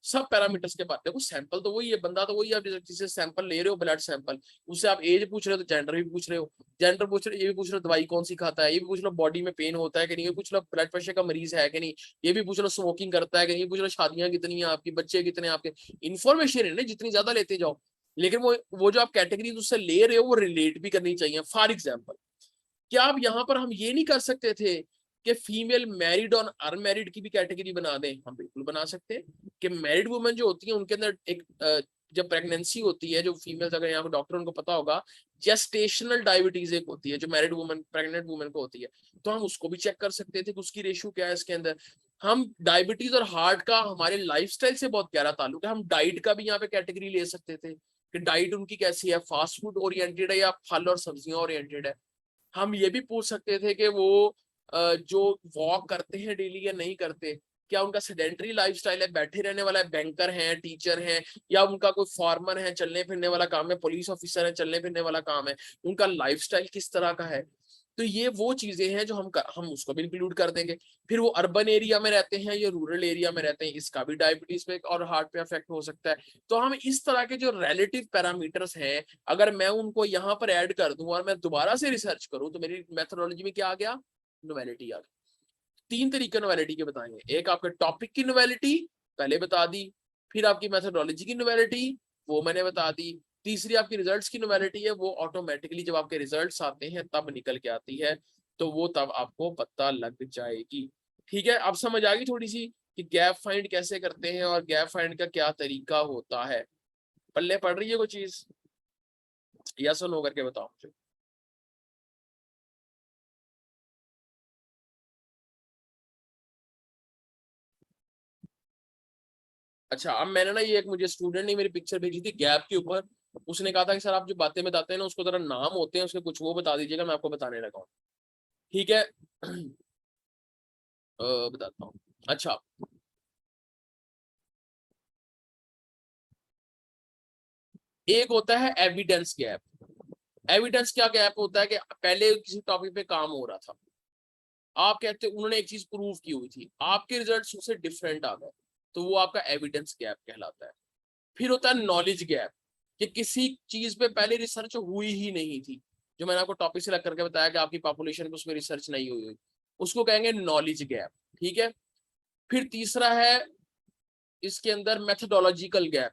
सब पैरामीटर्स के बाद। देखो सैंपल तो वही है, बंदा तो वही है, आप जिससे सैंपल ले रहे हो ब्लड सैंपल, उससे आप एज पूछ रहे हो तो जेंडर भी पूछ रहे हो, जेंडर पूछ रहे हो, ये भी पूछ रहे हो दवाई कौन सी खाता है, ये भी पूछ लो बॉडी में पेन होता है कि नहीं, ये पूछ लो ब्लड प्रेशर का मरीज है कि नहीं, ये भी पूछ लो स्मोकिंग करता है कि नहीं, ये पूछ लो शादियां कितनी है आपकी, बच्चे कितने आपके। इन्फॉर्मेशन है ना जितनी ज्यादा लेते जाओ, लेकिन वो जो आप कैटेगरी उससे ले रहे हो वो रिलेट भी करनी चाहिए। फॉर एग्जाम्पल क्या आप यहाँ पर हम ये नहीं कर सकते थे कि फीमेल मैरिड और अनमैरिड की भी कैटेगरी बना दें? हम बिल्कुल बना सकते हैं कि मैरिड वुमेन जो होती है उनके अंदर एक जब प्रेगनेंसी होती है, जो फीमेल्स, अगर यहाँ पे डॉक्टर उनको पता होगा, जेस्टेशनल डायबिटीज एक होती है जो मैरिड वुमेन प्रेग्नेंट वुमेन को होती है, तो हम उसको भी चेक कर सकते थे कि उसकी रेशियो क्या है इसके अंदर। हम डायबिटीज और हार्ट का हमारे लाइफस्टाइल से बहुत गहरा ताल्लुक है, हम डाइट का भी यहाँ पे कैटेगरी ले सकते थे कि डाइट उनकी कैसी है, फास्ट फूड ओरिएंटेड है या फल और सब्जियां ओरिएंटेड है। हम ये भी पूछ सकते थे कि वो जो वॉक करते हैं डेली या नहीं करते, क्या उनका सेडेंटरी लाइफस्टाइल है, बैठे रहने वाला है, बैंकर हैं, टीचर हैं, या उनका कोई फार्मर है, चलने फिरने वाला काम है, पुलिस ऑफिसर है, चलने फिरने वाला काम है, उनका लाइफस्टाइल किस तरह का है। तो ये वो चीजें हैं जो हम उसको भी इंक्लूड कर देंगे। फिर वो अर्बन एरिया में रहते हैं या रूरल एरिया में रहते हैं, इसका भी डायबिटीज पे और हार्ट पे अफेक्ट हो सकता है। तो हम इस तरह के जो रिलेटिव पैरामीटर्स हैं, अगर मैं उनको यहाँ पर ऐड कर दूं और मैं दोबारा से रिसर्च करूं, तो मेरी मेथोडोलॉजी में क्या आ गया, नोवेलिटी आ गई। 3 तरीके नोवेलिटी के बताएंगे, एक आपके टॉपिक की नोवेलिटी पहले बता दी, फिर आपकी मेथोडोलॉजी की नोवेलिटी वो मैंने बता दी, तीसरी आपकी रिजल्ट्स की नोवेलिटी है, वो ऑटोमेटिकली जब आपके रिजल्ट्स आते हैं तब निकल के आती है, तो वो तब आपको पता लग जाएगी। ठीक है, अब समझ आ गई थोड़ी सी कि गैप फाइंड कैसे करते हैं और गैप फाइंड का क्या तरीका होता है। पल्ले पड़ रही है कोई चीज, यस और नो करके बताओ मुझे। अच्छा, अब मैंने ना ये एक मुझे स्टूडेंट ने मेरी पिक्चर भेजी थी गैप के ऊपर, उसने कहा था कि सर आप जो बातें बताते हैं ना उसको जरा नाम होते हैं उसके कुछ वो बता दीजिएगा, मैं आपको बताने लगा हूँ। ठीक है। बताता हूँ। अच्छा, एक होता है एविडेंस गैप। एविडेंस क्या गैप होता है कि पहले किसी टॉपिक पे काम हो रहा था, आप कहते उन्होंने एक चीज प्रूव की हुई थी, आपके रिजल्ट्स उससे डिफरेंट आ गए, तो वो आपका एविडेंस गैप कहलाता है। फिर होता है नॉलेज गैप, कि किसी चीज पे पहले रिसर्च हुई ही नहीं थी, जो मैंने आपको टॉपिक से लग करके बताया कि आपकी पॉपुलेशन पे उसमें रिसर्च नहीं हुई हुई, उसको कहेंगे नॉलेज गैप। ठीक है। फिर तीसरा है इसके अंदर मेथोडोलॉजिकल गैप,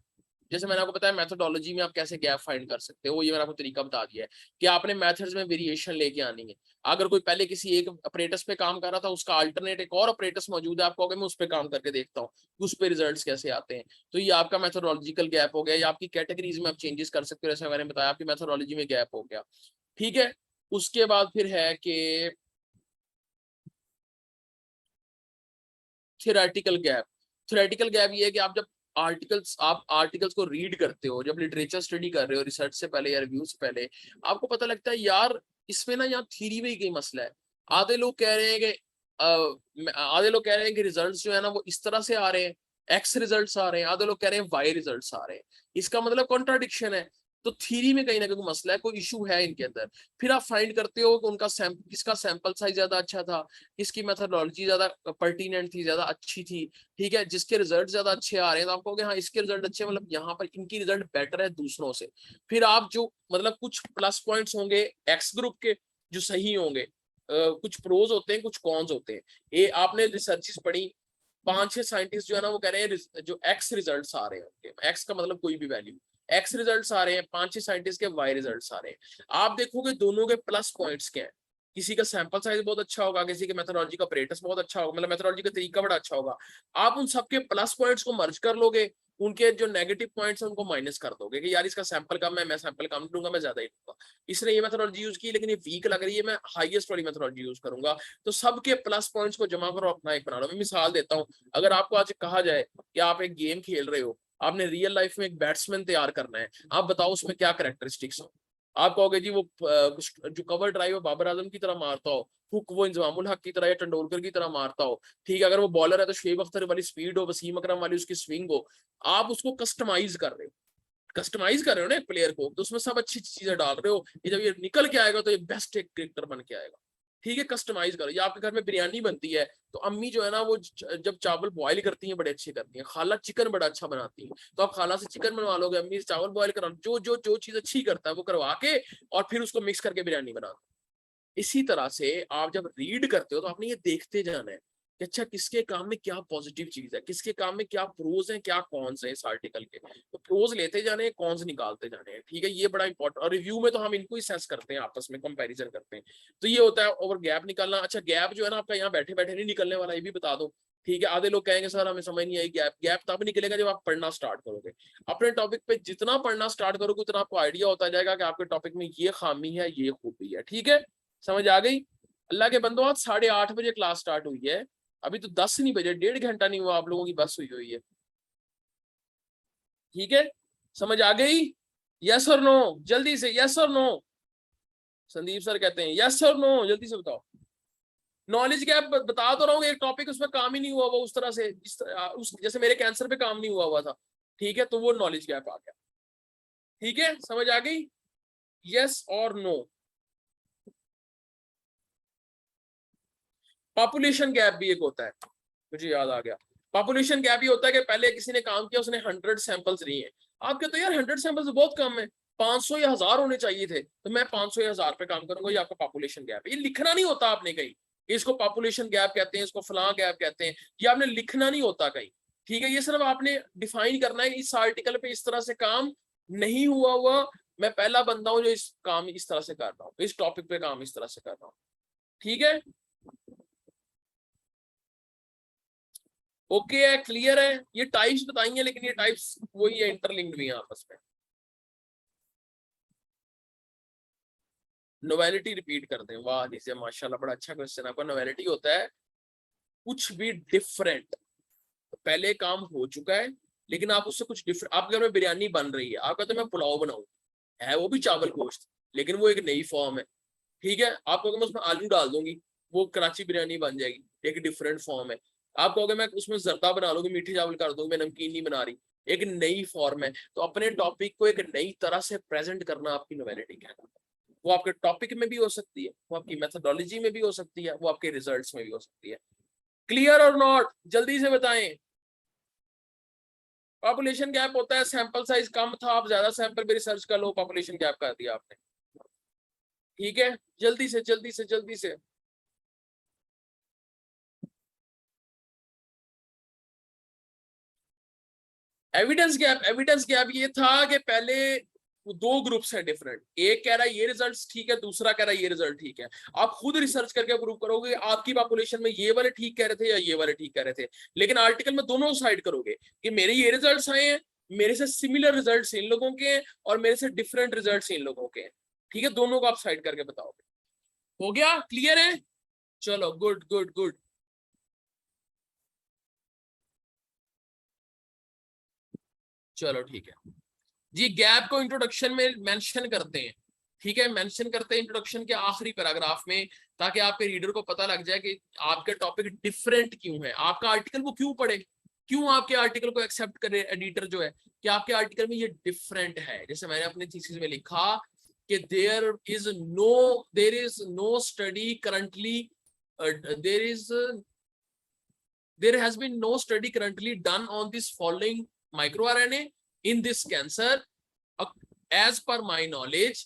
जैसे मैंने आपको बताया मेथोडोलॉजी में आप कैसे गैप फाइंड कर सकते हो, वो ये मैंने आपको तरीका बता दिया है कि आपने मेथड्स में वेरिएशन लेके आनी है। अगर कोई पहले किसी एक ऑपरेटस पे काम कर रहा था, उसका अल्टरनेट एक और ऑपरेटस मौजूद है, आपको मैं उस पर काम करके देखता हूँ उस पर रिजल्ट्स कैसे आते हैं, तो ये आपका मेथोडोलॉजिकल गैप हो गया, या आपकी कैटेगरीज में आप चेंजेस कर सकते हो, जैसे मैंने बताया आपकी मेथोडोलॉजी में गैप हो गया। ठीक है। उसके बाद फिर है कि थियोरेटिकल गैप। थियोरेटिकल गैप ये है कि आप आर्टिकल्स को रीड करते हो, जब लिटरेचर स्टडी कर रहे हो रिसर्च से पहले या रिव्यू से पहले, आपको पता लगता है यार इसमें ना यहाँ थ्योरी में ही कई मसला है। आधे लोग कह रहे हैं कि आधे लोग कह रहे हैं कि रिजल्ट्स जो है ना वो इस तरह से आ रहे हैं, एक्स रिजल्ट्स आ रहे हैं, आधे लोग कह रहे हैं वाई रिजल्ट्स आ रहे हैं। इसका मतलब कॉन्ट्राडिक्शन है। तो थ्योरी में कहीं ना कहीं मसला है, कोई इशू है इनके अंदर। फिर आप फाइंड करते हो कि उनका किसका सैंपल साइज ज्यादा अच्छा था, किसकी मेथोडोलॉजी ज्यादा पर्टिनेंट थी, ज्यादा अच्छी थी, ठीक है, जिसके रिजल्ट ज्यादा अच्छे आ रहे हैं तो आप कहोगे हाँ इसके रिजल्ट अच्छे, मतलब यहाँ पर इनकी रिजल्ट बेटर है दूसरों से। फिर आप जो मतलब कुछ प्लस पॉइंट्स होंगे एक्स ग्रुप के जो सही होंगे, कुछ प्रोज होते हैं कुछ कॉन्स होते हैं। ये आपने रिसर्चेस पढ़ी, 5-6 साइंटिस्ट जो है ना वो कह रहे हैं जो एक्स रिजल्ट्स आ रहे हैं उनके, एक्स का मतलब कोई भी वैल्यू, एक्स रिजल्ट्स आ रहे हैं, 5-6 साइंटिस्ट के वाई रिजल्ट्स आ रहे हैं। आप देखोगे दोनों के प्लस पॉइंट्स क्या है, किसी का सैंपल साइज बहुत अच्छा होगा, किसी के मेथोडोलॉजी का ऑपरेटर्स बहुत अच्छा होगा, मतलब मेथोडोलॉजी का तरीका बड़ा अच्छा होगा। आप उन सबके प्लस पॉइंट्स को मर्ज कर लोगे, उनके जो नेगेटिव पॉइंट्स हैं उनको माइनस कर दोगे कि यार इसका सैंपल कम है, मैं सैंपल कम लूंगा, मैं ज्यादा ही लूंगा, इसने ये मेथोडोलॉजी यूज की लेकिन ये वीक लग रही है, मैं हाईएस्ट वाली मेथोडोलॉजी यूज करूंगा। तो सबके प्लस पॉइंट्स को जमा करो, अपना एक बना लो। मैं मिसाल देता हूँ, अगर आपको आज कहा जाए कि आप एक गेम खेल रहे हो, आपने रियल लाइफ में एक बैट्समैन तैयार करना है, आप बताओ उसमें क्या कैरेक्टरिस्टिक्स हो। आप कहोगे जी वो जो कवर ड्राइव बाबर आजम की तरह मारता हो, हुक वो इंजमामुल हक की तरह या तेंदुलकर की तरह मारता हो, ठीक है, अगर वो बॉलर है तो शुएब अख्तर वाली स्पीड हो, वसीम अकरम वाली उसकी स्विंग हो। आप उसको कस्टमाइज कर रहे हो, कस्टमाइज कर रहे हो ना एक प्लेयर को, तो उसमें सब अच्छी चीजें डाल रहे हो, ये जब ये निकल के आएगा तो ये बेस्ट एक क्रिकेटर बन के आएगा। ठीक है, कस्टमाइज करो। या आपके घर में बिरयानी बनती है तो अम्मी जो है ना वो जब चावल बॉयल करती हैं बड़े अच्छे करती हैं, खाला चिकन बड़ा अच्छा बनाती है, तो आप खाला से चिकन बनवा लोगे, अम्मी से चावल बॉयल करा, जो जो जो चीज अच्छी करता है वो करवा के और फिर उसको मिक्स करके बिरयानी बना दो। इसी तरह से आप जब रीड करते हो तो आपने ये देखते जाना है कि अच्छा किसके काम में क्या पॉजिटिव चीज है, किसके काम में क्या प्रोज है क्या कॉन्स है इस आर्टिकल के। तो प्रोज लेते जाने हैं, कॉन्स निकालते जाने हैं, ठीक है, ये बड़ा इंपॉर्टेंट। और रिव्यू में तो हम इनको ही सेस करते हैं, आपस में कंपैरिजन करते हैं। तो ये होता है ओवर गैप निकालना। अच्छा गैप जो है ना आपका यहाँ बैठे बैठे नहीं निकलने वाला, ये भी बता दो, ठीक है। आधे लोग कहेंगे सर हमें समझ नहीं आई गैप, गैप तब निकलेगा जब आप पढ़ना स्टार्ट करोगे। अपने टॉपिक पे जितना पढ़ना स्टार्ट करोगे उतना आपको आइडिया होता जाएगा कि आपके टॉपिक में ये खामी है ये खूबी है, ठीक है, समझ आ गई। अल्लाह के बंदो आज 8:30 बजे क्लास स्टार्ट हुई है, अभी तो 10 नहीं बजे, 1.5 घंटा नहीं हुआ, आप लोगों की बस हुई है, ठीक है, समझ आ गई। यस और नो, जल्दी से यस और नो। संदीप सर कहते हैं यस और नो, जल्दी से बताओ। नॉलेज गैप बता तो रहा हूँ, एक टॉपिक उसमें काम ही नहीं हुआ वो उस तरह से, उस जैसे मेरे कैंसर पे काम नहीं हुआ हुआ था, ठीक है, तो वो नॉलेज गैप आ गया, ठीक है, समझ आ गई। यस और नो। पॉपुलेशन गैप भी एक होता है, मुझे याद आ गया। पॉपुलेशन गैप ये होता है कि पहले किसी ने काम किया, उसने 100 सैंपल्स लिए हैं, आप कहते हो यार 100 सैंपल्स बहुत कम है, 500 या 1000 होने चाहिए थे, तो मैं 500 या 1000 पे काम करूंगा, ये आपका पॉपुलेशन गैप है। ये लिखना नहीं होता आपने कहीं, इसको पॉपुलेशन गैप कहते हैं, इसको फलां गैप कहते हैं, ये आपने लिखना नहीं होता कहीं, ठीक है, ये सिर्फ आपने डिफाइन करना है। इस आर्टिकल पे इस तरह से काम नहीं हुआ हुआ, मैं पहला बंदा हूं जो इस काम इस तरह से कर रहा हूँ, इस टॉपिक पे काम इस तरह से कर रहा हूँ, ठीक है, ओके है, क्लियर है। ये टाइप्स बताई हैं लेकिन ये टाइप्स वही है, इंटरलिंक्ड भी है आपस में। नोवेलिटी रिपीट करते हैं, वाह जैसे माशाल्लाह बड़ा अच्छा क्वेश्चन। आपका नोवेलिटी होता है कुछ भी डिफरेंट, पहले काम हो चुका है लेकिन आप उससे कुछ डिफरेंट, आपके घर में बिरयानी बन रही है, आप कहते मैं पुलाव बनाऊं, है वो भी चावल गोश्त लेकिन वो एक नई फॉर्म है, ठीक है, आप कहोगे मैं उसमें आलू डाल दूंगी वो कराची बिरयानी बन जाएगी, एक डिफरेंट फॉर्म है। आप कहोगे मैं उसमें जर्दा बना लूंगी, मीठे चावल कर दूंगी, मैं नमकीन नहीं बना रही, एक नई फॉर्म है। तो अपने टॉपिक को एक नई तरह से प्रेजेंट करना आपकी नोवेलिटी कहलाता है। वो आपके टॉपिक में भी हो सकती है, वो आपकी मेथोडोलॉजी में भी हो सकती है, वो आपके रिजल्ट्स में भी हो सकती है। क्लियर और नॉट, जल्दी से बताएं। पॉपुलेशन गैप होता है सैंपल साइज कम था, आप ज्यादा सैंपल पे रिसर्च कर लो, पॉपुलेशन गैप कर दिया आपने, ठीक है, जल्दी से जल्दी से जल्दी से। एविडेंस गैप ये था कि पहले वो दो ग्रुप्स हैं डिफरेंट, एक कह रहा है ये रिजल्ट्स ठीक है, दूसरा कह रहा है ये रिजल्ट ठीक है। आप खुद रिसर्च करके प्रूव करोगे आपकी पॉपुलेशन में ये वाले ठीक कह रहे थे या ये वाले ठीक कह रहे थे, लेकिन आर्टिकल में दोनों साइड करोगे कि मेरे ये रिजल्ट्स आए हैं, मेरे से सिमिलर रिजल्ट्स इन लोगों के हैं और मेरे से डिफरेंट रिजल्ट्स इन लोगों के हैं, ठीक है, दोनों को आप साइड करके बताओगे। हो गया, क्लियर है, चलो गुड गुड गुड। चलो ठीक है जी, गैप को इंट्रोडक्शन में मेंशन करते हैं, ठीक है, मेंशन करते हैं इंट्रोडक्शन के आखिरी पैराग्राफ में, ताकि आपके रीडर को पता लग जाए कि आपके टॉपिक डिफरेंट क्यों है, आपका आर्टिकल वो क्यों पढ़े, क्यों आपके आर्टिकल को एक्सेप्ट करे एडिटर जो है, कि आपके आर्टिकल में ये डिफरेंट है। जैसे मैंने अपने थीसिस में लिखा कि there is no study currently, there has been no study currently done on this following microRNA in this cancer. As per my knowledge,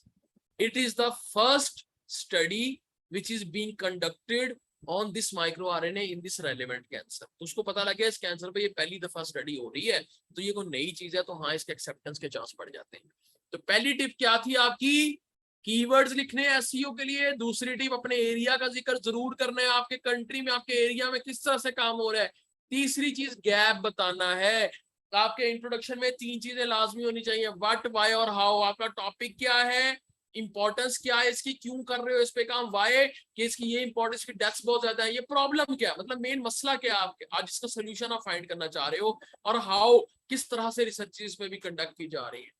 it is the first study which is being conducted on this microRNA in this relevant cancer. तो उसको पता लग गया इस कैंसर पे ये पहली दफा स्टडी हो रही है, तो ये कोई नई चीज है, तो हाँ इसके एक्सेप्टेंस के चांस बढ़ जाते हैं। तो पहली टिप क्या थी आपकी, कीवर्ड्स लिखने एसईओ के लिए। दूसरी टिप, अपने एरिया का जिक्र जरूर करना है, आपके कंट्री में आपके एरिया में किस तरह से काम हो रहा है। तीसरी चीज गैप बताना है। आपके इंट्रोडक्शन में 3 चीजें लाजमी होनी चाहिए, व्हाट, व्हाई और हाउ। आपका टॉपिक क्या है, इंपॉर्टेंस क्या है इसकी, क्यों कर रहे हो इस पे काम, वाई कि इसकी ये इंपॉर्टेंस की डेप्थ बहुत ज्यादा है, ये प्रॉब्लम क्या है, मतलब मेन मसला क्या है आपके आज इसका सोल्यूशन आप फाइंड करना चाह रहे हो, और हाउ किस तरह से रिसर्च में भी कंडक्ट की जा रही है।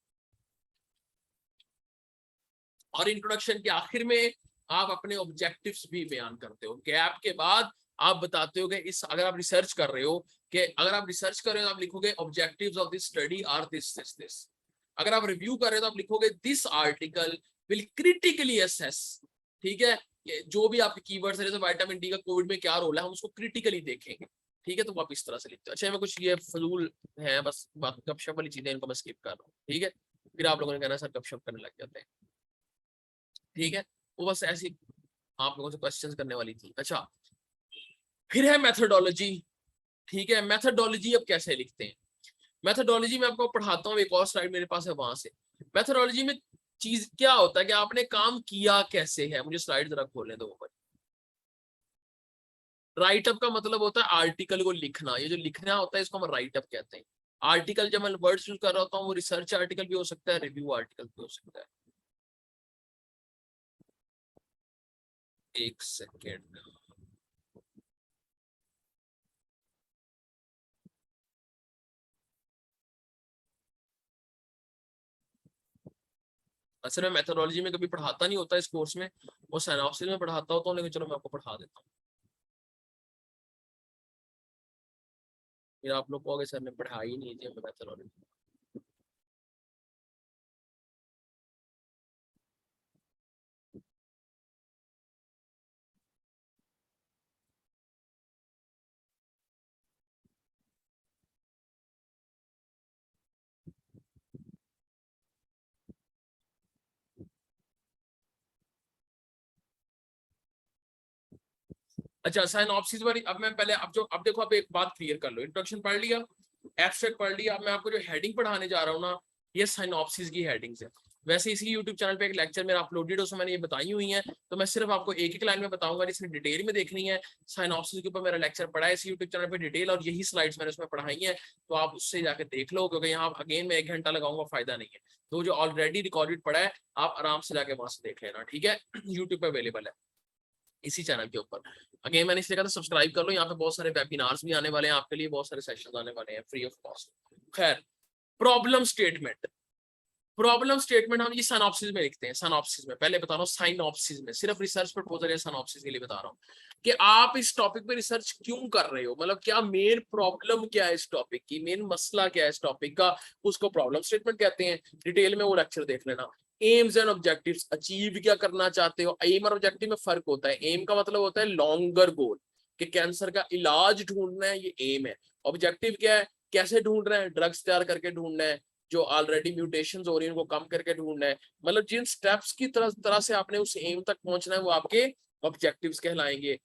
और इंट्रोडक्शन के आखिर में आप अपने ऑब्जेक्टिव्स भी बयान करते हो। गैप के बाद आप बताते हो कि इस अगर आप रिसर्च कर रहे हो, कि अगर आप रिसर्च कर रहे हो तो आप लिखोगे objectives of this study are this. अगर आप रिव्यू कर रहे हो तो आप लिखोगे this article will critically assess, ठीक है, जो भी आपके कीवर्ड्स है, जैसे विटामिन डी का कोविड में क्या रोल है, हम उसको क्रिटिकली देखेंगे, ठीक है। तो आप इस तरह से लिखते हो। अच्छा, मैं कुछ ये फजूल है बस बात गपशप वाली चीजें, इनको मैं स्किप कर रहा हूँ, ठीक है। फिर आप लोगों ने कहना सर गपशप करने लग जाते हैं, ठीक है। वो बस ऐसी आप लोगों से क्वेश्चंस करने वाली थी। अच्छा, फिर है मेथोडोलॉजी, ठीक है। मेथोडोलॉजी अब कैसे लिखते हैं, मेथोडोलॉजी में आपको पढ़ाता हूँ, एक और स्लाइड मेरे पास है वहां से। मेथोडोलॉजी में चीज क्या होता है कि आपने काम किया कैसे है। मुझे स्लाइड जरा खोलने दो। राइटअप का मतलब होता है आर्टिकल को लिखना, ये जो लिखना होता है इसको हम राइटअप कहते हैं। आर्टिकल जब मैं वर्ड्स यूज कर रहा होता हूँ, वो रिसर्च आर्टिकल भी हो सकता है, रिव्यू आर्टिकल भी हो सकता है। एक सेकेंड, असल में मेथोडोलॉजी में कभी पढ़ाता नहीं होता इस कोर्स में, वो सिनॉप्सिस में पढ़ाता होता हूँ, लेकिन चलो मैं आपको पढ़ा देता हूँ। फिर आप लोग कहोगे सर ने पढ़ाई ही नहीं थी हमें मेथोडोलॉजी। अच्छा, सिनॉप्सिस वाली अब मैं पहले अब देखो, आप एक बात क्लियर कर लो। इंट्रोडक्शन पढ़ लिया, एब्स्ट्रैक्ट पढ़ लिया, अब मैं आपको जो हेडिंग पढ़ाने जा रहा हूँ ना, ये सिनॉप्सिस की हेडिंग्स है। वैसे इसी यूट्यूब चैनल पे एक लेक्चर मेरा अपलोडेड है, उसमें मैंने ये बताई हुई है, तो मैं सिर्फ आपको एक लाइन में बताऊंगा, जिसने डिटेल में देखनी है। सिनॉप्सिस के ऊपर मेरा लेक्चर पढ़ा है इसी यूट्यूब चैनल पे डिटेल, और यही स्लाइड्स मैंने उसमें पढ़ाई है, तो आप उससे जाके देख लो, क्योंकि यहाँ अगेन मैं 1 घंटा लगाऊंगा, फायदा नहीं है। तो जो ऑलरेडी रिकॉर्डेड पढ़ा है आप आराम से जाके वहां से देख लेना, ठीक है। यूट्यूब पे अवेलेबल है इसी चैनल के ऊपर। अगेन मैंने इसलिए कहा था सब्सक्राइब कर लो, यहाँ पे बहुत सारे वेबिनार्स भी आने वाले हैं आपके लिए, बहुत सारे सेशंस आने वाले हैं फ्री ऑफ कॉस्ट। खैर, प्रॉब्लम स्टेटमेंट, प्रॉब्लम स्टेटमेंट हम ये सिनॉप्सिस में लिखते हैं। सिनॉप्सिस में पहले बता रहा हूँ, साइनॉप्सिस में सिर्फ रिसर्च प्रपोजल है, सिनॉप्सिस के लिए बता रहा हूँ कि आप इस टॉपिक पे रिसर्च क्यों कर रहे हो, मतलब क्या मेन प्रॉब्लम क्या है इस टॉपिक की, मेन मसला क्या है इस टॉपिक का, उसको प्रॉब्लम स्टेटमेंट कहते हैं। डिटेल में वो लेक्चर देख लेना। एम्स एंड ऑब्जेक्टिव्स, अचीव क्या करना चाहते हो। एम और ऑब्जेक्टिव में फर्क होता है। एम का मतलब होता है लॉन्गर गोल, कि कैंसर का इलाज ढूंढना है, ये एम है। ऑब्जेक्टिव क्या है, कैसे ढूंढ रहे हैं, ड्रग्स तैयार करके ढूंढना है, जो ऑलरेडी म्यूटेशंस हो रही है उनको कम करके ढूंढना है। मतलब जिन स्टेप्स की तरह से आपने उस एम तक पहुंचना है, वो आपके ऑब्जेक्टिव्स कहलाएंगे।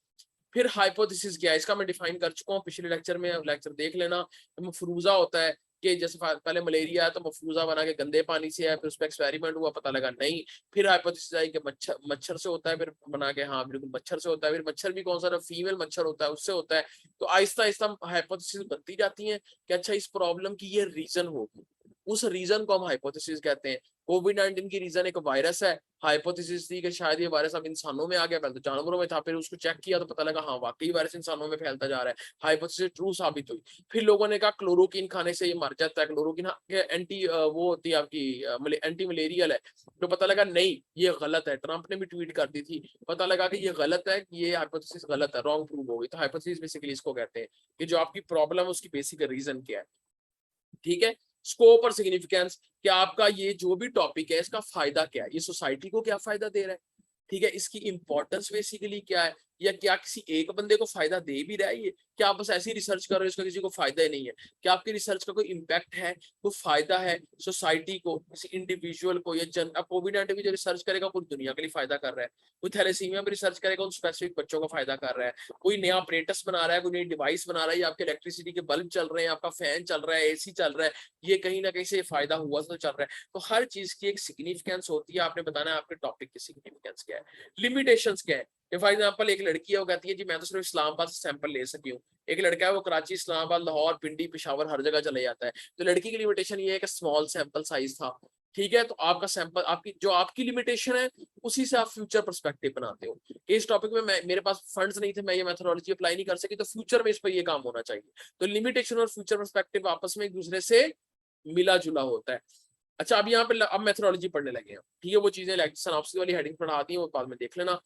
फिर हाइपोथेसिस क्या है, इसका मैं डिफाइन कर चुका हूँ पिछले लेक्चर में, लेक्चर देख लेना। तो मफरूजा होता है कि जैसे पहले मलेरिया है तो मफरूजा बना के गंदे पानी से है, फिर उस पर एक्सपेरिमेंट हुआ, पता लगा नहीं। फिर हाइपोथेसिस आई कि मच्छर से होता है, फिर बना के हाँ बिल्कुल मच्छर से होता है। फिर मच्छर भी कौन सा, फीमेल मच्छर होता है उससे होता है। तो आहिस्ता आहिस्ता हाइपोथेसिस बनती जाती है कि अच्छा इस प्रॉब्लम की ये रीजन होगी, उस रीजन को हम हाइपोथेसिस कहते हैं। कोविड-19 की रीजन एक वायरस है, हाइपोथेसिस थी कि शायद ये वायरस अब इंसानों में आ गया, पहले तो जानवरों में था, फिर उसको चेक किया तो पता लगा हाँ वाकई वायरस इंसानों में फैलता जा रहा है, हाइपोथेसिस ट्रू साबित हुई। फिर लोगों ने कहा क्लोरोक्विन खाने से ये मर जाता है, क्लोरोक्विन एंटी वो होती है आपकी एंटी मलेरियल है, तो पता लगा नहीं ये गलत है। ट्रंप ने भी ट्वीट कर दी थी, पता लगा कि ये गलत है, ये हाइपोथेसिस गलत है, रॉन्ग प्रूव हो गई। तो हाइपोथेसिस बेसिकली इसको कहते हैं कि जो आपकी प्रॉब्लम है उसकी बेसिक रीजन क्या है, ठीक है। स्कोप और सिग्निफिकेंस, कि आपका ये जो भी टॉपिक है इसका फायदा क्या है, ये सोसाइटी को क्या फायदा दे रहा है, ठीक है, इसकी इंपॉर्टेंस बेसिकली क्या है, या क्या किसी एक बंदे को फायदा दे भी रहा है ये, क्या आप बस ऐसी रिसर्च कर रहे हो इसका किसी को फायदा ही नहीं है, क्या आपकी रिसर्च का कोई इम्पैक्ट है, कोई फायदा है सोसाइटी को, किसी इंडिविजुअल को, या अब कोविड-19 की जो रिसर्च करेगा पूरी दुनिया के लिए फायदा कर रहा है, कोई थैलेसीमिया पर रिसर्च करेगा उन स्पेसिफिक बच्चों का फायदा कर रहा है, कोई नया अपरेटस बना रहा है, कोई नई डिवाइस बना रहा है, या आपके इलेक्ट्रिसिटी के बल्ब चल रहे हैं, आपका फैन चल रहा है, एसी चल रहा है, ये कहीं ना कहीं से फायदा हुआ तो चल रहा है। तो हर चीज की एक सिग्निफिकेंस होती है, आपने बताना है आपके टॉपिक की सिग्निफिकेंस क्या है, लिमिटेशंस क्या है। फॉर एग्जांपल एक लड़की है वो कहती है जी मैं तो सिर्फ इस्लामाबाद से सैंपल ले सकी हूँ, एक लड़का है वो कराची, इस्लामाबाद, लाहौर, पिंडी, पेशावर हर जगह चले जाता है। तो लड़की की लिमिटेशन ये है कि स्मॉल सैंपल साइज था, ठीक है। तो आपका सैंपल, आपकी जो आपकी लिमिटेशन है उसी से आप फ्यूचर पर्सपेक्टिव बनाते हो। इस टॉपिक में मेरे पास फंड्स नहीं थे, मैं ये मेथोडोलॉजी अप्लाई नहीं कर सकी, तो फ्यूचर में इस पर ये काम होना चाहिए। तो लिमिटेशन और फ्यूचर पर्सपेक्टिव आपस में एक दूसरे से मिला जुला होता है। अच्छा अब यहाँ पे अब मेथोडोलॉजी पढ़ने लगे हैं, ठीक है, वो चीजें सिनॉप्सिस वाली हेडिंग पढ़ा दी है वो बाद में देख लेना।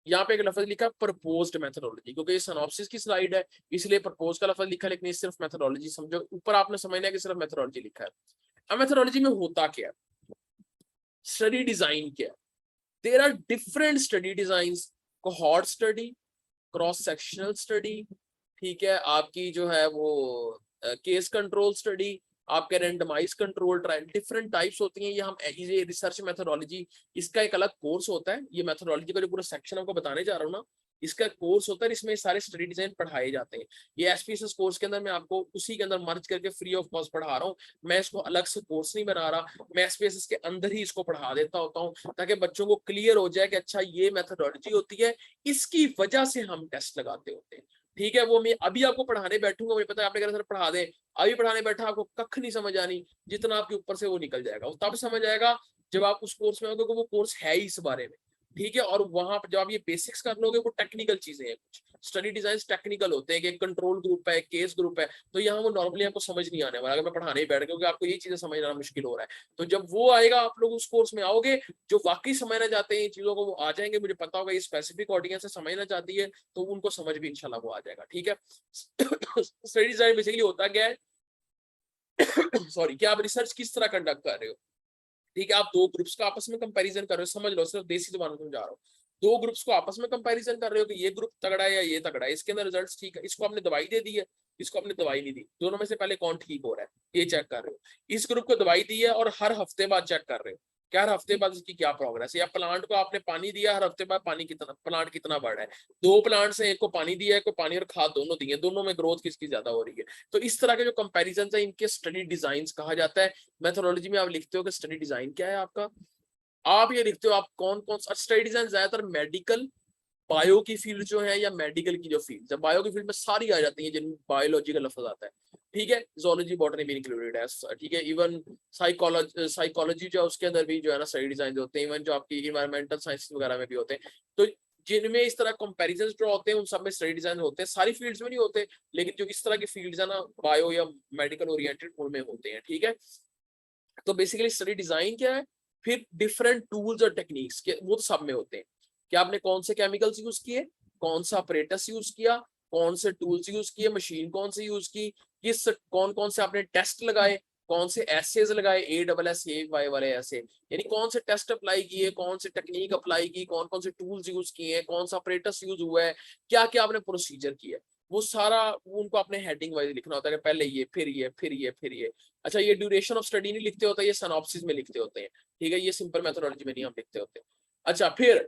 यहाँ पे एक लफ्ज लिखा प्रपोज्ड मेथोडोलॉजी, क्योंकि ये सिनॉप्सिस की स्लाइड है इसलिए प्रपोज का लफ्ज लिखा, लेकिन ये सिर्फ मेथोडोलॉजी समझो, ऊपर आपने समझना है कि सिर्फ मेथोडोलॉजी लिखा है। अब मेथोडोलॉजी में होता क्या है, स्टडी डिजाइन क्या है, there are different study designs, cohort study, cross sectional study, ठीक है, आपकी जो है वो केस कंट्रोल स्टडी, आपके randomize control trial, different types होती हैं। ये हम ये रिसर्च मेथोडोलॉजी, इसका एक अलग कोर्स होता है, ये मेथोडोलॉजी का जो पूरा सेक्शन आपको बताने जा रहा हूँ ना, इसका कोर्स होता है, इसमें सारे स्टडी डिजाइन पढ़ाए जाते हैं। ये एसपीएसएस कोर्स के अंदर मैं आपको उसी के अंदर मर्ज करके फ्री ऑफ कॉस्ट पढ़ा रहा हूँ, मैं इसको अलग से कोर्स नहीं बना रहा, मैं एसपीएसएस के अंदर ही इसको पढ़ा देता होता हूँ ताकि बच्चों को क्लियर हो जाए कि अच्छा ये मेथोडोलॉजी होती है, इसकी वजह से हम टेस्ट लगाते होते हैं, ठीक है। वो मैं अभी आपको पढ़ाने बैठूंगा, मुझे पता है आपने कहा सर पढ़ा दे, अभी पढ़ाने बैठा आपको कख नहीं समझ आनी, जितना आपके ऊपर से वो निकल जाएगा, वो तब समझ आएगा जब आप उस कोर्स में होगे, वो कोर्स है ही इस बारे में, ठीक है। और वहां पर जब आप ये बेसिक्स कर लोगे, वो टेक्निकल चीजें हैं, कुछ स्टडी डिजाइन टेक्निकल होते हैं कि एक कंट्रोल ग्रुप है, केस ग्रुप है, तो यहाँ वो नॉर्मली आपको समझ नहीं आने वाला अगर मैं पढ़ाने ही बैठ गया, क्योंकि आपको ये चीजें समझना मुश्किल हो रहा है। तो जब वो आएगा, आप लोग उस कोर्स में आओगे, जो वाकई समझना चाहते हैं इन चीजों को वो आ जाएंगे, मुझे पता होगा ये स्पेसिफिक ऑडियंस से समझना चाहती है, तो उनको समझ भी इंशाल्लाह वो आ जाएगा, ठीक है। स्टडी डिजाइन बेसिकली होता क्या है, सॉरी, कि आप रिसर्च किस तरह कंडक्ट कर रहे हो, ठीक है। आप दो ग्रुप्स का आपस में कंपैरिजन कर रहे हो, समझ लो, सिर्फ देसी जुबान में समझा रहा हूँ, दो ग्रुप्स को आपस में कंपैरिजन कर रहे हो कि ये ग्रुप तगड़ा है या ये तगड़ा है, इसके अंदर रिजल्ट्स ठीक है, इसको आपने दवाई दे दी है, इसको आपने दवाई नहीं दी, दोनों में से पहले कौन ठीक हो रहा है ये चेक कर रहे हो। इस ग्रुप को दवाई दी है और हर हफ्ते बाद चेक कर रहे हो क्या हर हफ्ते बाद इसकी क्या प्रोग्रेस है, या प्लांट को आपने पानी दिया, हर हफ्ते बाद पानी कितना, प्लांट कितना बढ़ रहा है, दो प्लांट्स हैं, एक को पानी दिया है, एक को पानी और खाद दोनों दिए, दोनों में ग्रोथ किसकी ज्यादा हो रही है। तो इस तरह के जो कंपैरिजन है इनके स्टडी डिजाइन कहा जाता है। मेथोडोलॉजी में आप लिखते हो कि स्टडी डिजाइन क्या है आपका, आप ये लिखते हो आप कौन कौन सा स्टडी डिजाइन, ज्यादातर मेडिकल बायो की फील्ड जो है, या मेडिकल की जो फील्ड है, बायो की फील्ड में सारी आ जाती है जिनमें बायोलॉजी का लफ्ज आता है, ठीक है, जोलॉजी बॉटनी भी इंक्लूडेड है, ठीक है, इवन साइकोलॉजी जो है उसके अंदर भी जो है ना स्टडी डिजाइन होते हैं, इवन जो आपकी इन्वायरमेंटल साइंस वगैरह में भी होते हैं। तो जिनमें इस तरह कंपैरिजन जो होते हैं उन सब में स्टडी डिजाइन होते हैं, सारी फील्ड्स में नहीं होते, लेकिन जो इस तरह की फील्ड्स है ना बायो या मेडिकल ओरिएंटेड उनमें होते हैं, ठीक है। तो बेसिकली स्टडी डिजाइन क्या है, फिर डिफरेंट टूल्स और टेक्निक्स के वो तो सब में होते हैं कि आपने कौन से केमिकल्स यूज किए, कौन सा अपरेटस यूज किया, कौन से टूल्स यूज किए, मशीन कौन सी यूज की, किस कौन कौन से आपने टेस्ट लगाए, कौन से एसेज लगाए, ASSAY वाले ऐसे, यानी कौन से टेस्ट अप्लाई किए, कौन से टेक्निक अप्लाई की, कौन कौन से टूल्स यूज किए हैं, कौन सा अपरेटस यूज हुआ है, क्या क्या आपने प्रोसीजर किया, वो सारा उनको अपने हेडिंग वाइज लिखना होता है कि पहले ये फिर ये फिर ये फिर ये। अच्छा ये ड्यूरेशन ऑफ स्टडी नहीं लिखते होते, ये सिनॉप्सिस में लिखते होते हैं, ठीक है, ये सिंपल मेथोडोलॉजी में नहीं हम लिखते होते। अच्छा फिर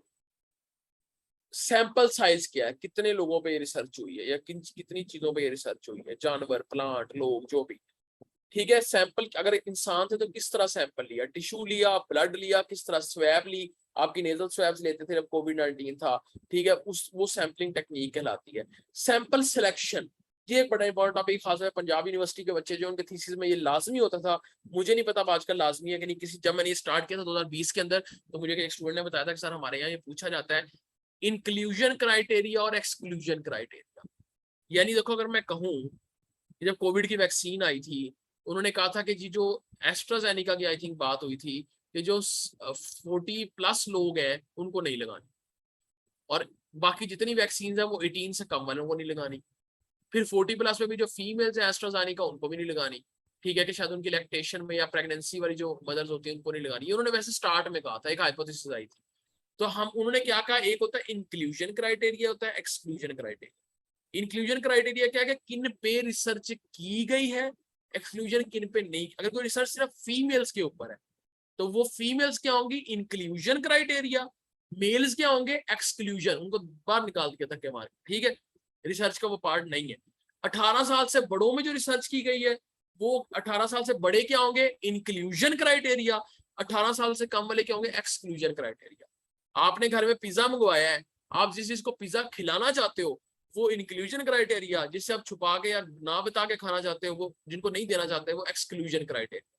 सैंपल साइज क्या है, कितने लोगों पे ये रिसर्च हुई है, या कितनी चीजों पे ये रिसर्च हुई है, जानवर, प्लांट, लोग, जो भी, ठीक है। सैंपल अगर इंसान थे तो किस तरह सैंपल लिया, टिश्यू लिया, ब्लड लिया, किस तरह स्वैब ली, आपकी नेजल स्वैब्स लेते थे जब कोविड-19 था, ठीक है, उस वो सैंपलिंग टेक्निक कहलाती है। सैंपल सिलेक्शन, ये एक बड़ा इंपॉर्टेंट टॉपिक, खासकर पंजाब यूनिवर्सिटी के बच्चे जो उनके थीसिस में ये लाजमी होता था, मुझे नहीं पता अब आजकल लाजमी है कि नहीं। किसी जब मैंने ये स्टार्ट किया था 2020 के अंदर, तो मुझे एक स्टूडेंट ने बताया था कि सर हमारे यहाँ ये पूछा जाता है इंक्लूजन क्राइटेरिया और एक्सक्लूजन क्राइटेरिया। यानी देखो, अगर मैं कहूँ जब कोविड की वैक्सीन आई थी, उन्होंने कहा था कि जी जो एस्ट्राजेनिका की आई थिंक बात हुई थी कि जो 40+ लोग हैं उनको नहीं लगानी, और बाकी जितनी वैक्सीन है वो 18 से कम वालों को नहीं लगानी। फिर 40+ में भी जो फीमेल्स है एस्ट्राजेनिका उनको भी नहीं लगानी, ठीक है, कि शायद उनकी लैक्टेशन में या प्रेगनेंसी वाली जो मदर्स होती है उनको नहीं लगानी। ये उन्होंने वैसे स्टार्ट में कहा था, एक हाइपोथेसिस आई थी। तो हम उन्होंने क्या कहा, एक होता है इंक्लूजन क्राइटेरिया, होता है एक्सक्लूजन क्राइटेरिया। इंक्लूजन क्राइटेरिया क्या है, किन पे रिसर्च की गई है, एक्सक्लूजन किन पे नहीं। अगर कोई रिसर्च सिर्फ फीमेल्स के ऊपर है तो वो फीमेल्स क्या होंगी, इंक्लूजन क्राइटेरिया, मेल्स क्या होंगे, एक्सक्लूजन, उनको बाहर निकाल दिया धक्के मार के, ठीक है, रिसर्च का वो पार्ट नहीं है। 18 साल से बड़ों में जो रिसर्च की गई है वो 18 साल से बड़े क्या होंगे, इंक्लूजन क्राइटेरिया, 18 साल से कम वाले क्या होंगे, एक्सक्लूजन क्राइटेरिया। आपने घर में पिज्जा मंगवाया है, आप जिस चीज को पिज्जा खिलाना चाहते हो वो इंक्लूजन क्राइटेरिया, जिससे आप छुपा के या ना बता के खाना चाहते हो, वो जिनको नहीं देना चाहते वो एक्सक्लूजन क्राइटेरिया।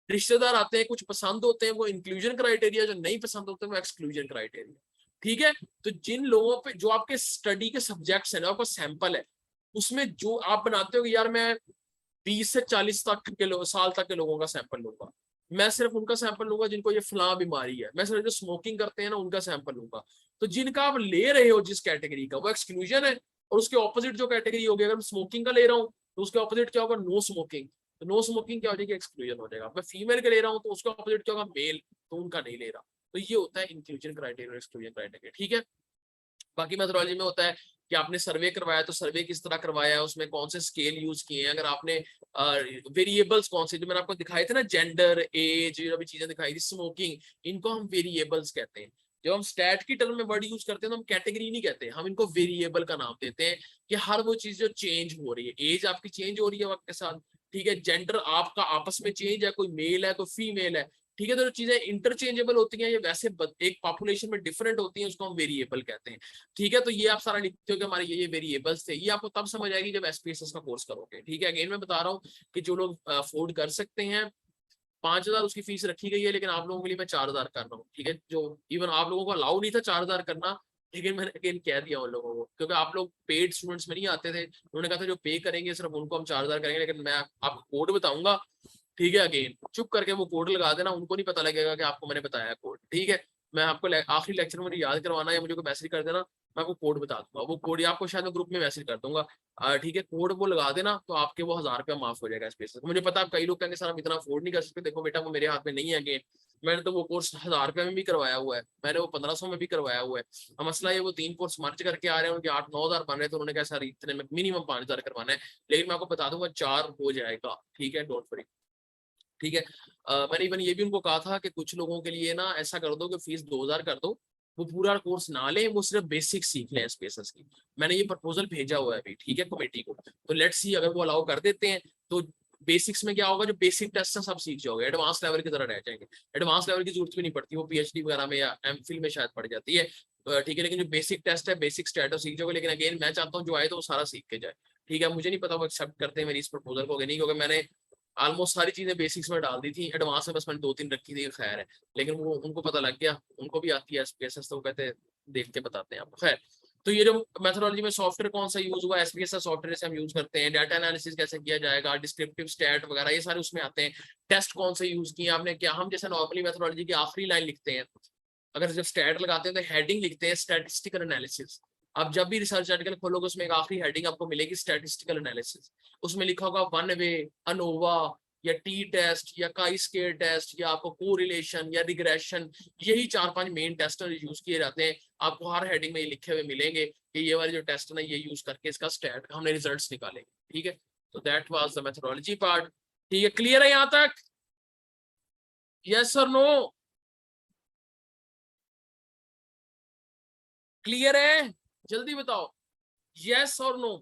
रिश्तेदार आते हैं, कुछ पसंद होते हैं वो इंक्लूजन क्राइटेरिया, जो नहीं पसंद होते हैं वो एक्सक्लूजन क्राइटेरिया, ठीक है। तो जिन लोगों पे जो आपके स्टडी के सब्जेक्ट्स हैं, आपका सैंपल है, उसमें जो आप बनाते हो कि यार मैं 20 से 40 तक के साल तक के लोगों का सैंपल लूंगा, मैं सिर्फ उनका सैंपल लूंगा जिनको ये फलां बीमारी है, मैं सिर्फ जो स्मोकिंग करते हैं ना उनका सैंपल लूंगा। तो जिनका आप ले रहे हो जिस कैटेगरी का, वो एक्सक्लूजन है। और उसके ऑपोजिट जो कैटेगरी होगी, अगर मैं स्मोकिंग का ले रहा हूँ तो उसके ऑपोजिट क्या होगा, नो स्मोकिंग। तो नो स्मोकिंग क्या हो जाएगी, एक्सक्लूजन हो जाएगा। मैं फीमेल का ले रहा हूँ तो उसका ऑपोजिट क्या होगा, मेल, तो उनका नहीं ले रहा। तो ये होता है इंक्लूजन क्राइटेरिया और एक्सक्लूजन क्राइटेरिया, ठीक है। बाकी मेथोडोलॉजी में होता है कि आपने सर्वे करवाया तो सर्वे किस तरह करवाया है, उसमें कौन से स्केल यूज किए हैं, अगर आपने वेरिएबल्स कौन से जो मैंने आपको दिखाए थे ना, जेंडर, एज, जो भी चीजें दिखाई थी, स्मोकिंग, इनको हम वेरिएबल्स कहते हैं। जब हम स्टैट की टर्म में वर्ड यूज करते हैं तो हम कैटेगरी नहीं कहते, हम इनको वेरिएबल का नाम देते हैं कि हर वो चीज जो चेंज हो रही है, एज आपकी चेंज हो रही है वक्त के साथ, ठीक है, जेंडर आपका आपस में चेंज है, कोई मेल है कोई फीमेल है, ठीक है, तो जो चीजें इंटरचेंजेबल होती हैं ये वैसे एक पॉपुलेशन में डिफरेंट होती हैं, उसको हम वेरिएबल कहते हैं, ठीक है। तो ये आप सारा लिखते हो कि हमारे ये वेरिएबल्स थे, ये आपको तब समझ आएगी जब एसपीएसएस का कोर्स करोगे, ठीक है। अगेन मैं बता रहा हूँ कि जो लोग अफोर्ड कर सकते हैं, 5,000 उसकी फीस रखी गई है, लेकिन आप लोगों के लिए मैं 4,000 कर रहा हूँ, ठीक है। जो इवन आप लोगों को अलाउ नहीं था 4,000 करना, लेकिन मैंने अगेन कह दिया उन लोगों को, क्योंकि आप लोग पेड स्टूडेंट्स में नहीं आते थे, उन्होंने कहा था जो पे करेंगे सिर्फ उनको हम 4,000 करेंगे, लेकिन मैं आपको कोड बताऊंगा, ठीक है। अगेन चुप करके वो कोड लगा देना, उनको नहीं पता लगेगा कि आपको मैंने बताया कोड, ठीक है। मैं आपको आखिरी लेक्चर में मुझे याद करवाना है, मुझे को मैसेज कर देना, मैं आपको कोड बता दूंगा, वो कोड या आपको शायद मैं ग्रुप में मैसेज कर दूंगा, ठीक है। कोड वो लगा देना तो आपके वो 1,000 रुपया माफ हो जाएगा स्पेस। मुझे पता है कई लोग कहेंगे सर हम इतना अफोर्ड नहीं कर सकते, देखो बेटा वो मेरे हाथ में नहीं है। अगेन मैंने तो वो कोर्स 1,000 रुपये में भी करवाया हुआ है, मैंने वो 1,500 में भी करवाया हुआ है। अब मसला ये वो 3 कोर्स मर्ज करके आ रहे हैं, उनके 8-9 हज़ार बन रहे थे, उन्होंने कहा सर इतने में मिनिमम 5,000 करवाना है, लेकिन मैं आपको बता दूंगा 4 हो जाएगा, ठीक है, डोंट वरी, ठीक है। मैंने इवन ये भी उनको कहा था कि कुछ लोगों के लिए ना ऐसा कर दो कि फीस 2,000 कर दो, वो पूरा कोर्स ना लें, वो सिर्फ बेसिक सीख लें स्पेसस की। मैंने ये प्रपोजल भेजा हुआ है अभी, ठीक है, कमेटी को, तो लेट्स सी अगर वो अलाउ कर देते हैं तो बेसिक्स में क्या होगा, जो बेसिक टेस्ट है सब सीख जाओगे, एडवांस लेवल की तरह रह जाएंगे। एडवांस लेवल की जरूरत भी नहीं पड़ती, वो पीएचडी वगैरह में या एमफिल में शायद पड़ जाती है, ठीक है। लेकिन जो बेसिक टेस्ट है, बेसिक स्टेटस सीख जाओगे, लेकिन अगेन मैं चाहता हूँ जो आए तो वो सारा सीख के जाए, ठीक है। मुझे नहीं पता वो एक्सेप्ट करते हैं मेरी इस प्रपोजल को, नहीं, क्योंकि मैंने ऑलमोस्ट सारी चीजें बेसिक्स में डाल दी थी, एडवांस में बस मैंने 2-3 रखी थी, खैर है। लेकिन वो उनको पता लग गया, उनको भी आती है एसपीएसएस, तो वो कहते हैं देख के बताते हैं आपको, खैर। तो ये जो मेथोडोलॉजी में सॉफ्टवेयर कौन सा यूज हुआ, एसपीएसएस सॉफ्टवेयर से हम यूज करते हैं, डाटा एनालिसिस कैसे किया जाएगा, डिस्क्रिप्टिव स्टैट वगैरह ये सारे उसमें आते हैं। टेस्ट कौन से यूज किए आपने, क्या हम जैसे नॉर्मली मेथोडोलॉजी की आखिरी लाइन लिखते हैं, अगर जब स्टैट लगाते हैं तो हेडिंग लिखते हैं स्टैटिस्टिकल एनालिसिस। आप जब भी रिसर्च आर्टिकल खोलोगे उसमें एक आखिरी हेडिंग आपको मिलेगी स्टैटिस्टिकल एनालिसिस, उसमें लिखा होगा वन वे, अनोवा या टी टेस्ट या काई स्केयर टेस्ट या आपको कोरिलेशन या रिग्रेशन, यही 4-5 मेन टेस्ट यूज किए जाते हैं। आपको हर हेडिंग में ये लिखे हुए मिलेंगे कि ये वाले जो टेस्ट है ये यूज करके इसका स्टैट हमने रिजल्ट्स निकाले, ठीक है। तो that was the methodology part, ठीक है। क्लियर है यहाँ तक, यस और नो, क्लियर है, जल्दी बताओ यस और नो,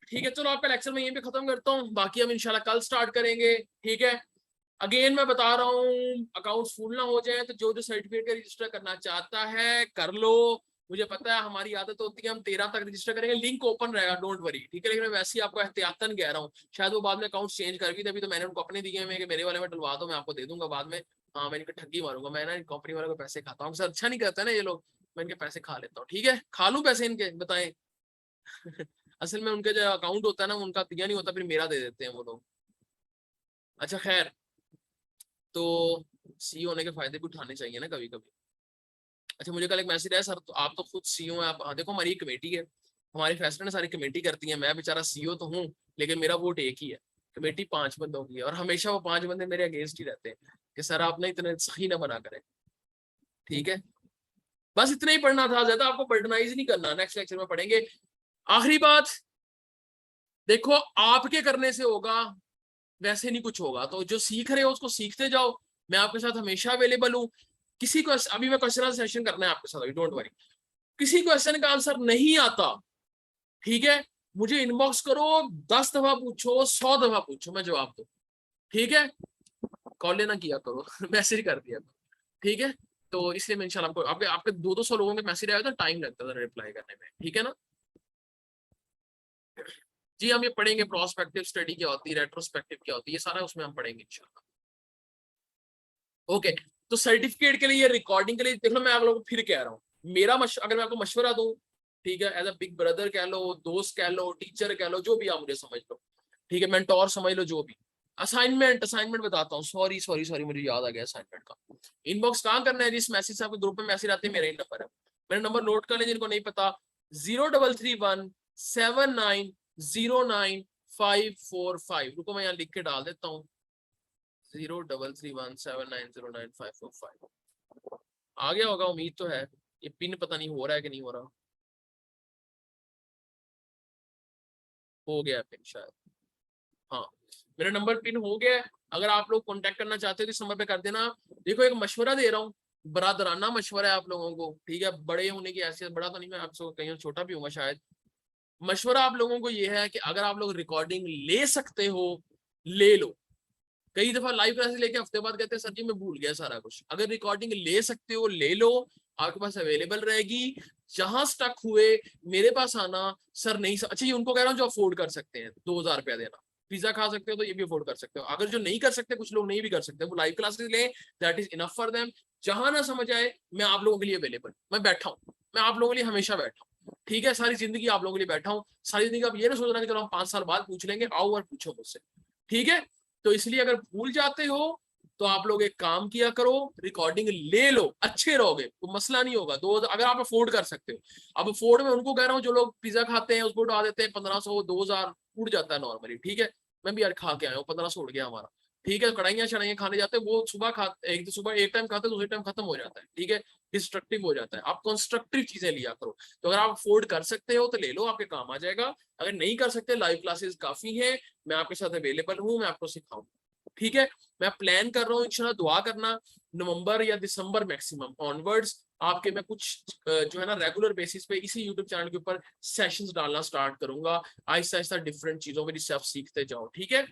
ठीक है। चलो आपका लेक्चर मैं यहीं पे खत्म करता हूँ, बाकी हम इंशाल्लाह कल स्टार्ट करेंगे, ठीक है। अगेन मैं बता रहा हूँ अकाउंट्स फुल ना हो जाए तो जो जो सर्टिफिकेट का रजिस्टर करना चाहता है कर लो, मुझे पता है हमारी आदत होती है हम 13 तक रजिस्टर करेंगे, लिंक ओपन रहेगा, डोंट वरी, ठीक है। लेकिन मैं वैसे ही आपको एहतियातन कह रहा हूँ, शायद वो बाद में अकाउंट चेंज कर भी दे, अभी तो मैंने उनको अपने दिए हैं कि मेरे वाले में डलवा दो, मैं आपको दे दूंगा बाद में। हाँ मैं इनका ठगी मारूंगा, मैं ना कंपनी वालों को पैसे खाता हूँ सर, अच्छा नहीं करता ना ये लोग, मैं इनके पैसे खा लेता हूँ, ठीक है, खा लूँ पैसे इनके, बताएं। असल में उनके जो अकाउंट होता है ना उनका दिया नहीं होता, फिर मेरा दे देते हैं वो लोग। अच्छा खैर, तो सी होने के फायदे भी उठाने चाहिए ना कभी कभी। अच्छा मुझे कल एक मैसेज आया, सर तो आप तो खुद सीईओ हैं, आप हाँ, देखो हमारी कमेटी है, हमारे फैसले ने सारी कमेटी करती है, मैं बेचारा सीईओ तो हूँ लेकिन मेरा वोट एक ही है, कमेटी 5 बंदों की है, और हमेशा वो 5 बंदे मेरे अगेंस्ट ही रहते हैं कि सर आप ना इतने सही ना बना करें, ठीक है। बस इतना ही पढ़ना था, ज्यादा आपको बर्डनाइज नहीं करना, नेक्स्ट लेक्चर में पढ़ेंगे। आखिरी बात, देखो आपके करने से होगा वैसे नहीं कुछ होगा, तो जो सीख रहे हो उसको सीखते जाओ, मैं आपके साथ हमेशा अवेलेबल हूँ। किसी को अभी मैं क्वेश्चन सेशन करना है आपके साथ अभी, डोंट वरी, किसी क्वेश्चन का आंसर नहीं आता, ठीक है, मुझे इनबॉक्स करो, 10 दफा पूछो, 100 दफा पूछो, मैं जवाब दूं, ठीक है। कॉल लेना किया करो, मैसेज कर दिया करो, ठीक है। तो इसलिए मैं इंशाल्लाह आपको, आपके आपके 200 लोगों के मैसेज आया था, टाइम लगता था रिप्लाई करने में, ठीक है ना। जी हम ये पढ़ेंगे, प्रोस्पेक्टिव स्टडी क्या होती है, रेट्रोस्पेक्टिव क्या होती है, ये सारा उसमें हम पढ़ेंगे इंशाल्लाह। ओके, तो सर्टिफिकेट के लिए, रिकॉर्डिंग के लिए, देख लो मैं आप लोगों को फिर कह रहा हूँ, मेरा अगर मैं आपको मशवरा दूं, ठीक है, एज अ बिग ब्रदर कह लो, दोस्त कह लो, टीचर कह लो, जो भी आप मुझे समझ लो, ठीक है, मेंटोर समझ लो, जो भी। असाइनमेंट, असाइनमेंट बताता हूँ, सॉरी सॉरी सॉरी मुझे याद आ गया असाइनमेंट का। इनबॉक्स कहाँ करना है, जिस मैसेज से आपके ग्रुप में मैसेज आते हैं मेरा ही नंबर है, मेरा नंबर नोट कर लें जिनको नहीं पता, 0331790955। रुको मैं यहाँ लिख के डाल देता हूँ, 0331790955। आ गया होगा, उम्मीद तो है। ये पिन पता नहीं हो रहा है कि नहीं हो रहा, हो गया पिन शायद, हाँ मेरा नंबर पिन हो गया है। अगर आप लोग कांटेक्ट करना चाहते हो तो इस नंबर पे कर देना। देखो एक मशवरा दे रहा हूँ, बरादराना मशवरा है आप लोगों को, ठीक है, बड़े होने की हैसियत, बड़ा तो नहीं मैं आपसे, कहीं छोटा भी हूँ शायद। मशवरा आप लोगों को ये है कि अगर आप लोग रिकॉर्डिंग ले सकते हो, ले लो। कई दफा लाइव क्लासेस लेके हफ्ते बाद कहते हैं सर जी मैं भूल गया सारा कुछ, अगर रिकॉर्डिंग ले सकते हो ले लो, आपके पास अवेलेबल रहेगी। जहां स्टक हुए मेरे पास आना, सर नहीं अच्छा ये उनको कह रहा हूँ जो अफोर्ड कर सकते हैं 2000 रुपया देना, पिज्जा खा सकते हो तो ये भी अफोर्ड कर सकते हो, अगर जो नहीं कर सकते, कुछ लोग नहीं भी कर सकते, वो लाइव क्लासेस ले, that is enough for them. जहां ना समझ आए, मैं आप लोगों के लिए अवेलेबल, मैं बैठा हूँ, मैं आप लोगों के लिए हमेशा बैठा हूँ, ठीक है, सारी जिंदगी आप लोगों के लिए बैठा हूँ। सारी जिंदगी आप ये ना सोचना कि चलो हम 5 साल बाद पूछ लेंगे, आओ और पूछो मुझसे, ठीक है। तो इसलिए अगर भूल जाते हो तो आप लोग एक काम किया करो, रिकॉर्डिंग ले लो, अच्छे रहोगे, तो मसला नहीं होगा। दो अगर आप अफोर्ड कर सकते हो, अब अफोर्ड में उनको कह रहा हूँ जो लोग पिज्जा खाते हैं उसको उड़ा देते हैं 1500 2000 उड़ जाता है नॉर्मली, ठीक है। मैं भी यार खा के आया हूँ, 1500 उड़ गया हमारा, ठीक है। कढ़ाइयाँ शढ़ाइयाँ खाने जाते हैं, वो सुबह खाते, एक तो सुबह एक टाइम खाते हैं, दूसरे टाइम खत्म हो जाता है, ठीक है, डिस्ट्रक्टिव हो जाता है। आप कंस्ट्रक्टिव चीजें लिया करो, तो अगर आप अफोर्ड कर सकते हो तो ले लो, आपके काम आ जाएगा। अगर नहीं कर सकते, लाइव क्लासेस काफी है, मैं आपके साथ अवेलेबल हूँ, मैं आपको सिखाऊंगा, ठीक है। मैं प्लान कर रहा हूँ इंशाल्लाह, दुआ करना, नवंबर या दिसंबर मैक्सिमम ऑनवर्ड्स आपके मैं कुछ जो है ना रेगुलर बेसिस पे इसी यूट्यूब चैनल के ऊपर सेशंस डालना स्टार्ट करूंगा, आहिस्ता आहिस्ता डिफरेंट चीजों में, जिससे आप सीखते जाओ, ठीक है।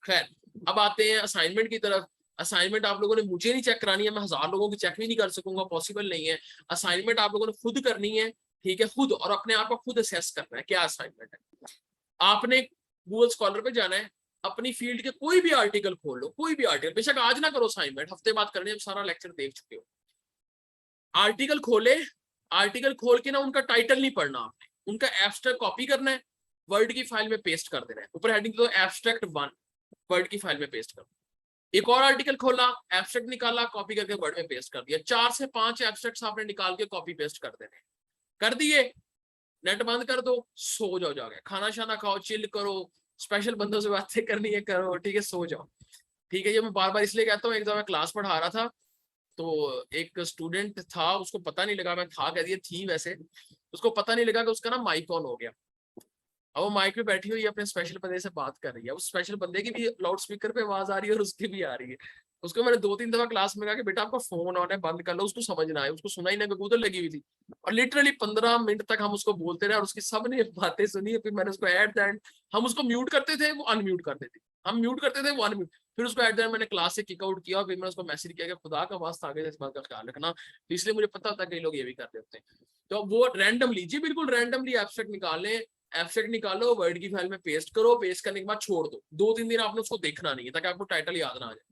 खैर, अब आते हैं असाइनमेंट की तरफ। असाइनमेंट आप लोगों ने मुझे नहीं चेक करानी है, मैं 1000 लोगों की चेक भी नहीं कर सकूंगा, पॉसिबल नहीं है। असाइनमेंट आप लोगों ने खुद करनी है, ठीक है, खुद, और अपने आप को खुद असेस करना है क्या असाइनमेंट है। आपने गूगल स्कॉलर पे जाना है, अपनी फील्ड के कोई भी आर्टिकल खोल लो, कोई भी आर्टिकल, बेशक आज ना करो असाइनमेंट, हफ्ते बाद करने, जब सारा लेक्चर देख चुके हो। आर्टिकल खोले, आर्टिकल खोल के ना उनका टाइटल नहीं पढ़ना आपने, उनका एब्स्ट्रैक्ट कॉपी करना है, वर्ड की फाइल में पेस्ट कर देना है, ऊपर हेडिंग तो एब्स्ट्रैक्ट 1, वर्ड की फाइल में पेस्ट कर। एक और आर्टिकल खोला, एब्स्ट्रैक्ट निकाला, कॉपी करके वर्ड में पेस्ट कर दिया, 4 से 5 एब्स्ट्रैक्ट्स आपने निकाल के कॉपी पेस्ट कर देने, कर दिए, नेट बंद कर दो, सो जाओ, जाके खाना शाना खाओ, चिल करो, स्पेशल बंदों से बातें करनी है करो, ठीक है, सो जाओ, ठीक है। ये मैं बार बार इसलिए कहता हूँ, एक मैं क्लास पढ़ा रहा था, तो एक स्टूडेंट था, उसको पता नहीं लगा, मैं था कह दिया थी वैसे, उसको पता नहीं लगा कि उसका ना माइक ऑन हो गया। अब वो माइक पे बैठी हुई है, अपने स्पेशल बंदे से बात कर रही है, उस स्पेशल बंदे की भी लाउड स्पीकर पे आवाज आ रही है और उसकी भी आ रही है। उसको मैंने 2-3 दफा क्लास में कहा कि बेटा आपका फोन ऑन है, बंद कर लो, उसको समझ ना आए, उसको सुना ही ना, उधर लगी हुई थी। और लिटरली 15 मिनट तक हम उसको बोलते रहे और उसकी सबने बातें सुनी। फिर मैंने उसको एट द एंड, हम उसको म्यूट करते थे, वो अनम्यूट करते थे, हम म्यूट करते थे, वो अनम्यूट, फिर उसको एट द एंड मैंने क्लास से किक आउट किया, और फिर मैंने उसको मैसेज किया कि खुदा का वास्ता आगे इस बात का ख्याल रखना। तो इसलिए मुझे पता होता है कई लोग ये भी कर देते हैं। तो वो रैंडमली, जी बिल्कुल रैंडमली एब्स्ट्रैक्ट निकालें, एब्स्ट्रैक्ट निकालो, वर्ड की फाइल में पेस्ट करो, पेस्ट करने के बाद छोड़ दो, 2-3 दिन आपने उसको देखना नहीं है ताकि आपको टाइटल याद ना आ जाए।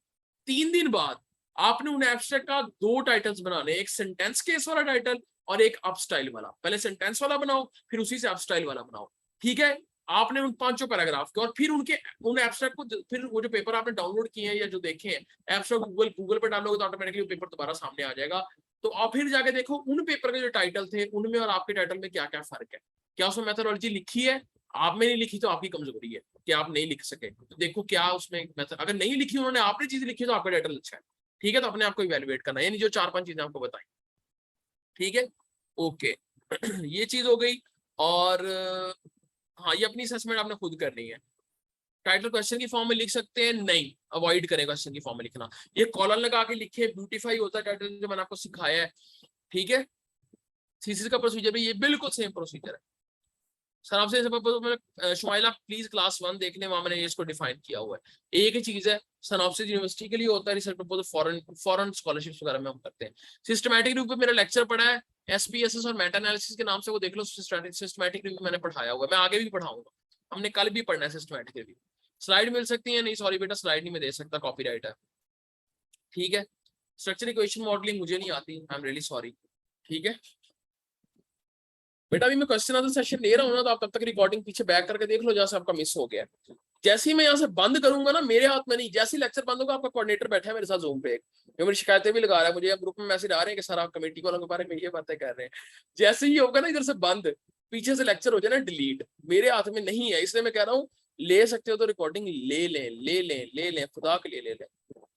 3 दिन बाद आपने उन एब्स्ट्रैक्ट का 2 टाइटल्स बनाने, एक सेंटेंस केस वाला टाइटल और एक अप स्टाइल वाला। पहले सेंटेंस वाला बनाओ, फिर उसी से अप स्टाइल वाला बनाओ, ठीक है। आपने उन 5 पैराग्राफ के और फिर उनके उन एब्स्ट्रैक्ट को, फिर वो जो पेपर आपने डाउनलोड किए हैं या जो देखे हैं एब्स्ट्रैक्ट, गूगल पे डालोगे तो ऑटोमेटिकली वो पेपर दोबारा सामने आ जाएगा। तो आप फिर जाके देखो उन पेपर के जो टाइटल थे उनमें और आपके टाइटल में क्या क्या फर्क है, क्या उसमें मेथोडोलॉजी लिखी है, आप में नहीं लिखी तो आपकी कमजोरी है कि आप नहीं लिख सके। तो देखो क्या उसमें मेथड, अगर नहीं लिखी उन्होंने, आपने चीज लिखी तो आपका टाइटल अच्छा है, ठीक है। तो अपने आप को इवैल्यूएट करना, यानी जो 4-5 चीजें आपको बताई, ठीक है, ओके। ये चीज हो गई। और हाँ, ये अपनी असेसमेंट आपने खुद करनी है। टाइटल क्वेश्चन की फॉर्म में लिख सकते हैं, नहीं, अवॉइड करें क्वेश्चन की फॉर्म में लिखना। ये कॉलम लगा के लिखे, ब्यूटीफाई होता है टाइटल, जो मैंने आपको सिखाया है, ठीक है। थीसिस का प्रोसीजर भी ये बिल्कुल सेम प्रोसीजर है। सर आपसे शुमाइला प्लीज क्लास 1 देख लें, वहां मैंने इसको डिफाइन किया हुआ है। एक ही चीज है, सनऑप्सिस यूनिवर्सिटी के लिए होता है, रिसर्च प्रपोजल फॉरेन स्कॉलरशिप्स वगैरह में हम करते हैं। सिस्टमैटिक रूप में मेरा लेक्चर पड़ा है एसपीएसएस और मेटा एनालिसिस के नाम से, वो देख लो, सिस्टमैटिक रिव्यू मैंने पढ़ाया हुआ है, मैं आगे भी पढ़ाऊंगा, हमने कल भी पढ़ना है सिस्टमैटिक रिव्यू। स्लाइड मिल सकती है, नहीं सॉरी बेटा स्लाइड नहीं मैं दे सकता, कॉपीराइट है, ठीक है। स्ट्रक्चर इक्वेशन मॉडलिंग मुझे नहीं आती, आई एम रियली सॉरी, ठीक है बेटा। अभी मैं क्वेश्चन आंसर सेशन ले रहा हूँ ना, तो आप तब तक रिकॉर्डिंग पीछे बैक करके देख लो जहां से आपका मिस हो गया। जैसे ही मैं यहाँ से बंद करूंगा ना, मेरे हाथ में नहीं, जैसे ही लेक्चर बंद होगा, आपका कोऑर्डिनेटर बैठा है मेरे साथ जूम पे, जो मेरी शिकायतें भी लगा रहा है, मुझे ग्रुप में मैसेज आ रहे हैं कि सर आप कमेटी वालों के बारे में ये बातें कर रहे हैं। जैसे ही होगा ना इधर से बंद, पीछे से लेक्चर हो जाए ना डिलीट, मेरे हाथ में नहीं है, इसलिए मैं कह रहा हूँ ले सकते हो तो रिकॉर्डिंग ले लें, ले लें, ले लें, खुदा के लिए ले लें,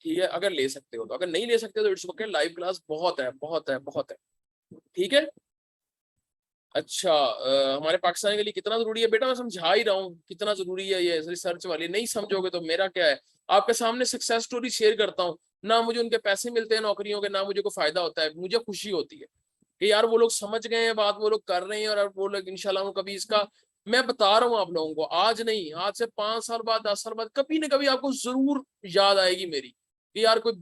ठीक है। अगर ले सकते हो तो, अगर नहीं ले सकते तो इट्स ओके, लाइव क्लास बहुत है, बहुत है, बहुत है, ठीक है। अच्छा, हमारे पाकिस्तान के लिए कितना जरूरी है बेटा, मैं समझा ही रहा हूँ कितना जरूरी है ये रिसर्च वाली, नहीं समझोगे तो मेरा क्या है। आपके सामने सक्सेस स्टोरी शेयर करता हूँ, ना मुझे उनके पैसे मिलते हैं नौकरियों के, ना मुझे कोई फायदा होता है, मुझे खुशी होती है कि यार वो लोग समझ गए हैं बात, वो लोग कर रहे हैं, और अब वो लोग इंशाल्लाह वो कभी इसका, मैं बता रहा हूँ आप लोगों को, आज नहीं, आज से 5 साल बाद, 10 साल बाद, कभी ना कभी आपको जरूर याद आएगी मेरी कि यार कोई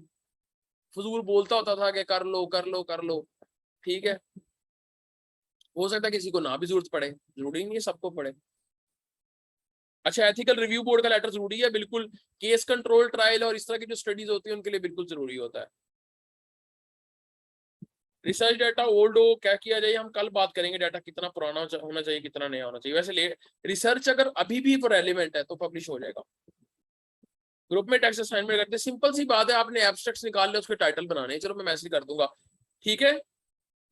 फजूल बोलता होता था कि कर लो, कर लो, कर लो, ठीक है। हो सकता है किसी को ना भी जरूरत पड़े, जरूरी नहीं है सबको पड़े। अच्छा, एथिकल रिव्यू बोर्ड का लेटर जरूरी है, बिल्कुल। केस कंट्रोल ट्रायल और इस तरह की जो स्टडीज होती है उनके लिए बिल्कुल जरूरी होता है। रिसर्च डाटा ओल्ड हो, क्या किया जाए, हम कल बात करेंगे, डाटा कितना पुराना होना चाहिए, कितना नया होना चाहिए। वैसे रिसर्च अगर अभी भी रेलिवेंट है तो पब्लिश हो जाएगा। ग्रुप में टेक्स्ट असाइनमेंट करते, सिंपल सी बात है, आपने एब्स्ट्रैक्ट्स निकाल ले, उसके टाइटल बनाने हैं, चलो मैं मैसेज कर दूंगा, ठीक है।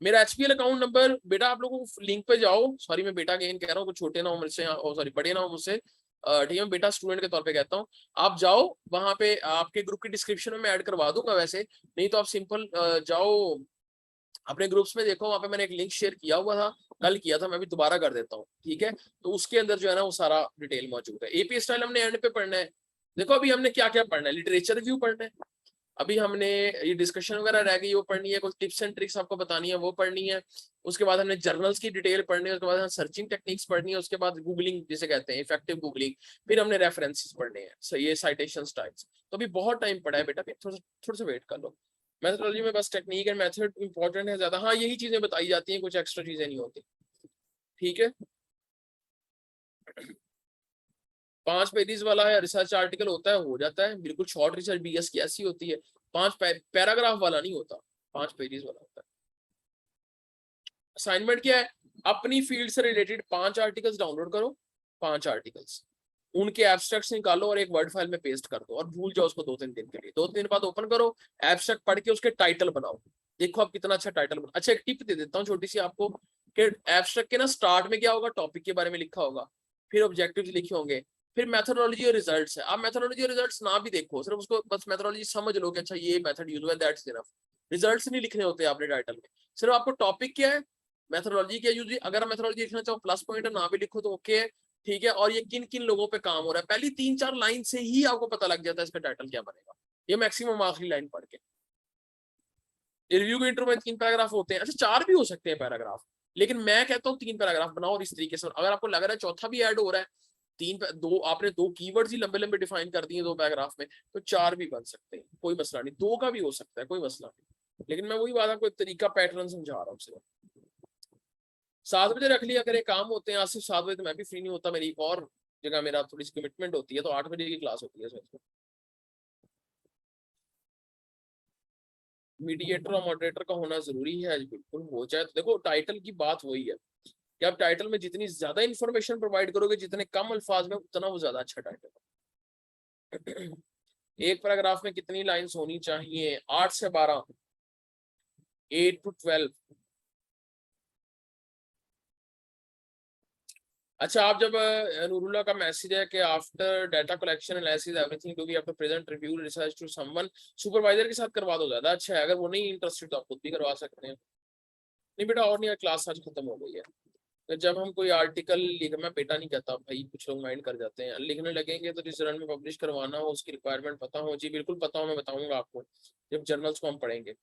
मेरा एचपीएल अकाउंट नंबर बेटा, आप लोगों को लिंक पे जाओ, सॉरी मैं बेटा अगेन कह रहा हूँ, कुछ छोटे ना हो मुझसे, सॉरी बड़े ना हो मुझसे, ठीक है, बेटा स्टूडेंट के तौर पे कहता हूँ। आप जाओ वहां पे, आपके ग्रुप की डिस्क्रिप्शन में मैं ऐड करवा दूंगा वैसे, नहीं तो आप सिंपल जाओ अपने ग्रुप्स में, देखो वहां पे मैंने एक लिंक शेयर किया हुआ था, कल किया था, मैं भी दोबारा कर देता हूँ, ठीक है। तो उसके अंदर जो है ना वो सारा डिटेल मौजूद है। एपी स्टाइल हमने एंड पे पढ़ना है। देखो अभी हमने क्या क्या पढ़ना है, लिटरेचर रिव्यू पढ़ना है, अभी हमने ये डिस्कशन वगैरह रह गई वो पढ़नी है, कुछ टिप्स एंड ट्रिक्स आपको बतानी है वो पढ़नी है, उसके बाद हमने जर्नल्स की डिटेल पढ़नी है, उसके बाद सर्चिंग टेक्निक्स पढ़नी है, उसके बाद गूगलिंग जिसे कहते हैं इफेक्टिव गूगलिंग, फिर हमने रेफरेंसेस पढ़ने हैं, सो ये साइटेशन स्टाइल्स। तो अभी बहुत टाइम पड़ा है बेटा, थोड़ा सा वेट कर लो। मेथोडोलॉजी में बस टेक्निक एंड मेथड इंपॉर्टेंट है ज्यादा, हाँ यही चीजें बताई जाती हैं, कुछ एक्स्ट्रा चीजें नहीं होती, ठीक है। 5 पेजेस वाला है रिसर्च आर्टिकल होता है, हो जाता है बिल्कुल, शॉर्ट रिसर्च बीएस की ऐसी होती है, 5 पैराग्राफ वाला नहीं होता, 5 पेजेस वाला होता है। असाइनमेंट क्या है, अपनी फील्ड से रिलेटेड 5 आर्टिकल्स डाउनलोड करो, 5 आर्टिकल्स, उनके एब्स्ट्रैक्ट्स निकालो और एक वर्ड फाइल में पेस्ट कर दो और भूल जाओ उसको 2-3 दिन के लिए, 2-3 दिन बाद ओपन करो, एब्स्ट्रैक्ट पढ़ के उसके टाइटल बनाओ, देखो आप कितना अच्छा टाइटल बना। अच्छा एक टिप दे देता हूँ छोटी सी आपको, कि एब्स्ट्रैक्ट के ना स्टार्ट में क्या होगा, टॉपिक के बारे में लिखा होगा, फिर ऑब्जेक्टिव्स लिखे होंगे, फिर मेथोडोलॉजी और रिजल्ट्स है। आप मेथोडोलॉजी और रिजल्ट्स ना भी देखो, सिर्फ उसको बस मेथोडोलॉजी समझ लो कि अच्छा ये मेथड यूज हुआ है, दैट्स इनफ। रिजल्ट्स नहीं लिखने होते आपने टाइटल में, सिर्फ आपको टॉपिक क्या है, मेथोडोलॉजी क्या यूज, अगर मेथोडोलॉजी लिखना चाहो प्लस पॉइंट है, ना भी लिखो तो ओके है, ठीक है। और ये किन किन लोगों पे काम हो रहा है, पहली 3-4 लाइन से ही आपको पता लग जाता है इसका टाइटल क्या बनेगा, ये मैक्सिमम आखिरी लाइन पढ़ के। रिव्यू के इंट्रो में 3 पैराग्राफ होते हैं, अच्छा 4 भी हो सकते हैं पैराग्राफ, लेकिन मैं कहता हूँ 3 पैराग्राफ बनाओ, और इस तरीके से अगर आपको लग रहा है चौथा भी ऐड हो रहा है, दो आपने 2 कीवर्ड्स ही लंबे लंबे डिफाइन कर दिए 2 पैराग्राफ में, तो 4 भी बन सकते हैं, कोई मसला नहीं, 2 का भी हो सकता है, कोई मसला नहीं, लेकिन मैं वही बात आपको एक तरीका पैटर्न समझा रहा हूँ सिर्फ। 7 बजे रख लिया करे, काम होते हैं आज सिर्फ 7 बजे, तो मैं भी फ्री नहीं होता, मेरी एक और जगह मेरा थोड़ी सी कमिटमेंट होती है, तो 8 बजे की क्लास होती है सर। मीडिएटर और मॉडरेटर का होना जरूरी है, बिल्कुल हो जाए। तो देखो टाइटल की बात वही है कि आप टाइटल में जितनी ज्यादा इंफॉर्मेशन प्रोवाइड करोगे, जितने कम अल्फाज में, उतना वो ज्यादा अच्छा टाइटल है। एक पैराग्राफ में कितनी लाइंस होनी चाहिए? 8 से 12, 8 to 12। अच्छा, आप जब नूरुल्लाह का मैसेज है कि after data collection analysis everything to be after present review research to someone, supervisor के साथ करवा दो, ज्यादा अच्छा है। अगर वो नहीं इंटरेस्टेड तो आप खुद भी करवा सकते हैं। नहीं बेटा और नहीं, क्लास आज खत्म हो गई है। तो जब हम कोई आर्टिकल लिख, मैं बेटा नहीं कहता भाई, कुछ लोग माइंड कर जाते हैं, लिखने लगेंगे तो जिस जर्नल में पब्लिश करवाना हो उसकी रिक्वायरमेंट पता हो। जी बिल्कुल पता हो, मैं बताऊंगा आपको जब जर्नल्स को हम पढ़ेंगे।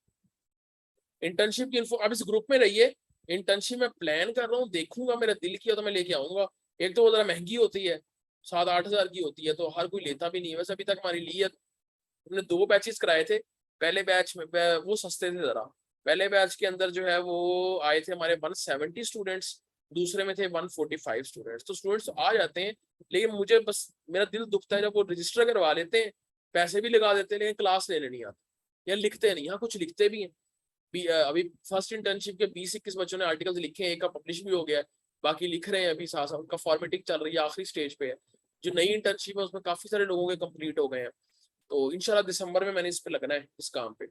इंटर्नशिप की इन्फो आप इस ग्रुप में रहिए। इंटर्नशिप मैं प्लान कर रहा हूँ, देखूंगा, मेरा दिल किया तो मैं लेके आऊंगा। एक तो वो जरा महंगी होती है, 7-8 हजार की होती है, तो हर कोई लेता भी नहीं है। वैसे अभी तक हमारी ली है, हमने 2 बैचेस कराए थे। पहले बैच में वो सस्ते थे जरा। पहले बैच के अंदर जो है वो आए थे हमारे 170 स्टूडेंट्स, दूसरे में थे 145 स्टूडेंट्स। तो स्टूडेंट्स आ जाते हैं, लेकिन मुझे बस मेरा दिल दुखता है जब वो रजिस्टर करवा लेते हैं, पैसे भी लगा देते हैं, लेकिन क्लास लेने नहीं आते या लिखते नहीं। हाँ कुछ लिखते भी हैं। अभी फर्स्ट इंटर्नशिप के 20-21 बच्चों ने आर्टिकल्स लिखे हैं, एक का पब्लिश भी हो गया है, बाकी लिख रहे हैं अभी साथ साथ, उनका फॉर्मेटिंग चल रही है, आखिरी स्टेज पे है। जो नई इंटर्नशिप है उसमें काफी सारे लोगों के कंप्लीट हो गए हैं। तो इंशाल्लाह दिसंबर में मैंने इस पे लगना है, इस काम पे।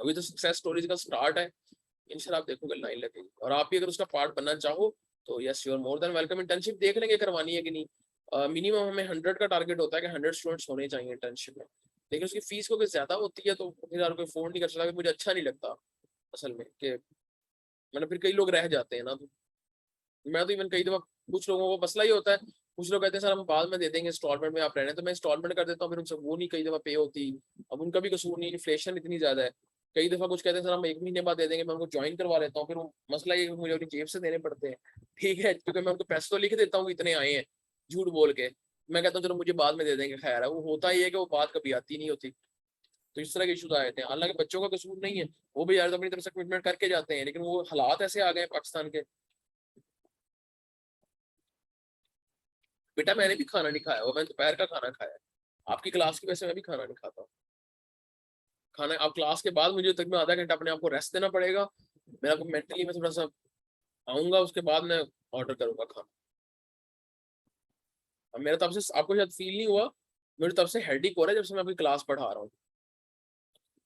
अभी तो सक्सेस स्टोरीज का स्टार्ट है, इंशाल्लाह आप देखोगे लाइन लगेगी। और आप भी अगर उसका पार्ट बनना चाहो तो yes you are more than welcome. Internship देख लेंगे करवानी है कि नहीं। मिनिमम हमें 100 का टारगेट होता है कि 100 स्टूडेंट्स होने चाहिए इंटर्नशिप में, लेकिन उसकी फीस को ज्यादा होती है तो फिर यार कोई फोन नहीं कर सकता। मुझे अच्छा नहीं लगता असल में कि मतलब फिर कई लोग रह जाते हैं ना। तो मैं तो इवन कई दफा, कुछ लोगों को मसला ही होता है, कुछ लोग कहते हैं सर हम बाद में दे देंगे इंस्टॉलमेंट में, आप रहने, तो मैं इंस्टॉलमेंट कर देता हूँ, फिर उनसे वो नहीं कई दफा पे होती। अब उनका भी कसूर नहीं, इन्फ्लेशन इतनी ज्यादा है। कई दफा कुछ कहते हैं सर हम 1 महीने बाद दे देंगे, मैं उनको ज्वाइन करवा लेता हूँ, फिर वो मसला ये मुझे अपनी जेब से देने पड़ते हैं। ठीक है, क्योंकि मैं उनको पैसे तो लिख देता हूँ इतने आए हैं, झूठ बोल के। मैं कहता हूँ चलो मुझे बाद में दे देंगे, खैर है। वो होता ही है कि वो बात कभी आती नहीं होती। तो इस तरह के इशूज आए थे। हालांकि बच्चों का कसूर नहीं है, वो भी यार तो अपनी तरफ से कमिटमेंट करके जाते हैं, लेकिन वो हालात ऐसे आ गए पाकिस्तान के। बेटा मैंने भी खाना नहीं खाया, वो मैंने दोपहर का खाना खाया। आपकी क्लास की वजह से मैं भी खाना नहीं खाता। खाना आप क्लास के बाद मुझे तक में आधा घंटा अपने आप को रेस्ट देना पड़ेगा। मेरा को मेंटली मैं थोड़ा सा आऊंगा, उसके बाद मैं ऑर्डर करूंगा खाना। अब मेरा तब से आपको शायद फील नहीं हुआ, मेरी तरफ से हेडेक हो रहा है जब से मैं अपनी क्लास पढ़ा रहा हूँ।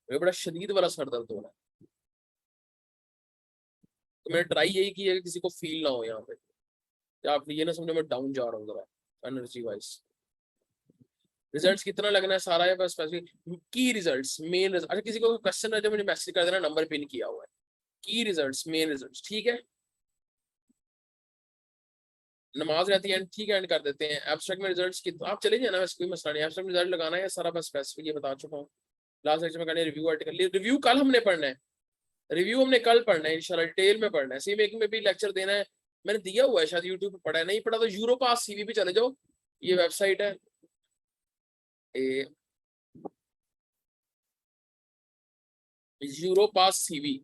मेरा बड़ा शदीद वाला सर दर्द हो रहा है। तो मैंने ट्राई यही की है कि किसी को फील ना हो यहाँ पे, या आप ये ना समझो मैं डाउन जा रहा हूँ जरा एनर्जी वाइज। रिजल्ट्स कितना लगना है सारा है, बस स्पेसिफिक की रिजल्ट्स, मेन रिजल्ट। अच्छा किसी को क्वेश्चन है जो मुझे मैसेज कर देना, नंबर पिन किया हुआ है। की रिजल्ट्स, मेन रिजल्ट्स, ठीक है। नमाज रहती है ठीक है, एंड कर देते हैं। एब्स्ट्रैक्ट में रिजल्ट्स की आप चले जाए ना, वैसे कोई मसला नहीं। एब्स्ट्रैक्ट में रिजल्ट लगाना है सारा, बस स्पेसिफिक ये बता चुका हूँ। लास्ट लेक्चर में करने रिव्यू आर्टिकल, रिव्यू कल हमने पढ़ना है। रिव्यू हमने कल पढ़ना है इंशाल्लाह, डिटेल में पढ़ना है। सी मेकिंग में भी लेक्चर देना है, मैंने दिया हुआ है शायद, यूट्यूब पे पढ़ा है, नहीं पढ़ा तो यूरोपास सीवी पे चले जाओ, ये वेबसाइट है। यूरोपास सीवी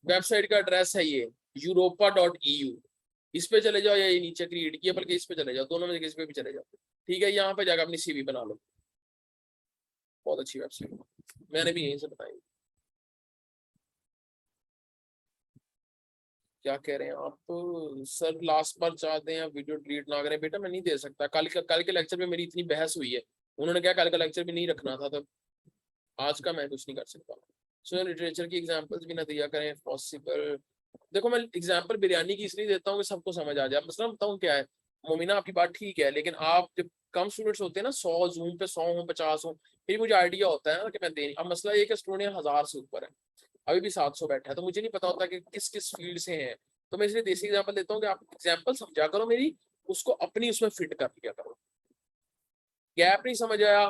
वेबसाइट का एड्रेस है ये, europa.eu। इस पे चले जाओ या ये नीचे क्रिएट किया, बल्कि इस पे चले जाओ, दोनों में से किसी पे भी चले जाओ। ठीक है, यहाँ पे जाकर अपनी सीवी बना लो, बहुत अच्छी वेबसाइट, मैंने भी यहीं से बताई। क्या कह रहे हैं आप सर, लास्ट बार चाहते हैं वीडियो डिलीट ना करें? बेटा मैं नहीं दे सकता, कल के लेक्चर में मेरी इतनी बहस हुई है, उन्होंने क्या कल का लेक्चर भी नहीं रखना था, तो आज का मैं कुछ नहीं कर सकता। सो लिटरेचर की एग्जांपल्स भी ना दिया करें पॉसिबल। देखो मैं एग्जांपल बिरयानी की इसलिए देता हूँ कि सबको समझ आ जाए। मसला बताऊँ क्या है, मोमिना आपकी बात ठीक है, लेकिन आप जब कम स्टूडेंट्स होते हैं ना, 100 जूम पे 100 हो 50 हो, फिर मुझे आइडिया होता है ना कि मैं दे। अब मसला ये कि स्टूडेंट 1000 से ऊपर है, अभी भी 700 बैठा है, तो मुझे नहीं पता होता कि किस किस फील्ड से हैं। तो मैं इसलिए देसी एग्जाम्पल देता हूँ कि आप एग्जाम्पल समझा करो मेरी, उसको अपनी उसमें फिट कर लिया करो। गैप नहीं समझ आया,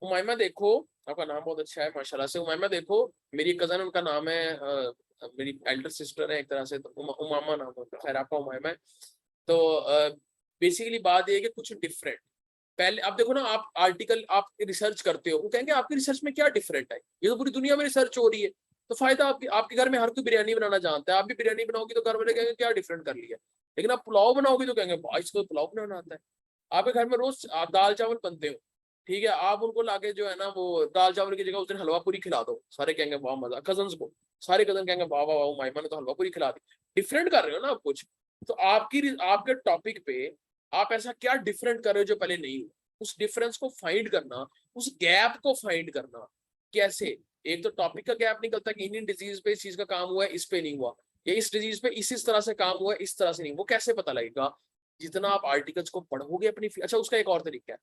उमायमा देखो, आपका नाम बहुत अच्छा है माशाल्लाह से। उमायमा देखो, मेरी कजन, उनका नाम है मेरी एल्डर सिस्टर है एक तरह से, तो उमामा नाम है, खैर आपका उमायमा है। तो बेसिकली बात ये है कि कुछ डिफरेंट। पहले आप देखो ना, आप आर्टिकल आप रिसर्च करते हो, वो कहेंगे आपकी रिसर्च में क्या डिफरेंट है, ये तो पूरी दुनिया में रिसर्च हो रही है। तो फायदा आपके घर में हर कोई बिरयानी बनाना जानता है, आप भी बिरयानी बनाओगी तो घर वाले कहेंगे क्या डिफरेंट कर लिया, लेकिन आप पुलाव बनाओगी तो कहेंगे भाई इसको पुलाव बनाना आता है। आपके घर में रोज दाल चावल बनते हो, ठीक है, आप उनको लाके जो है ना वो दाल चावल की जगह उस दिन हलवा पूरी खिला दो, सारे कहेंगे वाह मजा, कजन्स को सारे कजन कहेंगे वाह वाह वाह माइमा ने तो हलवा पूरी खिला दी। डिफरेंट कर रहे हो ना आप कुछ, तो आपके टॉपिक पे आप ऐसा क्या डिफरेंट कर रहे हो जो पहले नहीं हुआ, उस डिफरेंस को फाइंड करना, उस गैप को फाइंड करना। कैसे? एक तो टॉपिक का गैप निकलता है कि इंडियन डिजीज पे इस चीज का काम हुआ है, इस पे नहीं हुआ, या इस डिजीज पे इस तरह से काम हुआ है, इस तरह से नहीं, वो कैसे पता लगेगा? जितना आप आर्टिकल्स को पढ़ोगे अपनी अच्छा उसका एक और तरीका है,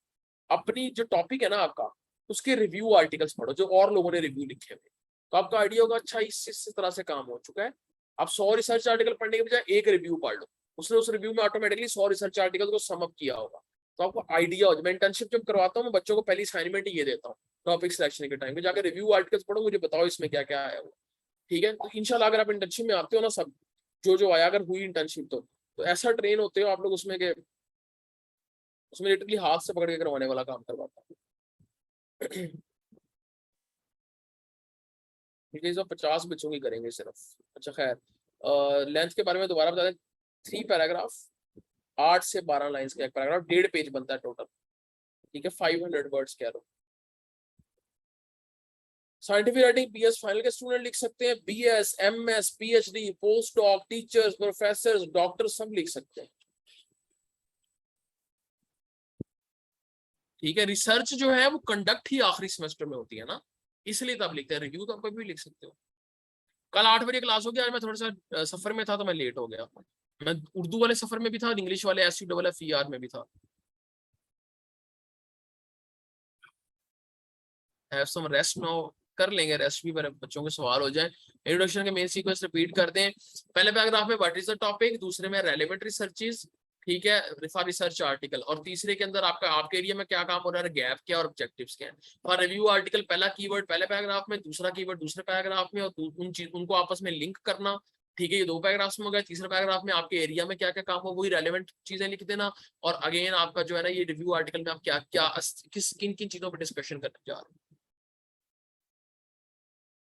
अपनी जो टॉपिक है ना आपका, उसके रिव्यू आर्टिकल्स पढ़ो जो और लोगों ने रिव्यू लिखे हुए, तो आपका आइडिया होगा अच्छा इस तरह से काम हो चुका है। आप 100 रिसर्च आर्टिकल पढ़ने के बजाय एक रिव्यू पढ़ लो, उसने उस रिव्यू में ऑटोमेटिकली 100 रिसर्च आर्टिकल को सम अप किया होगा, तो आपको आइडिया हो जाए। मैं इंटर्नशिप जब करवाता हूँ मैं बच्चों को पहली असाइनमेंट ये देता हूँ टॉपिक सिलेक्शन के टाइम पे, जाकर रिव्यू आर्टिकल्स पढ़ो, मुझे बताओ इसमें क्या क्या आया हुआ, ठीक है। तो इंशाल्लाह अगर आप इंटर्नशिप में आते हो ना, सब जो आया अगर हुई इंटर्नशिप तो ऐसा ट्रेन होते हो आप लोग उसमें के, उसमें लिटरली हाथ से पकड़ के करवाने वाला काम करवाता है। ठीक है, 50 बच्चों की करेंगे सिर्फ। अच्छा खैर, लेंथ के बारे में दोबारा बता दें, 3 पैराग्राफ, 8 से 12 लाइंस का एक पैराग्राफ, 1.5 पेज बनता है टोटल, ठीक है, 500 वर्ड्स कह लो। साइंटिफिक राइटिंग बीएस फाइनल के स्टूडेंट लिख सकते हैं, BS, MS, PhD, post doc, teachers, professor, doctor सब लिख सकते हैं, ठीक है। रिसर्च जो है वो कंडक्ट ही आखिरी सेमेस्टर में होती है ना, इसलिए तब लिखते हैं, रिव्यू तो आप कभी भी लिख सकते हो। कल 8 बजे क्लास होगी, आज मैं थोड़ा सा सफर में था तो मैं लेट हो गया, मैं उर्दू वाले सफर में भी था, इंग्लिश वाले SUFFER में भी था। हैव सम रेस्ट नाउ, कर लेंगे रेस्ट भी, मेरे बच्चों के सवाल हो जाए। इंट्रोडक्शन के मेन सीक्वेंस रिपीट कर दें, पहले पैराग्राफ में व्हाट इज द टॉपिक, दूसरे में रेलेवेंट रिसर्चेस, ठीक है, फॉर रिसर्च आर्टिकल, और तीसरे के अंदर आपके एरिया में क्या काम हो रहा है, गैप क्या और ऑब्जेक्टिव्स क्या है। फॉर रिव्यू आर्टिकल पहला कीवर्ड पहले पैराग्राफ में, दूसरा कीवर्ड दूसरे पैराग्राफ में, और उनको आपस में लिंक करना, ठीक है, ये 2 पैराग्राफ्स में हो गए। तीसरे पैराग्राफ में आपके एरिया में क्या क्या काम हो वही रेलेवेंट चीजें लिख देना, और अगेन आपका जो है ना ये रिव्यू आर्टिकल में आप क्या क्या किन किन चीजों पर डिस्कशन करने जा रहे हैं।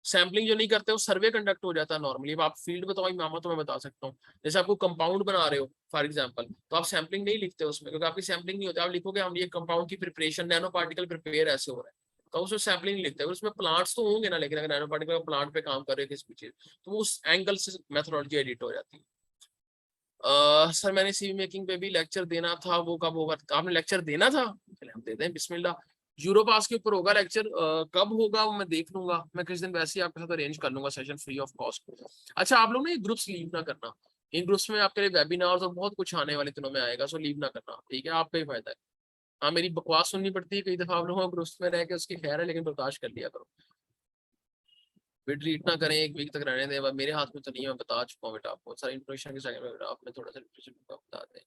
सैम्पलिंग जो नहीं करते हो, सर्वे कंडक्ट हो जाता है नॉर्मली, आप फील्ड में तो भाई मामा तो मैं बता सकता हूँ, जैसे आपको कंपाउंड बना रहे हो फॉर एग्जांपल, तो आप सैम्पलिंग नहीं लिखते उसमें, क्योंकि आपकी सैम्पलिंग नहीं होती, आप लिखोगे हम ये कंपाउंड की प्रिपरेशन, नैनो पार्टिकल प्रिपेयर ऐसे हो रहा है, तो उसमें सैम्पलिंग नहीं लिखते, उसमें प्लांट्स तो होंगे ना, लेकिन अगर नैनो पार्टिकल प्लांट पे काम कर रहे हो किसी भी चीज, तो उस एंगल से मेथोडोलॉजी एडिट हो जाती है। सर मैंने सीवी मेकिंग पे भी लेक्चर देना था, वो कब होगा? आपने लेक्चर देना था, चले हम दे दें, बिस्मिल्लाह। यूरोपास के ऊपर होगा लेक्चर, कब होगा वो मैं देख लूंगा, मैं किस दिन वैसे ही आपके साथ अरेंज कर लूंगा सेशन फ्री ऑफ कॉस्ट। अच्छा आप लोग ना ये ग्रुप्स लीव ना करना, इन ग्रुप्स में आपके लिए वेबिनार्स और बहुत कुछ आने वाले दिनों में आएगा, सो लीव ना करना, ठीक है, आपका ही फायदा है। हाँ मेरी बकवास सुननी पड़ती है कई दफा आप लोगों को ग्रुप्स में रह के, उसकी खैर है, लेकिन बर्दाश्त कर लिया करो, डिलीट ना करें, 1 वीक तक रहने दें, मेरे हाथ में तो नहीं है, मैं बता चुका हूँ बेटा आपको सारी इंफॉर्मेशन के सेकंड में, आपने थोड़ा सा लिटरेचर बता दें।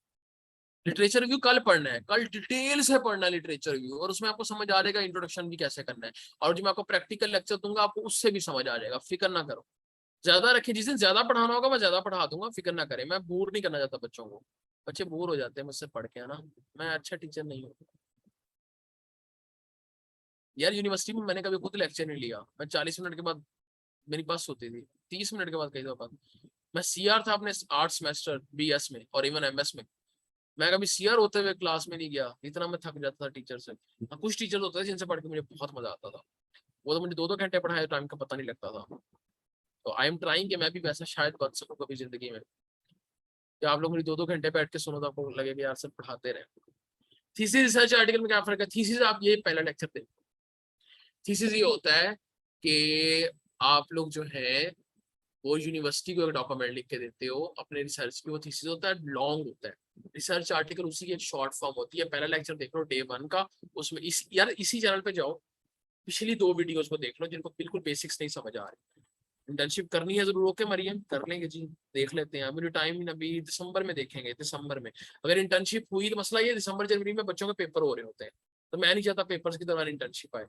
लिटरेचर रिव्यू कल पढ़ना है, कल डिटेल से पढ़ना है लिटरेचर रिव्यू, और उसमें आपको समझ आ जाएगा इंट्रोडक्शन भी कैसे करना है, और जो मैं आपको प्रैक्टिकल लेक्चर दूंगा आपको उससे भी समझ आ जाएगा, फिक्र ना करो। ज्यादा रखिए, जिस दिन ज्यादा पढ़ाना होगा मैं ज्यादा पढ़ा दूंगा, फिक्र ना करें, मैं बोर नहीं करना चाहता बच्चों को, बच्चे बोर हो जाते हैं मुझसे पढ़ के, है ना, मैं अच्छा टीचर नहीं हूँ यार। यूनिवर्सिटी में मैंने कभी खुद लेक्चर नहीं लिया, मैं 40 मिनट के बाद मेरी बस होती थी, 30 मिनट के बाद कई दफा। मैं CR था अपने 8 सेमेस्टर BS में और इवन MS में, मैं कभी CR होते हुए क्लास में नहीं गया, इतना मैं थक जाता था टीचर से। हाँ, कुछ टीचर होते थे जिनसे पढ़ के मुझे बहुत मजा आता था, वो तो मुझे 2-2 घंटे पढ़ाए, टाइम का पता नहीं लगता था। तो आई एम ट्राइंग कि मैं भी वैसा शायद बन सकूं कभी जिंदगी में, कि आप लोग मेरी 2-2 घंटे बैठ के सुनो तो आपको लगे कि यार सर पढ़ाते रहे। थीसिस रिसर्च आर्टिकल में क्या फर्क है? थीसिस आप ये पहला लेक्चर दे, थीसिस ये होता है कि आप लोग जो है वो यूनिवर्सिटी को एक डॉक्यूमेंट लिख के देते हो अपने रिसर्च की, वो थीसिस होता है, लॉन्ग होता है। रिसर्च आर्टिकल उसी की एक शॉर्ट फॉर्म होती है। पहला लेक्चर देख लो डे 1 का, उसमें इसी चैनल पे जाओ, पिछली 2 वीडियोस को देख लो जिनको बिल्कुल बेसिक्स नहीं समझ आ रहे। इंटर्नशिप करनी है जरूर, ओके मरियम कर लेंगे जी, देख लेते हैं, अभी टाइम अभी दिसंबर में देखेंगे, दिसंबर में अगर इंटर्नशिप हुई तो मसला ये दिसंबर जनवरी में बच्चों के पेपर हो रहे होते हैं, तो मैं नहीं चाहता पेपर्स की दौरान इंटर्नशिप आए,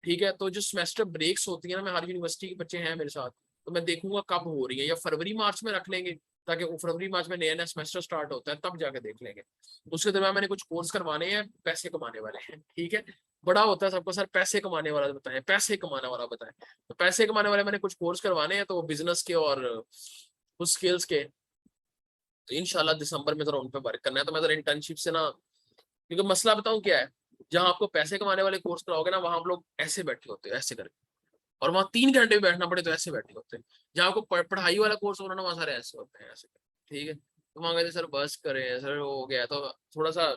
ठीक है। तो जो सेमेस्टर ब्रेक्स होती है ना, मैं हर यूनिवर्सिटी के बच्चे हैं मेरे साथ, तो मैं देखूंगा कब हो रही है, या फरवरी मार्च में रख लेंगे, ताकि फरवरी मार्च में नया नया सेमेस्टर स्टार्ट होता है तब जाके देख लेंगे। उसके दरम्यान मैंने कुछ कोर्स करवाने हैं, पैसे कमाने वाले हैं, ठीक है। बड़ा होता है सबको सर पैसे कमाने वाला बताएं, पैसे कमाने वाला बताएं, तो पैसे कमाने वाले मैंने कुछ कोर्स करवाने हैं, तो वो बिजनेस के और कुछ स्किल्स के, तो इंशाल्लाह दिसंबर में जरा उन पे वर्क करना है। तो मैं जरा इंटर्नशिप से ना, क्योंकि मसला बताऊं क्या है, जहां आपको पैसे कमाने वाले कोर्स कराओगे ना, वहां आप लोग ऐसे बैठे होते हैं ऐसे करके, और वहां 3 घंटे भी बैठना पड़े तो ऐसे बैठे होते हैं। जहाँ आपको पढ़ाई वाला कोर्स हो रहा ना, वहाँ सारे ऐसे होते हैं ऐसे, ठीक है। तो वहां कहते सर बस करें सर, हो गया। तो थोड़ा सा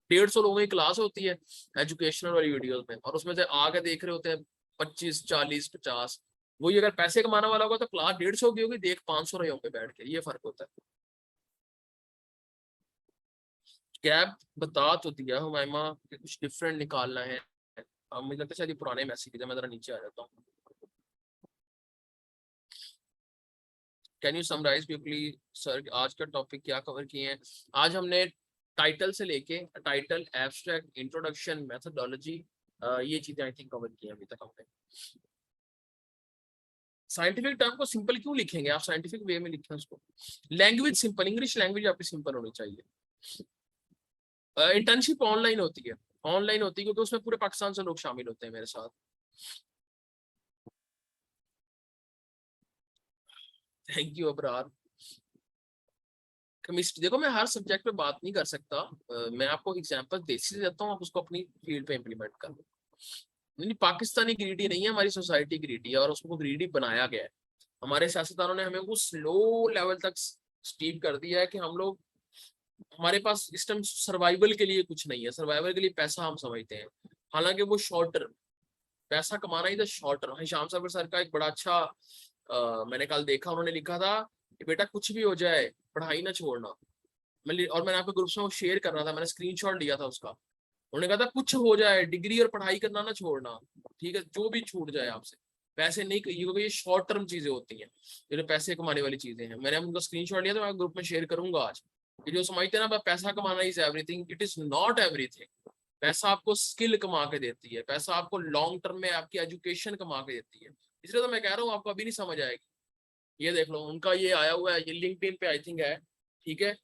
150 लोगों की क्लास होती है एजुकेशनल वाली वीडियोस में, और उसमें से आके देख रहे होते हैं 25, 40, 50। वही अगर पैसे कमाने वाला होगा तो क्लास 150 की होगी, देख 500 रहे होंगे बैठ के, ये फर्क होता है। गैप बता तो दिया हुमायमा कि कुछ डिफरेंट निकालना है। अब मुझे लगता है शायद ये पुराने मैसेज है, मैं जरा नीचे आ जाता हूँ। Can you summarize quickly sir आज का टॉपिक क्या कवर किए हैं? आज हमने टाइटल से लेके टाइटल, एब्स्ट्रैक्ट, इंट्रोडक्शन, मेथोडोलॉजी, ये चीजें आई थिंक कवर की हैं अभी तक हमने। साइंटिफिक टर्म को सिंपल क्यों लिखेंगे आप, साइंटिफिक वे में लिखें उसको। लैंग्वेज सिंपल, इंग्लिश लैंग्वेज आपकी सिंपल होनी चाहिए। इंटर्नशिप ऑनलाइन होती है, ऑनलाइन होती है क्योंकि उसमें पूरे पाकिस्तान से लोग शामिल होते हैं मेरे साथ। Thank you Abrar. केमिस्ट्री देखो, मैं हर सब्जेक्ट पे बात नहीं कर सकता, मैं आपको एग्जांपल दे देता हूँ, आप उसको अपनी फील्ड पे इम्प्लीमेंट कर लो। नहीं, पाकिस्तानी ग्रीडी नहीं है, हमारी सोसाइटी ग्रीडी है, और उसको ग्रीडी बनाया गया है। हमारे सियासतदानों ने हमें उस लो लेवल तक स्टीप कर दिया है कि हम लोग, हमारे पास इस टाइम सर्वाइवल के लिए कुछ नहीं है, सर्वाइवल के लिए पैसा हम समझते हैं, हालांकि वो शॉर्ट टर्म पैसा कमाना ही था, शॉर्ट टर्म। हिशाम साबर सर का एक बड़ा अच्छा मैंने कल देखा, उन्होंने लिखा था कि बेटा कुछ भी हो जाए पढ़ाई ना छोड़ना। और मैंने आपके ग्रुप्स में वो शेयर कर रहा था, मैंने स्क्रीनशॉट लिया था उसका। उन्होंने कहा था कुछ हो जाए डिग्री और पढ़ाई करना ना छोड़ना, ठीक है, जो भी छूट जाए आपसे, पैसे नहीं, क्योंकि ये शॉर्ट टर्म चीजें होती हैं, जो पैसे कमाने वाली चीजें हैं। मैंने उनका स्क्रीनशॉट लिया, तो मैं ग्रुप में शेयर करूंगा आज। कि जो समझते हैं ना पैसा कमाना is everything, it is not everything. पैसा आपको स्किल कमा के देती है, पैसा आपको लॉन्ग टर्म में आपकी एजुकेशन कमा के देती है। इसलिए तो मैं कह रहा हूँ आपको अभी नहीं समझ आएगी। ये देख लो, उनका ये आया हुआ है, ये लिंक्डइन पे आई थिंक है, ठीक है।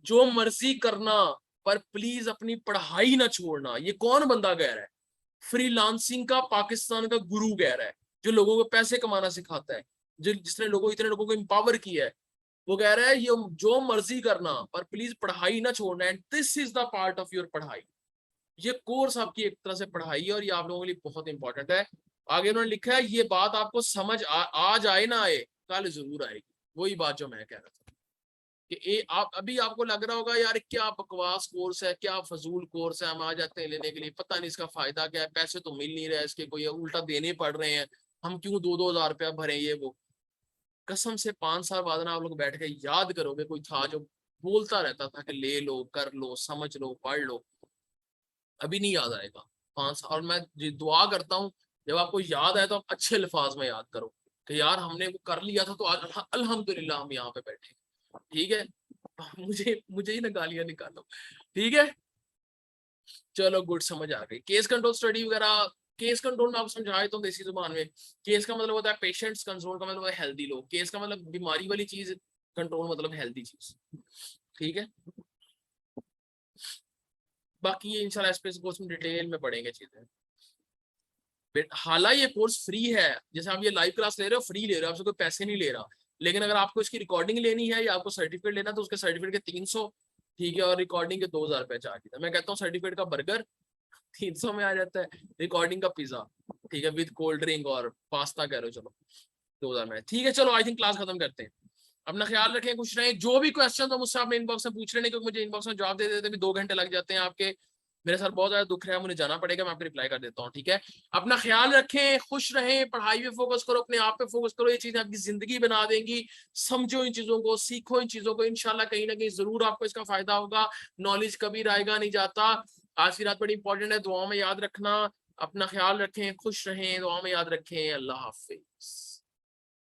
जो मर्जी करना पर प्लीज अपनी पढ़ाई ना छोड़ना। ये कौन बंदा कह रहा है? फ्रीलांसिंग का पाकिस्तान का गुरु कह रहा है, जो लोगों को पैसे कमाना सिखाता है, जो जिसने इतने लोगों को एम्पावर किया है। वो कह रहा है ये जो मर्जी करना पर प्लीज पढ़ाई ना छोड़ना, and this is the part of your पढ़ाई। ये कोर्स आपकी एक तरह से पढ़ाई है, और ये आप लोगों के लिए बहुत इंपॉर्टेंट है। आगे उन्होंने लिखा है, ये बात आपको समझ आज आए ना आए, कल जरूर आएगी। वही बात जो मैं कह रहा था कि आप अभी आपको लग रहा होगा यार क्या बकवास कोर्स है, क्या फजूल कोर्स है, हम आ जाते हैं लेने के लिए, पता नहीं इसका फायदा क्या है, पैसे तो मिल नहीं रहे इसके, कोई उल्टा देने पड़ रहे हैं, हम क्यों 2-2 हजार रुपया भरे ये वो। कसम से 5 साल बाद ना आप लोग बैठ के याद करोगे, कोई था जो बोलता रहता था कि ले लो, कर लो, समझ लो, पढ़ लो, अभी नहीं याद आएगा 5 साल। और मैं दुआ करता हूँ जब आपको याद आए तो आप अच्छे अल्फाज में याद करो कि यार हमने वो कर लिया था, तो आज अल्हम्दुलिल्लाह हम यहाँ पे बैठे, ठीक है। मुझे मुझे ही ना गालियां निकालो, ठीक है। चलो गुड, समझ आ गई। केस कंट्रोल स्टडी वगैरह, केस कंट्रोल में आपको समझाए तो देसी जुबान में, केस का मतलब होता है पेशेंट्स, कंट्रोल का मतलब है हेल्दी लोग, केस का मतलब बीमारी वाली चीज, कंट्रोल मतलब हेल्दी चीज, ठीक है। बाकी ये इंशाल्लाह स्पेस कोर्स में डिटेल में पढ़ेंगे चीजें। हालांकि ये कोर्स फ्री है, जैसे आप ये लाइव क्लास ले रहे हो, फ्री ले रहे हो, आपसे कोई पैसे नहीं ले रहा। लेकिन अगर आपको इसकी रिकॉर्डिंग लेनी है या आपको सर्टिफिकेट लेना है, तो उसके सर्टिफिकेट के 300, ठीक है, और रिकॉर्डिंग के 2000 रुपए चार्ज है। मैं कहता हूँ सर्टिफिकेट का बर्गर 300 में आ जाता है, रिकॉर्डिंग का पिज्जा, ठीक है, विद कोल्ड ड्रिंक और पास्ता कह रहे हो, चलो 2000 में, ठीक है। चलो आई थिंक क्लास खत्म करते हैं। अपना ख्याल रखें, कुछ रहे, जो भी क्वेश्चन तो मुझसे आपने इनबॉक्स में पूछ लेने, क्योंकि मुझे इनबॉक्स में जवाब दे देते भी 2 घंटे लग जाते हैं आपके। मेरे साथ बहुत ज्यादा दुख रहा है, मुझे जाना पड़ेगा, मैं आपको रिप्लाई कर देता हूँ, ठीक है। अपना ख्याल रखें, खुश रहें, पढ़ाई पे फोकस करो, अपने आप पे फोकस करो, ये चीजें आपकी जिंदगी बना देंगी। समझो इन चीजों को, सीखो इन चीजों को, इंशाल्लाह कहीं ना कहीं जरूर आपको इसका फायदा होगा। नॉलेज कभी रहेगा नहीं जाता। आज की रात बड़ी इंपॉर्टेंट है, दुआ में याद रखना। अपना ख्याल रखें, खुश रहें, दुआ में याद रखें। अल्लाह हाफिज।